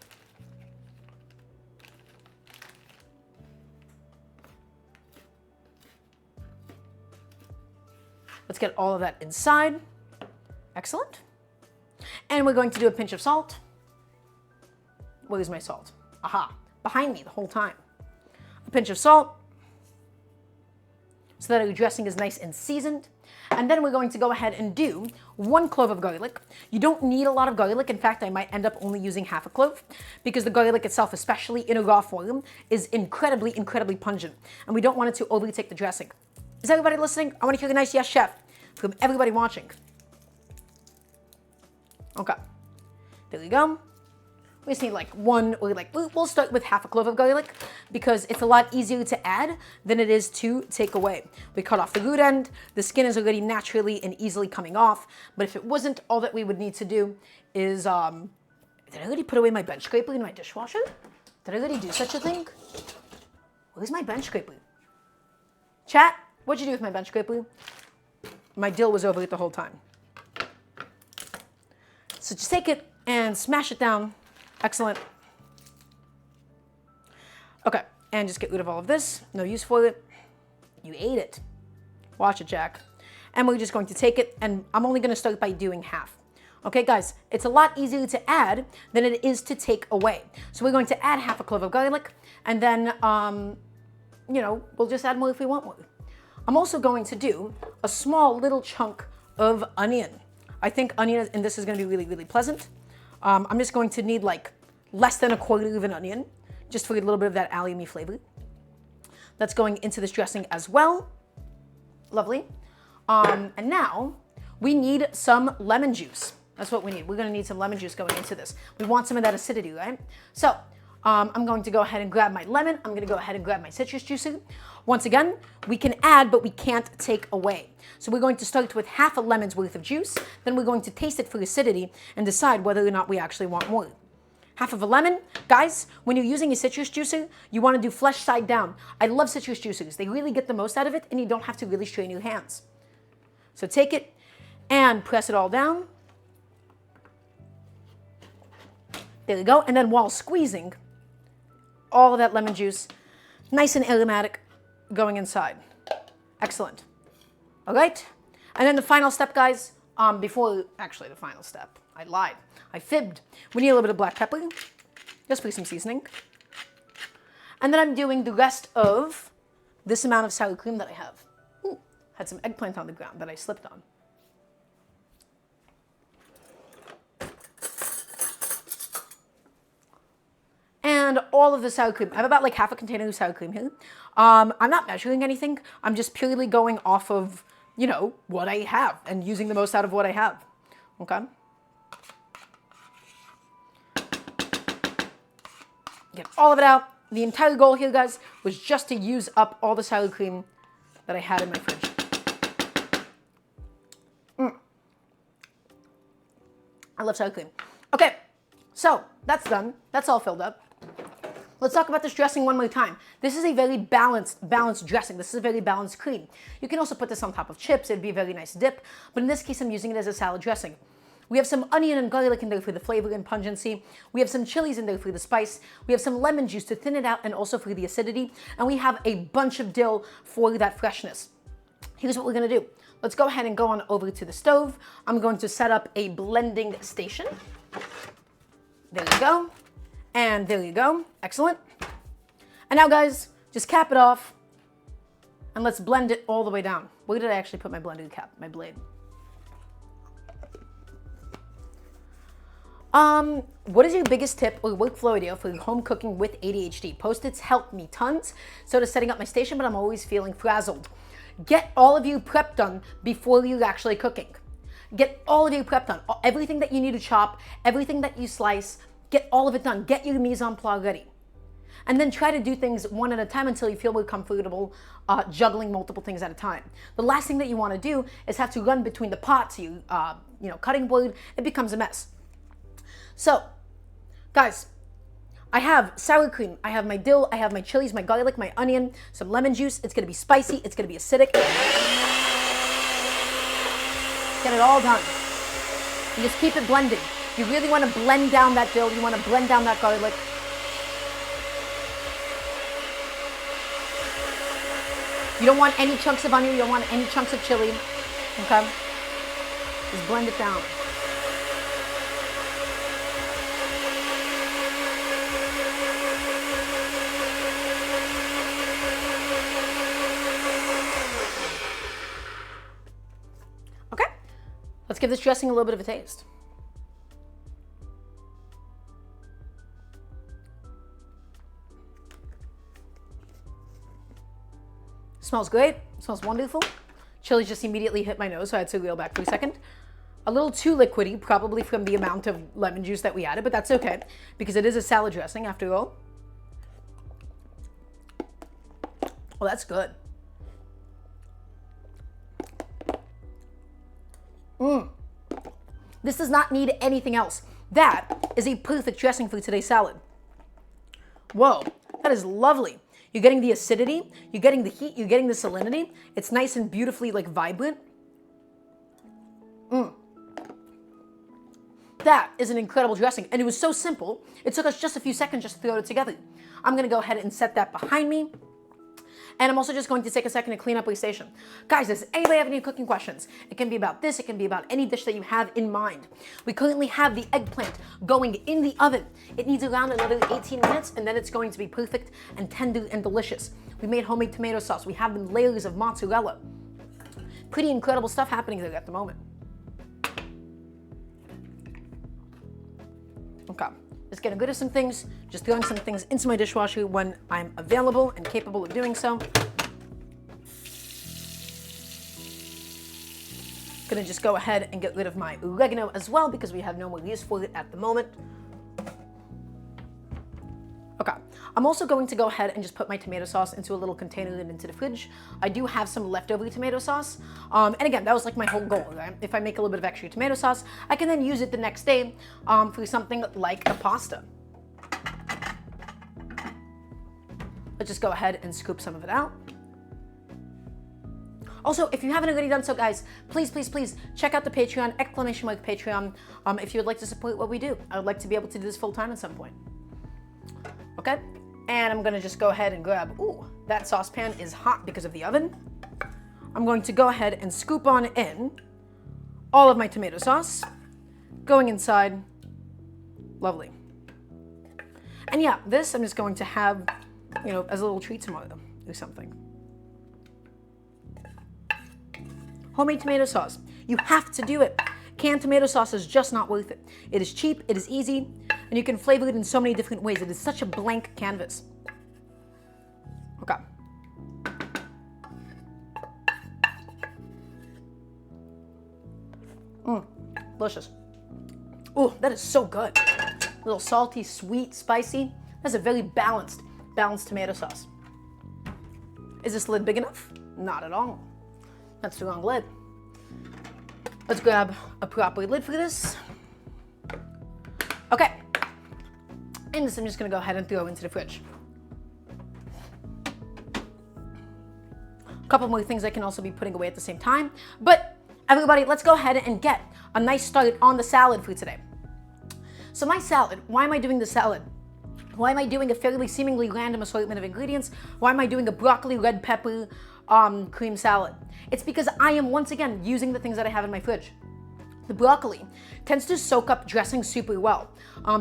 Let's get all of that inside. Excellent. And we're going to do a pinch of salt. Where's my salt? Aha, behind me the whole time. A pinch of salt, so that our dressing is nice and seasoned. And then we're going to go ahead and do 1 clove of garlic. You don't need a lot of garlic. In fact, I might end up only using half a clove because the garlic itself, especially in a raw form, is incredibly, incredibly pungent. And we don't want it to overtake the dressing. Is everybody listening? I want to hear a nice yes, chef, from everybody watching. Okay, there we go. We just need like 1, or like, we'll start with half a clove of garlic because it's a lot easier to add than it is to take away. We cut off the root end. The skin is already naturally and easily coming off. But if it wasn't, all that we would need to do is, did I already put away my bench scraper in my dishwasher? Did I already do such a thing? Where's my bench scraper? Chat? What'd you do with my bench scraper? My dill was over it the whole time. So just take it and smash it down. Excellent. Okay, and just get rid of all of this. No use for it. You ate it. Watch it, Jack. And we're just going to take it, and I'm only going to start by doing half. Okay, guys, it's a lot easier to add than it is to take away. So we're going to add half a clove of garlic, and then, you know, we'll just add more if we want more. I'm also going to do a small little chunk of onion. I think onion, and this is going to be really, really pleasant. I'm just going to need like less than a quarter of an onion, just for a little bit of that allium flavor. That's going into this dressing as well. Lovely. And now we need some lemon juice. That's what we need. We're gonna need some lemon juice going into this. We want some of that acidity, right? So I'm going to go ahead and grab my lemon. I'm gonna go ahead and grab my citrus juicer. Once again, we can add, but we can't take away. So we're going to start with half a lemon's worth of juice. Then we're going to taste it for acidity and decide whether or not we actually want more. Half of a lemon. Guys, when you're using a citrus juicer, you want to do flesh side down. I love citrus juicers. They really get the most out of it, and you don't have to really strain your hands. So take it and press it all down. There we go. And then while squeezing, all of that lemon juice, nice and aromatic, going inside. Excellent. All right. And then the final step, guys, actually the final step, I lied. I fibbed. We need a little bit of black pepper, just for some seasoning. And then I'm doing the rest of this amount of sour cream that I have. Ooh, had some eggplant on the ground that I slipped on. And all of the sour cream. I have about like half a container of sour cream here. I'm not measuring anything. I'm just purely going off of, you know, what I have and using the most out of what I have. Okay? Get all of it out. The entire goal here, guys, was just to use up all the sour cream that I had in my fridge. I love sour cream. Okay, so that's done. That's all filled up. Let's talk about this dressing one more time. This is a very balanced dressing. This is a very balanced cream. You can also put this on top of chips. It'd be a very nice dip. But in this case, I'm using it as a salad dressing. We have some onion and garlic in there for the flavor and pungency. We have some chilies in there for the spice. We have some lemon juice to thin it out and also for the acidity. And we have a bunch of dill for that freshness. Here's what we're gonna do. Let's go ahead and go on over to the stove. I'm going to set up a blending station. There you go. And there you go. Excellent. And now, guys, just cap it off. And let's blend it all the way down. Where did I actually put my blending cap, my blade? What is your biggest tip or workflow idea for home cooking with ADHD? Post-its help me tons. So does setting up my station, but I'm always feeling frazzled. Get all of your prep done before you're actually cooking. Get all of your prep done. Everything that you need to chop, everything that you slice, get all of it done. Get your mise en place ready. And then try to do things one at a time until you feel more comfortable juggling multiple things at a time. The last thing that you want to do is have to run between the pots, cutting board. It becomes a mess. So, guys, I have sour cream, I have my dill, I have my chilies, my garlic, my onion, some lemon juice. It's gonna be spicy, it's gonna be acidic. Get it all done. And just keep it blending. You really wanna blend down that dill, you wanna blend down that garlic. You don't want any chunks of onion, you don't want any chunks of chili, okay? Just blend it down. Let's give this dressing a little bit of a taste. Smells great, smells wonderful. Chili just immediately hit my nose, so I had to reel back for a second. A little too liquidy, probably from the amount of lemon juice that we added, but that's okay, because it is a salad dressing after all. Well, that's good. This does not need anything else. That is a perfect dressing for today's salad. Whoa, that is lovely. You're getting the acidity, you're getting the heat, you're getting the salinity. It's nice and beautifully vibrant. That is an incredible dressing, and it was so simple. It took us just a few seconds just to throw it together. I'm gonna go ahead and set that behind me. And I'm also just going to take a second to clean up your station. Guys, does anybody have any cooking questions? It can be about this, it can be about any dish that you have in mind. We currently have the eggplant going in the oven. It needs around another 18 minutes, and then it's going to be perfect and tender and delicious. We made homemade tomato sauce. We have them layers of mozzarella. Pretty incredible stuff happening there at the moment. Okay, just getting rid of some things, just throwing some things into my dishwasher when I'm available and capable of doing so. Gonna just go ahead and get rid of my oregano as well because we have no more use for it at the moment. Okay, I'm also going to go ahead and just put my tomato sauce into a little container and into the fridge. I do have some leftover tomato sauce. And again, that was like my whole goal, right? If I make a little bit of extra tomato sauce, I can then use it the next day for something like a pasta. Let's just go ahead and scoop some of it out. Also, if you haven't already done so, guys, please, please, please check out the Patreon, !Patreon, if you would like to support what we do. I would like to be able to do this full time at some point. Okay, and I'm gonna just go ahead and grab, ooh, that saucepan is hot because of the oven. I'm going to go ahead and scoop on in all of my tomato sauce, going inside, lovely. And yeah, this I'm just going to have, you know, as a little treat tomorrow or something. Homemade tomato sauce, you have to do it. Canned tomato sauce is just not worth it. It is cheap, it is easy, and you can flavor it in so many different ways. It is such a blank canvas. Okay. Delicious. Oh, that is so good. A little salty, sweet, spicy. That's a very balanced tomato sauce. Is this lid big enough? Not at all. That's the wrong lid. Let's grab a proper lid for this. Okay. And this I'm just gonna go ahead and throw into the fridge. A couple more things I can also be putting away at the same time. But everybody, let's go ahead and get a nice start on the salad for today. So my salad, why am I doing the salad? Why am I doing a fairly seemingly random assortment of ingredients? Why am I doing a broccoli, red pepper, cream salad? It's because I am once again using the things that I have in my fridge. The broccoli tends to soak up dressing super well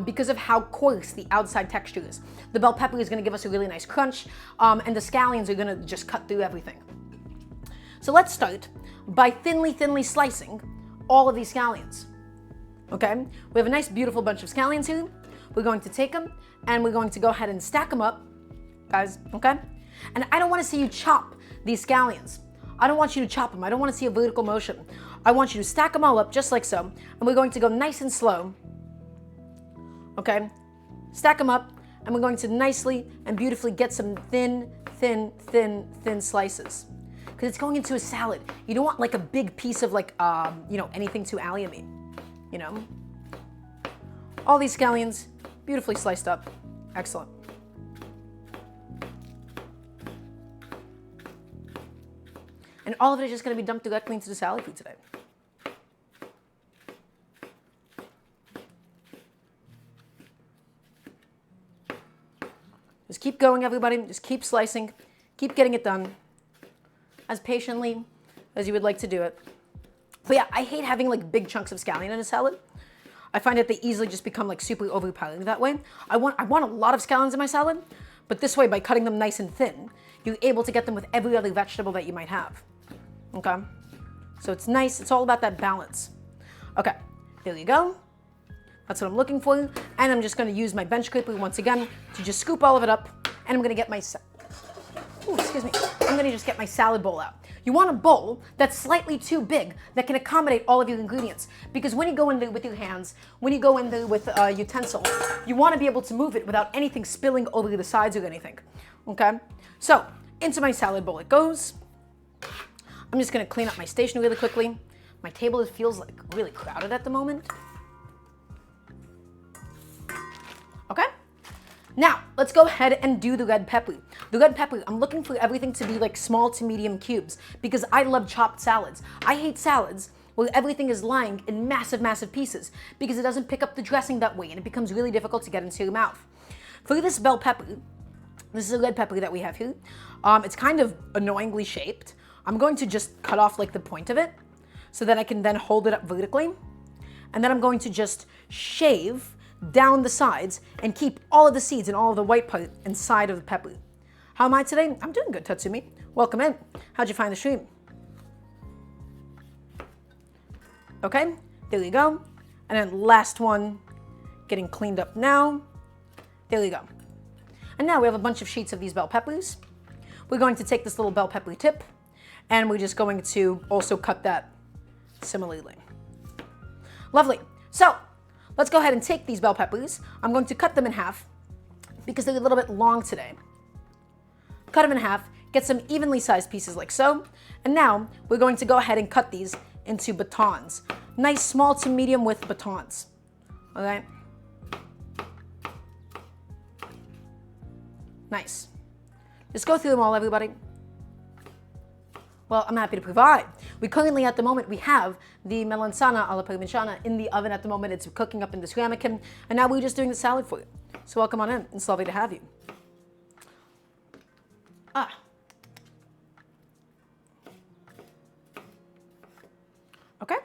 because of how coarse the outside texture is. The bell pepper is going to give us a really nice crunch, and the scallions are going to just cut through everything. So let's start by thinly slicing all of these scallions. Okay, we have a nice beautiful bunch of scallions here. We're going to take them and we're going to go ahead and stack them up, guys, okay? And I don't want to see you chop these scallions. I don't want you to chop them. I don't want to see a vertical motion. I want you to stack them all up just like so. And we're going to go nice and slow, okay? Stack them up and we're going to nicely and beautifully get some thin slices. Because it's going into a salad. You don't want like a big piece of like, anything too allium-y, you know? All these scallions, beautifully sliced up. Excellent. And all of it is just going to be dumped directly into the salad food today. Just keep going, everybody. Just keep slicing. Keep getting it done as patiently as you would like to do it. But yeah, I hate having like big chunks of scallion in a salad. I find that they easily just become like super overpowering that way. I want a lot of scallions in my salad, but this way, by cutting them nice and thin, you're able to get them with every other vegetable that you might have. Okay? So it's nice. It's all about that balance. Okay, there you go. That's what I'm looking for. And I'm just going to use my bench scraper once again to just scoop all of it up. And I'm going to get my, I'm going to just get my salad bowl out. You want a bowl that's slightly too big that can accommodate all of your ingredients. Because when you go in there with your hands, when you go in there with a utensil, you want to be able to move it without anything spilling over the sides or anything. Okay? So, into my salad bowl it goes. I'm just going to clean up my station really quickly. My table feels like really crowded at the moment. Okay? Now, let's go ahead and do the red pepper. The red pepper, I'm looking for everything to be like small to medium cubes because I love chopped salads. I hate salads where everything is lying in massive pieces because it doesn't pick up the dressing that way and it becomes really difficult to get into your mouth. For this bell pepper, this is a red pepper that we have here. It's kind of annoyingly shaped. I'm going to just cut off like the point of it so that I can then hold it up vertically. And then I'm going to just shave down the sides and keep all of the seeds and all of the white part inside of the pepper. How am I today? I'm doing good, Tatsumi. Welcome in. How'd you find the stream? Okay, there you go. And then last one getting cleaned up now. There we go. And now we have a bunch of sheets of these bell peppers. We're going to take this little bell pepper tip, and we're just going to also cut that similarly. Lovely. So let's go ahead and take these bell peppers. I'm going to cut them in half because they're a little bit long today. Cut them in half, get some evenly sized pieces like so. And now we're going to go ahead and cut these into batons. Nice small to medium width batons. Okay? Nice. Just go through them all, everybody. Well, I'm happy to provide. We currently, at the moment, we have the melanzane alla Parmigiana in the oven at the moment. It's cooking up in this ramekin, and now we're just doing the salad for you. So welcome on in. It's lovely to have you. Okay.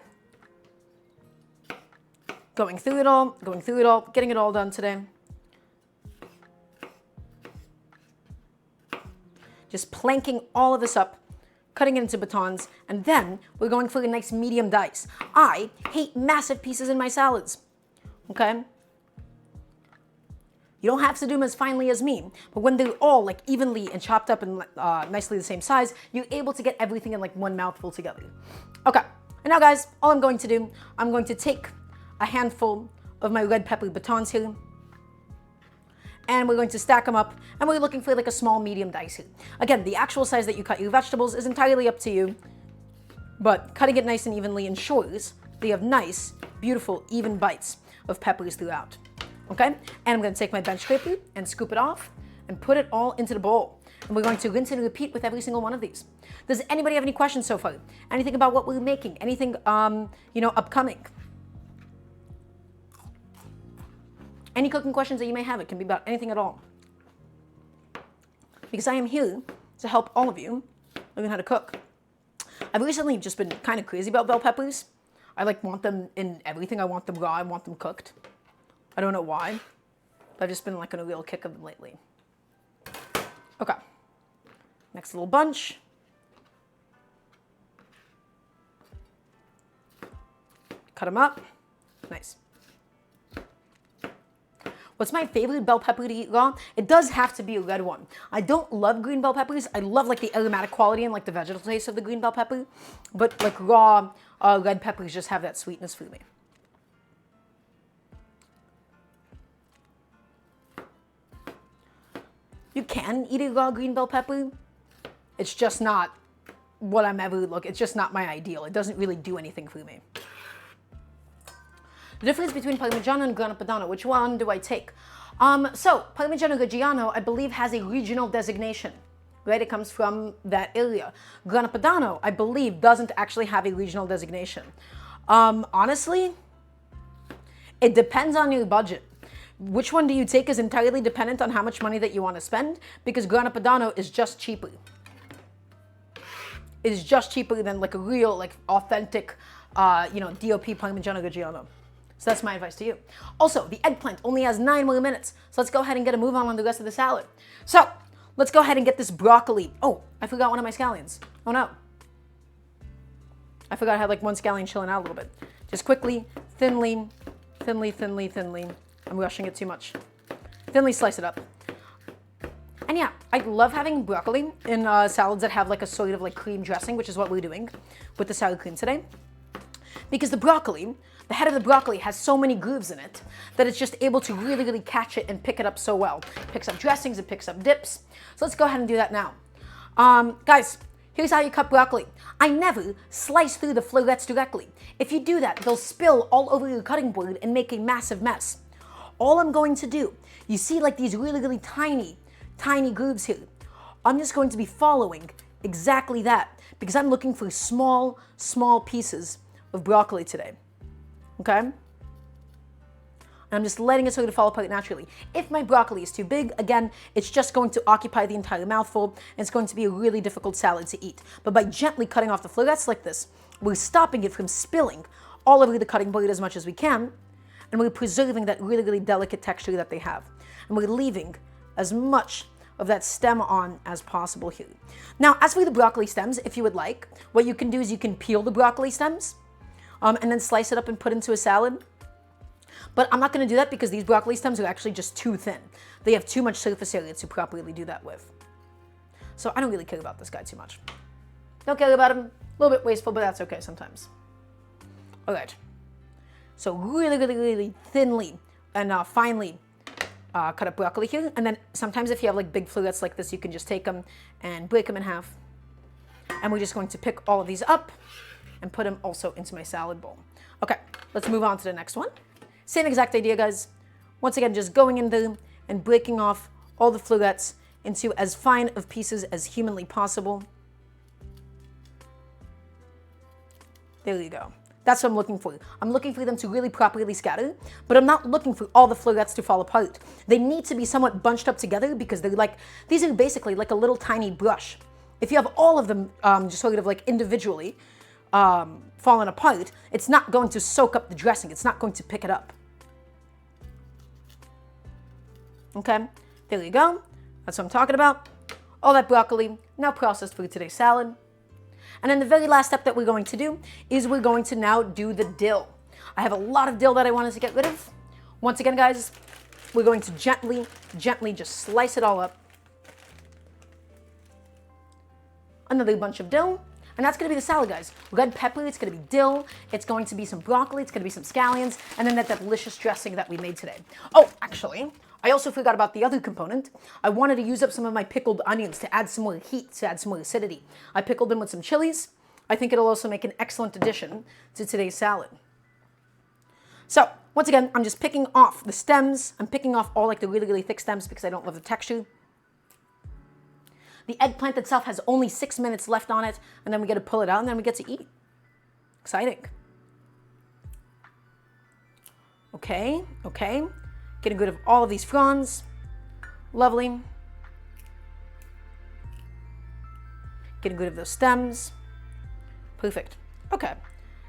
Going through it all, getting it all done today. Just planking all of this up, cutting it into batons, and then we're going for a nice medium dice. I hate massive pieces in my salads, okay? You don't have to do them as finely as me, but when they're all like evenly and chopped up and nicely the same size, you're able to get everything in like one mouthful together. Okay, and now guys, all I'm going to do, I'm going to take a handful of my red pepper batons here, and we're going to stack them up, and we're looking for like a small medium dice here. Again, the actual size that you cut your vegetables is entirely up to you, but cutting it nice and evenly ensures that you have nice, beautiful, even bites of peppers throughout. Okay, and I'm going to take my bench scraper and scoop it off and put it all into the bowl. And we're going to rinse and repeat with every single one of these. Does anybody have any questions so far? Anything about what we're making? Anything, upcoming? Any cooking questions that you may have? It can be about anything at all. Because I am here to help all of you learn how to cook. I've recently just been kind of crazy about bell peppers. I want them in everything. I want them raw. I want them cooked. I don't know why, but I've just been like on a real kick of them lately. Okay, next little bunch. Cut them up, nice. What's my favorite bell pepper to eat raw? It does have to be a red one. I don't love green bell peppers. I love like the aromatic quality and like the vegetable taste of the green bell pepper, but like raw red peppers just have that sweetness for me. You can eat a raw green bell pepper. It's just not what I'm ever looking. It's just not my ideal. It doesn't really do anything for me. The difference between Parmigiana and Grana Padano, which one do I take? So Parmigiano Reggiano, I believe, has a regional designation, right? It comes from that area. Grana Padano, I believe, doesn't actually have a regional designation. Honestly, it depends on your budget. Which one do you take is entirely dependent on how much money that you want to spend, because Grana Padano is just cheaper. It is just cheaper than like a real, like authentic, DOP Parmigiano Reggiano. So that's my advice to you. Also, the eggplant only has 9 more minutes, so let's go ahead and get a move on the rest of the salad. So let's go ahead and get this broccoli. Oh, I forgot one of my scallions. Oh no. I forgot I had like one scallion chilling out a little bit. Just quickly, thinly. I'm rushing it too much. Thinly slice it up. And yeah, I love having broccoli in salads that have like a sort of like cream dressing, which is what we're doing with the sour cream today. Because the broccoli, the head of the broccoli has so many grooves in it that it's just able to really, really catch it and pick it up so well. It picks up dressings, it picks up dips. So let's go ahead and do that now. Guys, here's how you cut broccoli. I never slice through the florets directly. If you do that, they'll spill all over your cutting board and make a massive mess. All I'm going to do, you see like these really, really tiny grooves here. I'm just going to be following exactly that because I'm looking for small pieces of broccoli today, okay? And I'm just letting it sort of fall apart naturally. If my broccoli is too big, again, it's just going to occupy the entire mouthful and it's going to be a really difficult salad to eat. But by gently cutting off the florets like this, we're stopping it from spilling all over the cutting board as much as we can, and we're preserving that really, really delicate texture that they have. And we're leaving as much of that stem on as possible here. Now, as for the broccoli stems, if you would like, what you can do is you can peel the broccoli stems and then slice it up and put into a salad. But I'm not going to do that because these broccoli stems are actually just too thin. They have too much surface area to properly do that with. So I don't really care about this guy too much. Don't care about him. A little bit wasteful, but that's okay sometimes. All right. So really, really, really thinly and finely cut up broccoli here. And then sometimes if you have like big florets like this, you can just take them and break them in half. And we're just going to pick all of these up and put them also into my salad bowl. Okay, let's move on to the next one. Same exact idea, guys. Once again, just going in there and breaking off all the florets into as fine of pieces as humanly possible. There you go. That's what I'm looking for. I'm looking for them to really properly scatter, but I'm not looking for all the florets to fall apart. They need to be somewhat bunched up together because they're like, these are basically like a little tiny brush. If you have all of them just sort of like individually falling apart, it's not going to soak up the dressing. It's not going to pick it up. Okay, there you go. That's what I'm talking about. All that broccoli, now processed for today's salad. And then the very last step that we're going to do is we're going to now do the dill. I have a lot of dill that I wanted to get rid of. Once again, guys, we're going to gently just slice it all up. Another bunch of dill. And that's going to be the salad, guys. Red pepper, it's going to be dill, it's going to be some broccoli, it's going to be some scallions, and then that delicious dressing that we made today. Oh, actually, I also forgot about the other component. I wanted to use up some of my pickled onions to add some more heat, to add some more acidity. I pickled them with some chilies. I think it'll also make an excellent addition to today's salad. So, once again, I'm just picking off the stems. I'm picking off all like the really, really thick stems because I don't love the texture. The eggplant itself has only 6 minutes left on it, and then we get to pull it out, and then we get to eat. Exciting. Okay. Getting rid of all of these fronds. Lovely. Getting rid of those stems. Perfect. Okay.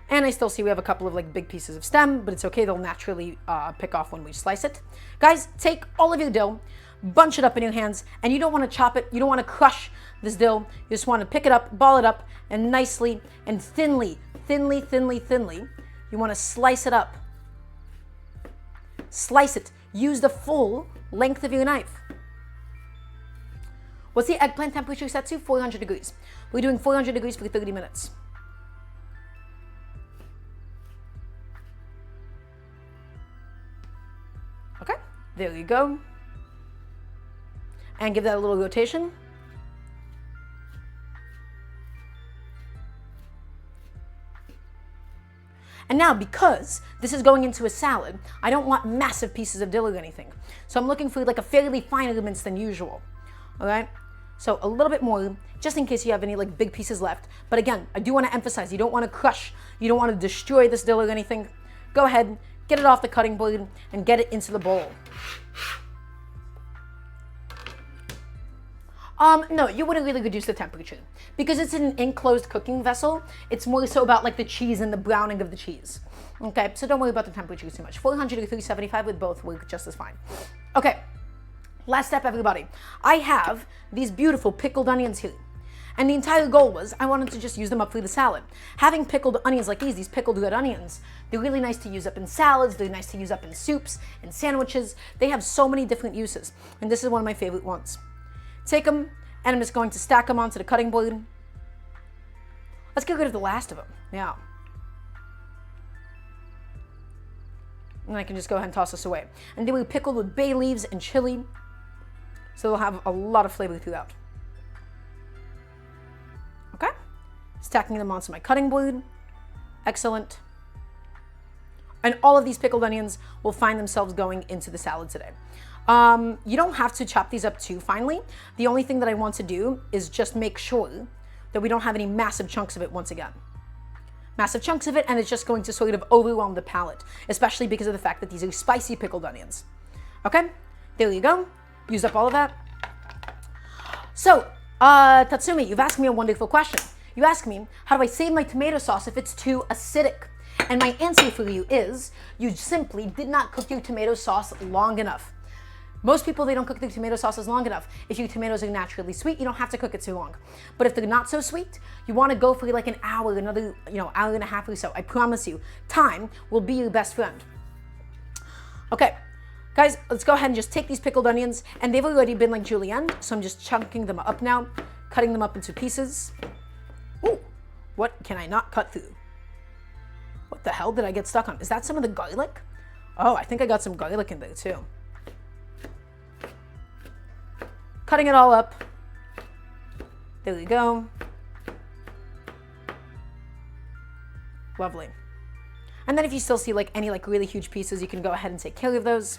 And I still see we have a couple of like big pieces of stem, but it's okay. They'll naturally pick off when we slice it. Guys, take all of your dill, bunch it up in your hands, and you don't want to chop it. You don't want to crush this dill. You just want to pick it up, ball it up, and nicely and thinly, you want to slice it up. Slice it. Use the full length of your knife. What's the eggplant temperature set to? 400 degrees. We're doing 400 degrees for 30 minutes. Okay, there you go. And give that a little rotation. And now, because this is going into a salad, I don't want massive pieces of dill or anything. So I'm looking for like a fairly finer mince than usual. All right? So a little bit more, just in case you have any like big pieces left. But again, I do want to emphasize, you don't want to crush, you don't want to destroy this dill or anything. Go ahead, get it off the cutting board and get it into the bowl. No, you wouldn't really reduce the temperature because it's an enclosed cooking vessel. It's more so about like the cheese and the browning of the cheese. Okay, so don't worry about the temperature too much. 400 or 375 would both work just as fine. Okay, last step, everybody. I have these beautiful pickled onions here. And the entire goal was I wanted to just use them up for the salad. Having pickled onions like these pickled red onions, they're really nice to use up in salads, they're nice to use up in soups, in sandwiches. They have so many different uses. And this is one of my favorite ones. Take them, and I'm just going to stack them onto the cutting board. Let's get rid of the last of them. Yeah. And I can just go ahead and toss this away. And they were pickled with bay leaves and chili, so they'll have a lot of flavor throughout. Okay. Stacking them onto my cutting board. Excellent. And all of these pickled onions will find themselves going into the salad today. You don't have to chop these up too finely. The only thing that I want to do is just make sure that we don't have any massive chunks of it once again. Massive chunks of it, and it's just going to sort of overwhelm the palate, especially because of the fact that these are spicy pickled onions. Okay, there you go. Used up all of that. So, Tatsumi, you've asked me a wonderful question. You asked me, how do I save my tomato sauce if it's too acidic? And my answer for you is, you simply did not cook your tomato sauce long enough. Most people, they don't cook their tomato sauces long enough. If your tomatoes are naturally sweet, you don't have to cook it too long. But if they're not so sweet, you want to go for like an hour, another, hour and a half or so. I promise you, time will be your best friend. Okay, guys, let's go ahead and just take these pickled onions, and they've already been like julienne, so I'm just chunking them up now, cutting them up into pieces. Ooh, what can I not cut through? What the hell did I get stuck on? Is that some of the garlic? Oh, I think I got some garlic in there too. Cutting it all up. There we go. Lovely. And then if you still see like any like really huge pieces, you can go ahead and take care of those.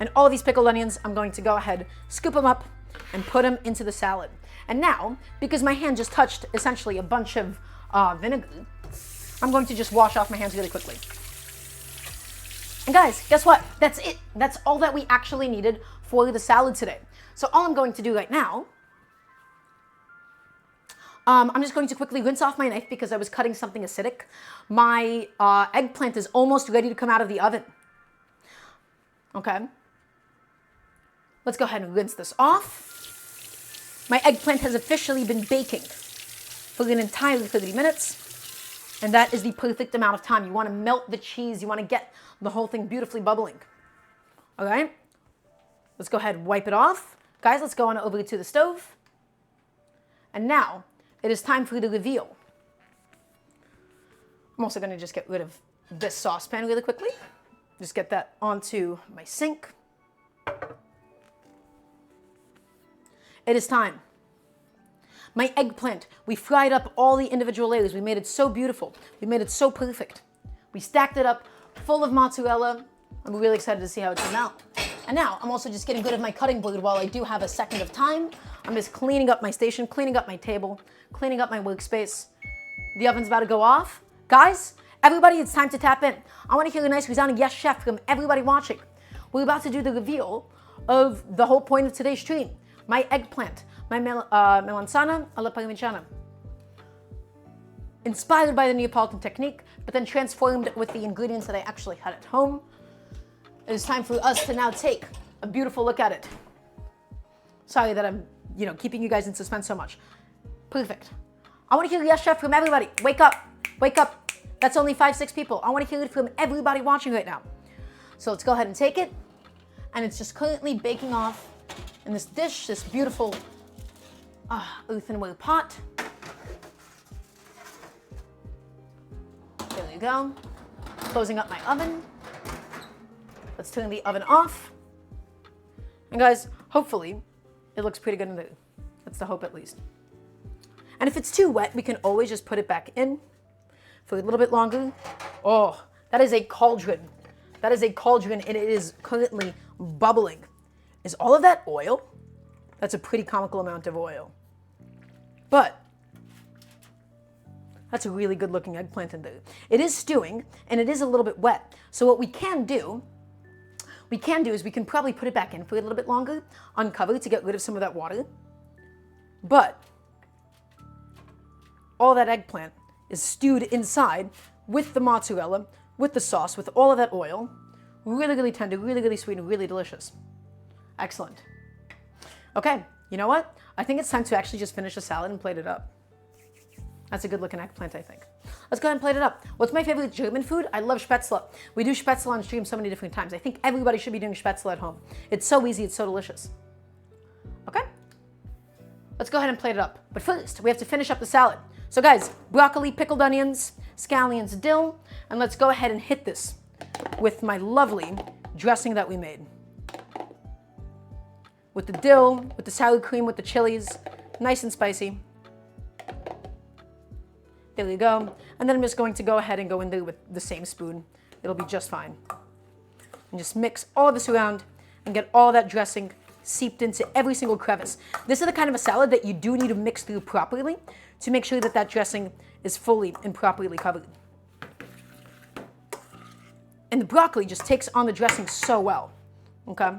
And all of these pickled onions, I'm going to go ahead, scoop them up, and put them into the salad. And now, because my hand just touched essentially a bunch of vinegar, I'm going to just wash off my hands really quickly. And guys, guess what? That's it. That's all that we actually needed for the salad today. So all I'm going to do right now, I'm just going to quickly rinse off my knife because I was cutting something acidic. My eggplant is almost ready to come out of the oven. Okay. Let's go ahead and rinse this off. My eggplant has officially been baking for an entire 30 minutes. And that is the perfect amount of time. You want to melt the cheese. You want to get the whole thing beautifully bubbling. All right. Let's go ahead and wipe it off. Guys, let's go on over to the stove. And now it is time for the reveal. I'm also going to just get rid of this saucepan really quickly. Just get that onto my sink. It is time. My eggplant, we fried up all the individual layers. We made it so beautiful. We made it so perfect. We stacked it up full of mozzarella. I'm really excited to see how it turned out. And now I'm also just getting rid of my cutting board while I do have a second of time. I'm just cleaning up my station, cleaning up my table, cleaning up my workspace. The oven's about to go off. Guys, everybody, it's time to tap in. I want to hear a nice resounding yes, chef from everybody watching. We're about to do the reveal of the whole point of today's stream. My eggplant, my melanzane alla Parmigiana. Inspired by the Neapolitan technique, but then transformed with the ingredients that I actually had at home. It is time for us to now take a beautiful look at it. Sorry that I'm, keeping you guys in suspense so much. Perfect. I want to hear yes, chef from everybody. Wake up, wake up. That's only 5-6 people. I want to hear it from everybody watching right now. So let's go ahead and take it. And it's just currently baking off in this dish, this beautiful earthenware pot. There we go. Closing up my oven. Let's turn the oven off. And guys, hopefully it looks pretty good in there. That's the hope at least. And if it's too wet, we can always just put it back in for a little bit longer. Oh, that is a cauldron. That is a cauldron, and it is currently bubbling. Is all of that oil? That's a pretty comical amount of oil. But that's a really good looking eggplant in there. It is stewing, and it is a little bit wet. So what we can do is we can probably put it back in for a little bit longer, uncover to get rid of some of that water. But all that eggplant is stewed inside with the mozzarella, with the sauce, with all of that oil. Really, really tender, really, really sweet, and really delicious. Excellent. Okay, you know what? I think it's time to actually just finish the salad and plate it up. That's a good looking eggplant, I think. Let's go ahead and plate it up. What's my favorite German food? I love Spätzle. We do Spätzle on stream so many different times. I think everybody should be doing Spätzle at home. It's so easy, it's so delicious. Okay? Let's go ahead and plate it up. But first, we have to finish up the salad. So guys, broccoli, pickled onions, scallions, dill, and let's go ahead and hit this with my lovely dressing that we made. With the dill, with the sour cream, with the chilies, nice and spicy. There we go. And then I'm just going to go ahead and go in there with the same spoon. It'll be just fine. And just mix all of this around and get all that dressing seeped into every single crevice. This is the kind of a salad that you do need to mix through properly to make sure that that dressing is fully and properly covered. And the broccoli just takes on the dressing so well, okay?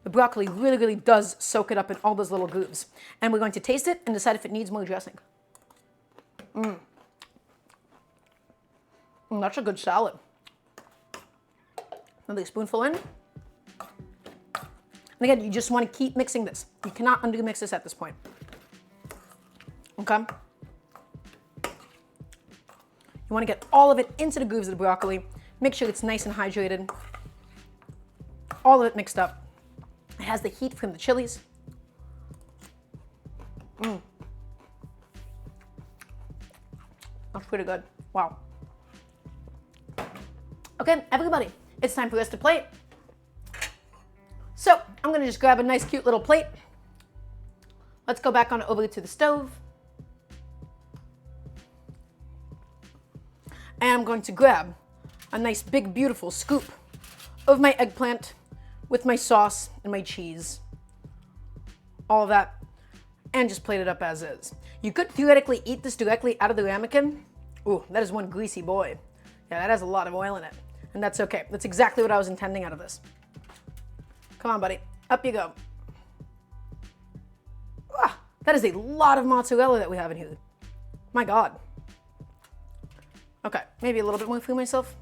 The broccoli really, really does soak it up in all those little grooves. And we're going to taste it and decide if it needs more dressing. That's a good salad. Another spoonful in. And again, you just want to keep mixing this. You cannot undo-mix this at this point. Okay? You want to get all of it into the grooves of the broccoli. Make sure it's nice and hydrated. All of it mixed up. It has the heat from the chilies. That's pretty good. Wow. Okay, everybody, it's time for us to plate. So I'm gonna just grab a nice cute little plate. Let's go back on over to the stove. And I'm going to grab a nice big beautiful scoop of my eggplant with my sauce and my cheese. All of that. And just plate it up as is. You could theoretically eat this directly out of the ramekin. Ooh, that is one greasy boy. Yeah, that has a lot of oil in it. And that's okay. That's exactly what I was intending out of this. Come on, buddy. Up you go. Ah, that is a lot of mozzarella that we have in here. My God. Okay, maybe a little bit more for myself.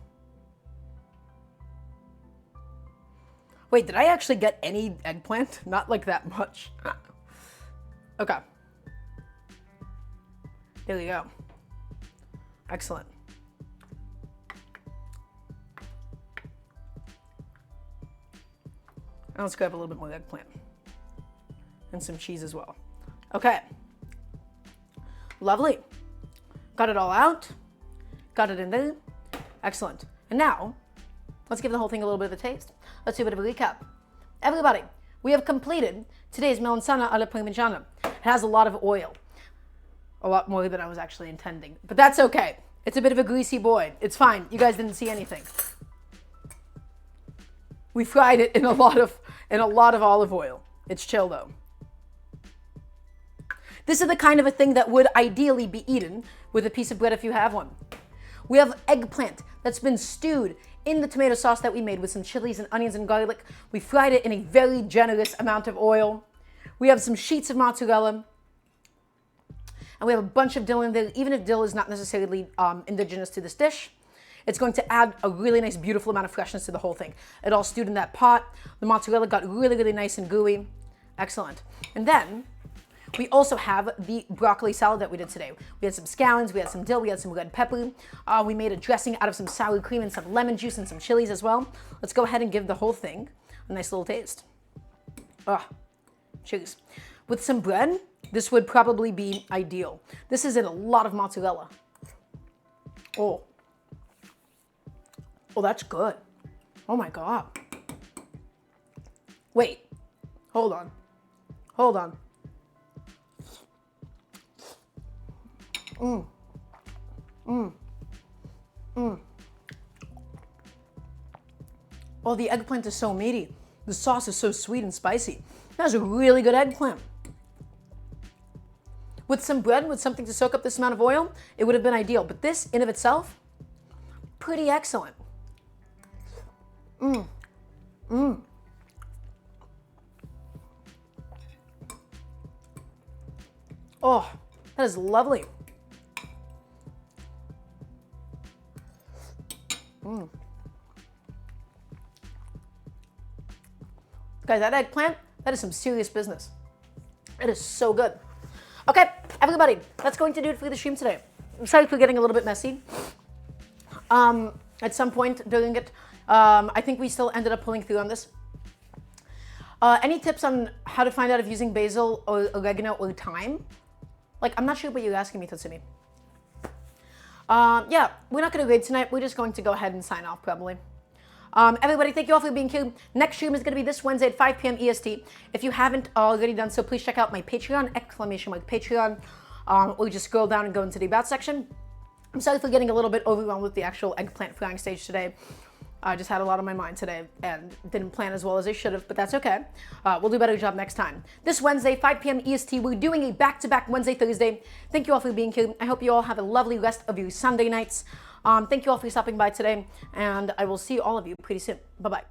Wait, did I actually get any eggplant? Not like that much. Okay. There we go. Excellent. Now let's grab a little bit more eggplant. And some cheese as well. Okay. Lovely. Got it all out. Got it in there. Excellent. And now, let's give the whole thing a little bit of a taste. Let's do a bit of a recap. Everybody, we have completed today's Melanzane alla Parmigiana. It has a lot of oil. A lot more than I was actually intending. But that's okay. It's a bit of a greasy boy. It's fine. You guys didn't see anything. We fried it in a lot of olive oil. It's chill though. This is the kind of a thing that would ideally be eaten with a piece of bread if you have one. We have eggplant that's been stewed in the tomato sauce that we made with some chilies and onions and garlic. We fried it in a very generous amount of oil. We have some sheets of mozzarella. And we have a bunch of dill in there. Even if dill is not necessarily indigenous to this dish, it's going to add a really nice, beautiful amount of freshness to the whole thing. It all stewed in that pot. The mozzarella got really, really nice and gooey. Excellent. And then we also have the broccoli salad that we did today. We had some scallions, we had some dill, we had some red pepper. We made a dressing out of some sour cream and some lemon juice and some chilies as well. Let's go ahead and give the whole thing a nice little taste. Cheers. With some bread, this would probably be ideal. This is in a lot of mozzarella. Oh, that's good. Oh my God. Wait, hold on. Oh, the eggplant is so meaty. The sauce is so sweet and spicy. That's a really good eggplant. With some bread, with something to soak up this amount of oil, it would have been ideal. But this, in of itself, pretty excellent. Oh, that is lovely. Guys, that eggplant, that is some serious business. It is so good. Okay, everybody, that's going to do it for the stream today. I'm sorry for getting a little bit messy. At some point during it, I think we still ended up pulling through on this. Any tips on how to find out if using basil or oregano or thyme? Like, I'm not sure what you're asking me, Tatsumi. Yeah, we're not going to grade tonight. We're just going to go ahead and sign off, probably. Everybody, thank you all for being here. Next stream is going to be this Wednesday at 5 p.m. EST. If you haven't already done so, please check out my Patreon, !Patreon, or just scroll down and go into the About section. I'm sorry for getting a little bit overwhelmed with the actual eggplant frying stage today. I just had a lot on my mind today and didn't plan as well as I should have, but that's okay. We'll do a better job next time. This Wednesday, 5 p.m. EST, we're doing a back-to-back Wednesday, Thursday. Thank you all for being here. I hope you all have a lovely rest of your Sunday nights. Thank you all for stopping by today, and I will see all of you pretty soon. Bye-bye.